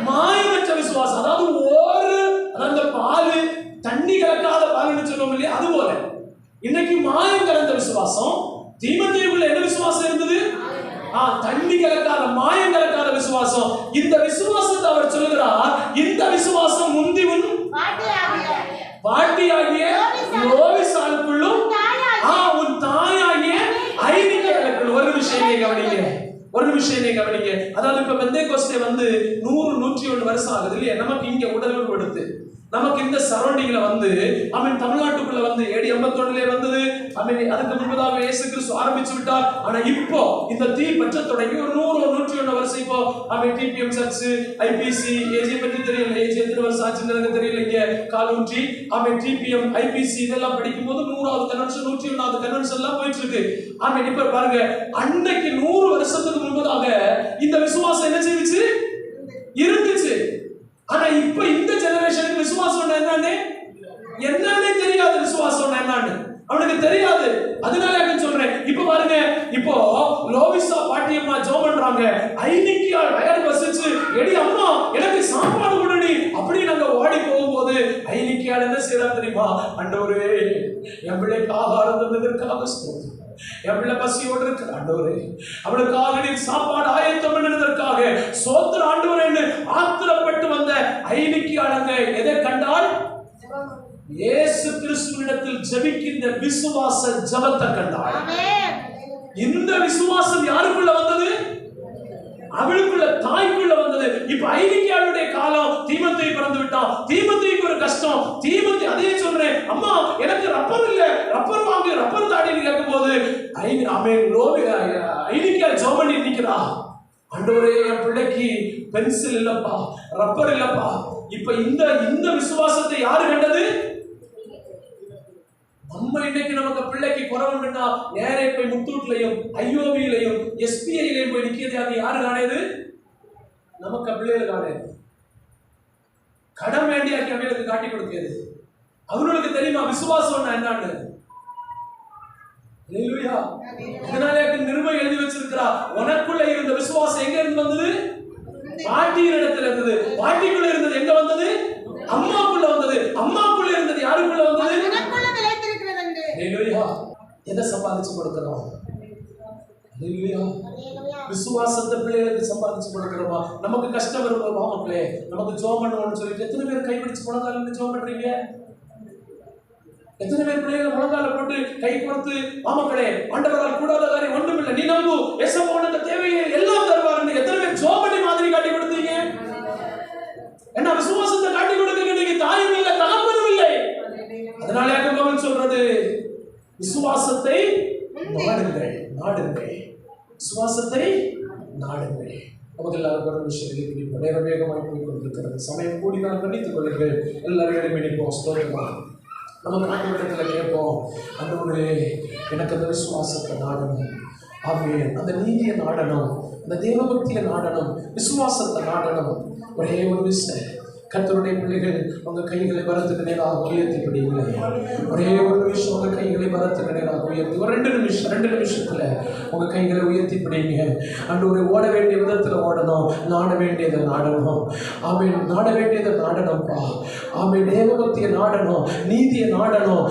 மாயமற்ற விசுவாசம். அதாவது அந்த பால் தண்ணி கலக்காத பால்னு சொல்லுவோம் இல்லையா, அது போல இன்னைக்கு மாயம் கலந்த விசுவாசம். தீமோத்தேயுக்குள்ள என்ன விசுவாசம் இருந்தது? தண்ணி கலக்காத, மாயம் கலக்காத விசுவாசம். இந்த விசுவாசத்தை அவர் சொல்லுகிறார், இந்த விசுவாசம் முந்தி உன் பாட்டியாகிய லோவிசாளுக்குள்ளும் உன் தாயாகிய ஐனிகேலுக்குள்ளும். ஒரு விஷயம் கவனிங்க. அதாவது இப்ப பெந்தேகோஸ்தே 100-101 வருஷம் ஆகுது இல்லையா? நமக்கு இங்க உடல் எடுத்து நமக்கு இந்த சரௌண்டிங்ல தமிழ்நாட்டுக்குள்ள AD 51 வந்தது. அதுக்கு முன்பதாக இயேசு கிறிஸ்து ஆரம்பிச்சு விட்டார். ஆனா இப்போ இந்த தீ பற்ற தொடங்கி ஒரு 100-101 வருஷம் இப்போ TPM சர்ச், IPC, ஏஜி பற்றி தெரியல, ஏஜி எத்தனை வருஷம் ஆச்சுன்னு எனக்கு தெரியல. இங்க காலூன்றி TPM, IPC இதெல்லாம் படிக்கும் போது 100வது கன்வென்ஷன், 101வது கன்வென்ஷன் எல்லாம் போயிட்டு இருக்கு. இப்ப பாருங்க, அன்னைக்கு 100 வருஷத்துக்கு முன்பதாக இந்த விசுவாசம் என்ன செய்துச்சு? இருந்துச்சு. ஆனா இப்ப இந்த ஜெனரேஷனுக்கு விசுவாசம் என்னன்னு தெரியாது. விசுவாசம் என்னன்னு அவனுக்கு தெரியாது. அதனால சொல்றேன், இப்ப பாருங்க, இப்போ லோவிசா பாட்டியம்மா ஜெபம் பண்றாங்க, ஐனிக்கியால் வயல் வசிச்சு எடி அம்மா எனக்கு சாப்பாடு கொடுடி அப்படி நாங்க ஓடி போகும்போது ஐனிக்கியால் என்ன செய்யறாரு தெரியுமா? ஆண்டவரே என் பிள்ளைக்கு ஆகாரம் தந்ததற்காக ஸ்தோத்திரம், என் பிள்ளை பசியோடு இருக்கிற ஆண்டவரே, அவளுக்காக நீர் சாப்பாடு ஆயத்தம் பண்ணதற்காக ஸ்தோத்திரம் ஆண்டவரே ஆத்திரப்பட்டு வந்த ஐனிக்கியாளங்க எதை கண்டால்? இயேசு கிறிஸ்துவினிடத்தில் ஜெபிக்கின்ற விசுவாச ஜெபத்தை கண்டாள். இந்த விசுவாசம் யாருக்குள்ள வந்தது? அவளுக்குள்ள, தாய்க்குள்ள வந்தது. இப்ப ஐனிக்கியாளுடைய காலம், தீமோத்தேயு பிறந்து விட்டான். தீமோத்தேயுக்கு ஒரு கஷ்டம். தீமோத்தேயு அதே சொல்றேன், அம்மா எனக்கு ரப்பர் இல்ல, ரப்பர் வாங்கு, ரப்பர் தாடின்னு கேட்கும் போது ஐனிக்கியாள் ஜெபம் பண்ணி நிக்கிறா, ஆண்டவரே என் பிள்ளைக்கு பென்சில் இல்லப்பா, ரப்பர் இல்லப்பா. இப்ப இந்த விசுவாசத்தை யாரு கண்டது? நம்ம இன்னைக்கு நமக்கு பிள்ளைக்கு குறவுண்டுன்னா நேரே போய் முத்தூட்லையும் ஐஓபியிலையும் SBIலையும் போய் நிக்கிறது. அது யாரு காணேது? நமக்கு பிள்ளைகள் காணேது. கடன் வேண்டியாக்கி அவங்களுக்கு காட்டி கொடுக்கிறது. அவங்களுக்கு தெரியுமா விசுவாசம் என்னன்னு? அதனால நிருபம் எழுதி வச்சிருக்கிறா, உனக்குள்ள இருந்த விசுவாசம் எங்க இருந்து வந்தது? பாட்டியின் இடத்துல இருந்தது. பாட்டிக்குள்ள இருந்தது எங்க வந்தது? அம்மாக்குள்ள வந்தது. அம்மாக்குள்ள இருந்தது யாருக்குள்ள வந்தது? எதை சம்பாதிச்சு கொடுக்கிறோம்? விசுவாசத்தை பிள்ளைகளுக்கு சம்பாதிச்சு கொடுக்கிறோமா? நமக்கு கஷ்டம் வரும்போது வாமக்களே நமக்கு ஜெபம் பண்ணுவோம்னு சொல்லிட்டு எத்தனை பேர் கைப்பிடிச்சு முழங்கால ஜெபம் பண்றீங்க? எத்தனை பேர் பிள்ளைகளை முழங்கால போட்டு கை கொடுத்து, வாமக்களே ஆண்டவரால் கூடாத காரியம் ஒன்றுமில்லை, நீ நம்பு, ஏசப்பா உனக்கு தேவையை எல்லாம் தருவாருன்னு எத்தனை பேர் ஜெபம் பண்ணி மாதிரி காட்டி கொடுத்தீங்க? என்ன விசுவாசத்தை காட்டி கொடுக்க நீங்க தாயும் இல்லை, தகப்பனும் இல்லை. அதனால யாக்கோபு சொல்றது, விசுவாசத்தை நாடுங்கள், விசுவாசத்தை நாடுங்கள். நமக்கு எல்லாருக்கும் ஒரு விஷயம் நேர வேகமாய் போய் கொண்டிருக்கிறது. சமயம் கூடி நான் கண்டித்துக் கொள்ளுங்கள். எல்லாரையும் நினைப்போம், ஸ்தோத்திரமா நமக்கு ஆண்டவரிடத்தில் கேட்போம், ஆண்டவரே எனக்கு அந்த விசுவாசத்தை நாடணும், அந்த நீதியை நாடணும், அந்த தேவபக்தியை நாடணும், விசுவாசத்தை நாடணும். ஒரே ஒரு விஷயம், கர்த்தருடைய பிள்ளைகள் உங்க கைகளை வரத்துக்கு நேராக உயர்த்தி பிடிங்க. ஒரே ஒரு நிமிஷம் உங்க கைகளை வரத்துக்கு நேராக உயர்த்தி, ஒரு 2 நிமிஷத்துல உங்க கைகளை உயர்த்தி பிடிங்க. ஆண்டவரே ஓட வேண்டிய விதத்துல ஓடணும், நாட வேண்டியதை நாடணும். நாட வேண்டியதை நாடணும்ப்பா. தேவபக்தியை நாடணும், நீதியை நாடணும்,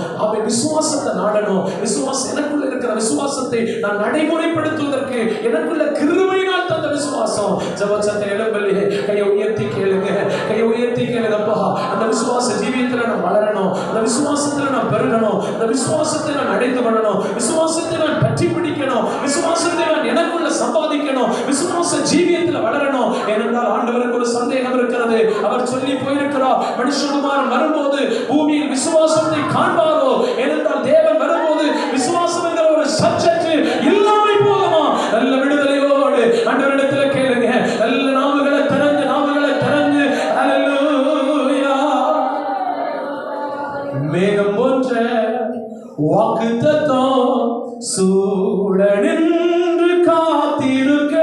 விசுவாசத்தை நாடணும். விசுவாசம் எனக்குள்ள இருக்கிற விசுவாசத்தை நான் நடைமுறைப்படுத்துவதற்கு எனக்குள்ள கிருபையினால் தந்த விசுவாசம். ஜெபச்சத்தை எழும்பல்லையே, கையை உயர்த்தி கேளுங்க, கையை உயர்த்தி கேளுங்கப்பா. அந்த விசுவாச ஜீவியத்துல நான் வளரணும், அந்த விசுவாசத்துல நான் பெருகணும், அந்த விசுவாசத்தை நான் அடைந்து வரணும், விசுவாசத்தை நான் பற்றி பிடிக்கணும், விசுவாசத்தை நான் எனக்குள்ள சம்பாதிக்கணும், விசுவாச ஜீவியத்துல வளரணும். ஏனென்றால் ஆண்டவருக்கு ஒரு சந்தேகம் இருக்கிறது. அவர் சொல்லி போயிருக்கிறார், மனுஷகுமாரன் வரும்போது பூமியில் விசுவாசத்தை காண்பாரோ? ஏனென்றால் தேவன் வரும்போது விசுவாசம் என்கிற ஒரு சப்ஜெக்ட் இல்லாமல் போகுமா? நல்ல விடுதலையோடு ஆண்டவரிடத்துல கேளுங்க. நல்ல நாவுகளை திறந்து ஹல்லேலூயா. மேகம் போன்ற வாக்குத்தத்தம் சூழ நின்று காத்திருக்க,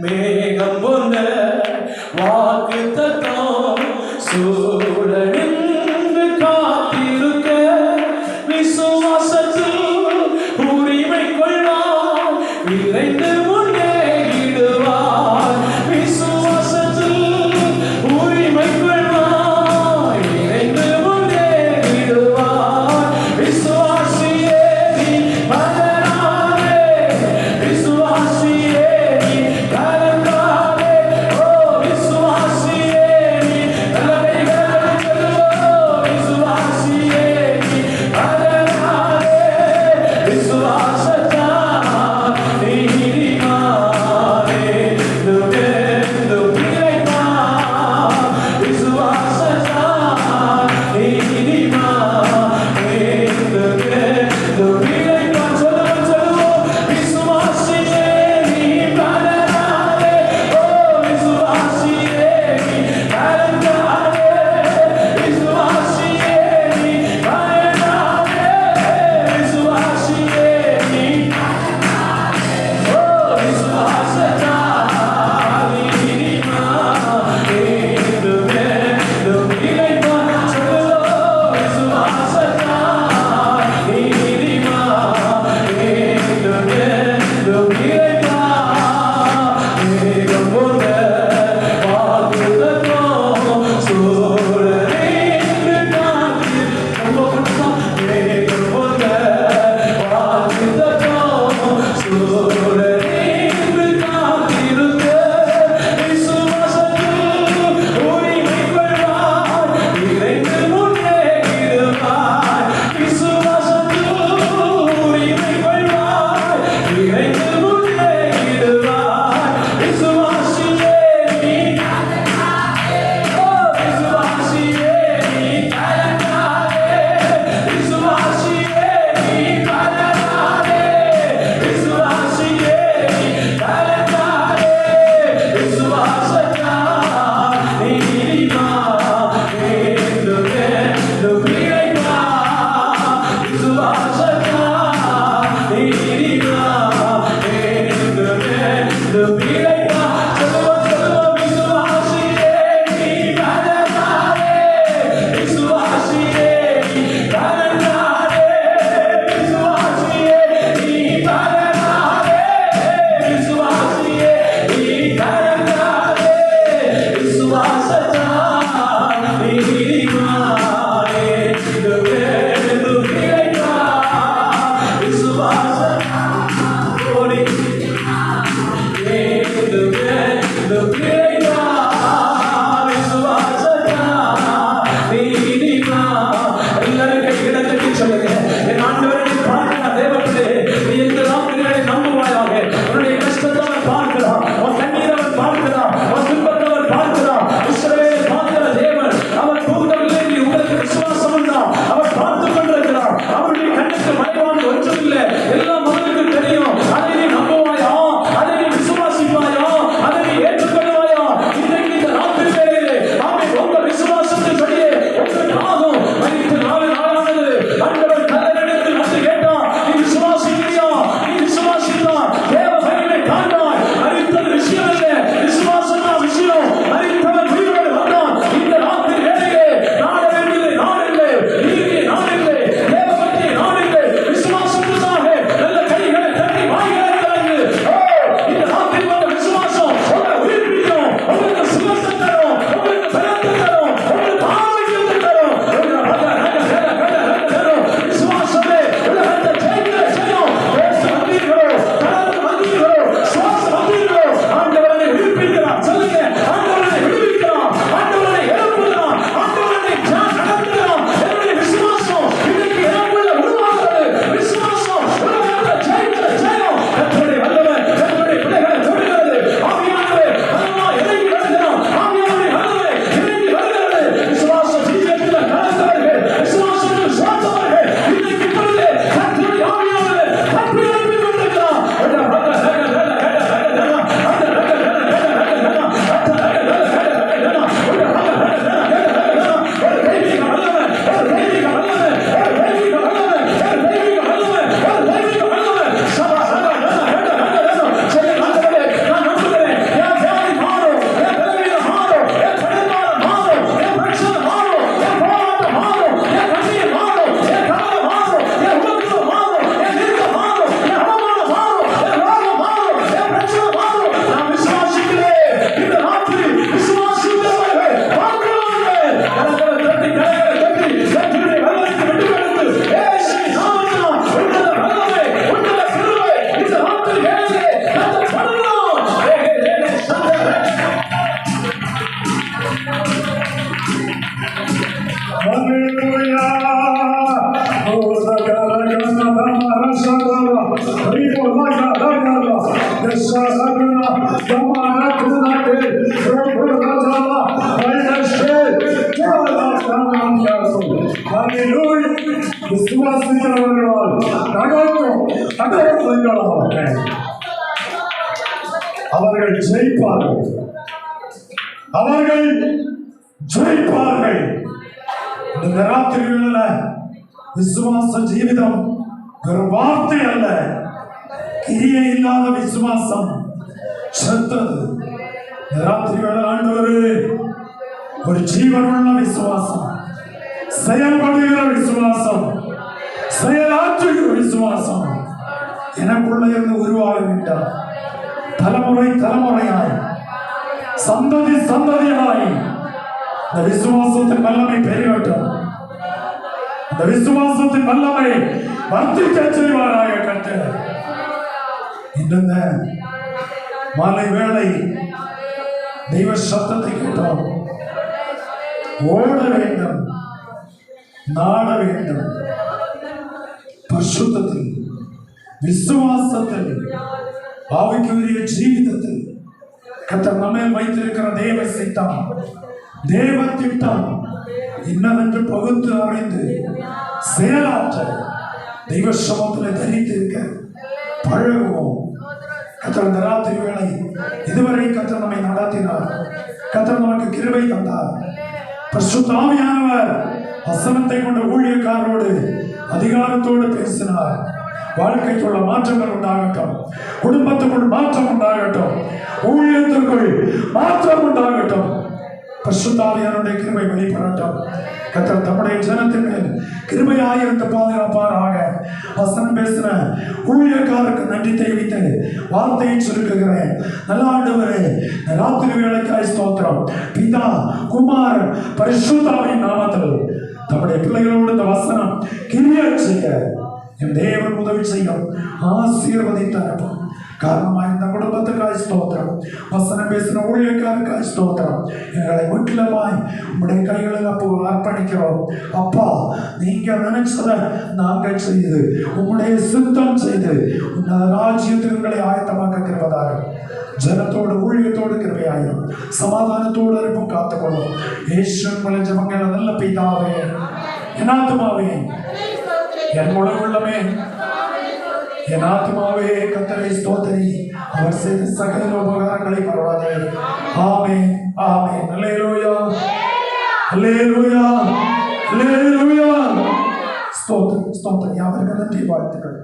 மேகம் போன்ற வாக்குத்தத்தம் சூழ நின்று காத்திருக்க, விசுவாசத்தில் உரிமை கொள்வார், விரைந்து முன்னேறிடுவார். விசுவாசத்தில் உரிமை கொள்வார், விரைந்து முன்னேறிடுவார். விசுவாசியே நீ பதறாதே, விசுவாசியே நீ கலங்காதே. ஓ விசுவாசியே நீ நல்ல கைகளை அவர்கள் ஜெயிப்பார்கள், அவர்கள் ஜெயிப்பார்கள். இந்த ராத்திரிகளில் விசுவாச ஜீவிதம் ஒரு வார்த்தை அல்ல, கிரியை இல்லாத விசுவாசம் செத்தது. ராத்திரிகளில் ஆண்டவரே ஒரு ஜீவனுள்ள விசுவாசம், செயல்படுகிற விசுவாசம், செயலாற்றுகிற விசுவாசம் எனக்குள்ள இருந்து உருவாக வேண்டாம். தலைமுறை தலைமுறையாய், சந்ததி சந்ததியாய் இந்த விசுவாசத்தின் வல்லமை பெருகட்டும். இந்த விசுவாசத்தின் வல்லமை வர்த்திக்க செய்வாராக கர்த்தர். இந்த மாலை வேளை தெய்வ சத்தத்தை கேட்டோம். ஓட வேண்டும், நாட வேண்டும், பரிசுத்தத்தில், விசுவாசத்தில், ஆவிக்குரிய ஜீவிதத்தில் கர்த்தர் நம்மேல் வைத்திருக்கிற தேவ சித்தம், தேவ திட்டம் இன்னதென்று பகுத்து அறிந்து செயலாற்ற தெய்வ சமத்தில் தரித்திருக்க பழகுவோம். கர்த்தர் இந்த ராத்திரி வேளை இதுவரை கர்த்தர் நம்மை நடத்தினார். கர்த்தர் நமக்கு கிருபை தந்தார். பரிசுத்த ஆவியானவர் வசனத்தை கொண்ட ஊழியக்காரோடு அதிகாரத்தோடு பேசினார். வாழ்க்கைக்குள்ள மாற்றங்கள் உண்டாகட்டும், குடும்பத்துக்குள் மாற்றம் உண்டாகட்டும், ஊழியத்திற்குள் மாற்றம் உண்டாகட்டும். பரிசுத்த ஆவியானவருடைய கிருபை வெளிப்படட்டும். கர்த்தர் தம்முடைய ஜனத்தின் மேல் கிருபையாயிருந்து பாதுகாப்பாராக. வசனம் பேசுற ஊழியக்காரருக்கு நன்றி தெரிவித்து வார்த்தையை சுருக்குகிறேன். நல்ல ஆண்டவரே, ராத்திரி வேளைக்காய் ஸ்தோத்திரம். பிதா குமார் பரிசுத்த ஆவியின் நாமத்தில் தம்முடைய பிள்ளைகளோடு இந்த வசனம் கிரியை செய்ய என் தேவன் உதவி செய்யும், ஆசீர்வதித்து அனுப்பும். காரணமாக இந்த குடும்பத்துக்காய் ஸ்தோத்திரம். வசனம் பேசின ஊழியக்காரருக்காய் ஸ்தோத்திரம். எங்களை முற்றிலுமாய் உங்களுடைய கைகளில் அப்போ அர்ப்பணிக்கிறோம். அப்பா, நீங்க நினைச்சதை நாங்கள் செய்து உங்களுடைய சித்தம் செய்து உன்னத ராஜ்யத்தில் உங்களை ஆயத்தமாக்க கிருபையாக ஜனத்தோடு ஊழியத்தோடு கிருபையாயிரும், சமாதானத்தோடு இருப்பும் காத்துக்கொள்ளும். இயேசுவின் ஜெபங்களை நல்ல பிதாவே, என் ஆத்துமாவே, என் முழங்குள்ளமே, என் ஆத்மாவே கர்த்தரை ஸ்தோத்திரி, அவர் செய்த சகல உபகாரங்களை மறவாதே. ஆமென், ஆமென். அல்லேலூயா, அல்லேலூயா, அல்லேலூயா. ஸ்தோத்திரம், ஸ்தோத்திரம். யாவருக்கு நன்றி, வாழ்த்துக்கள்.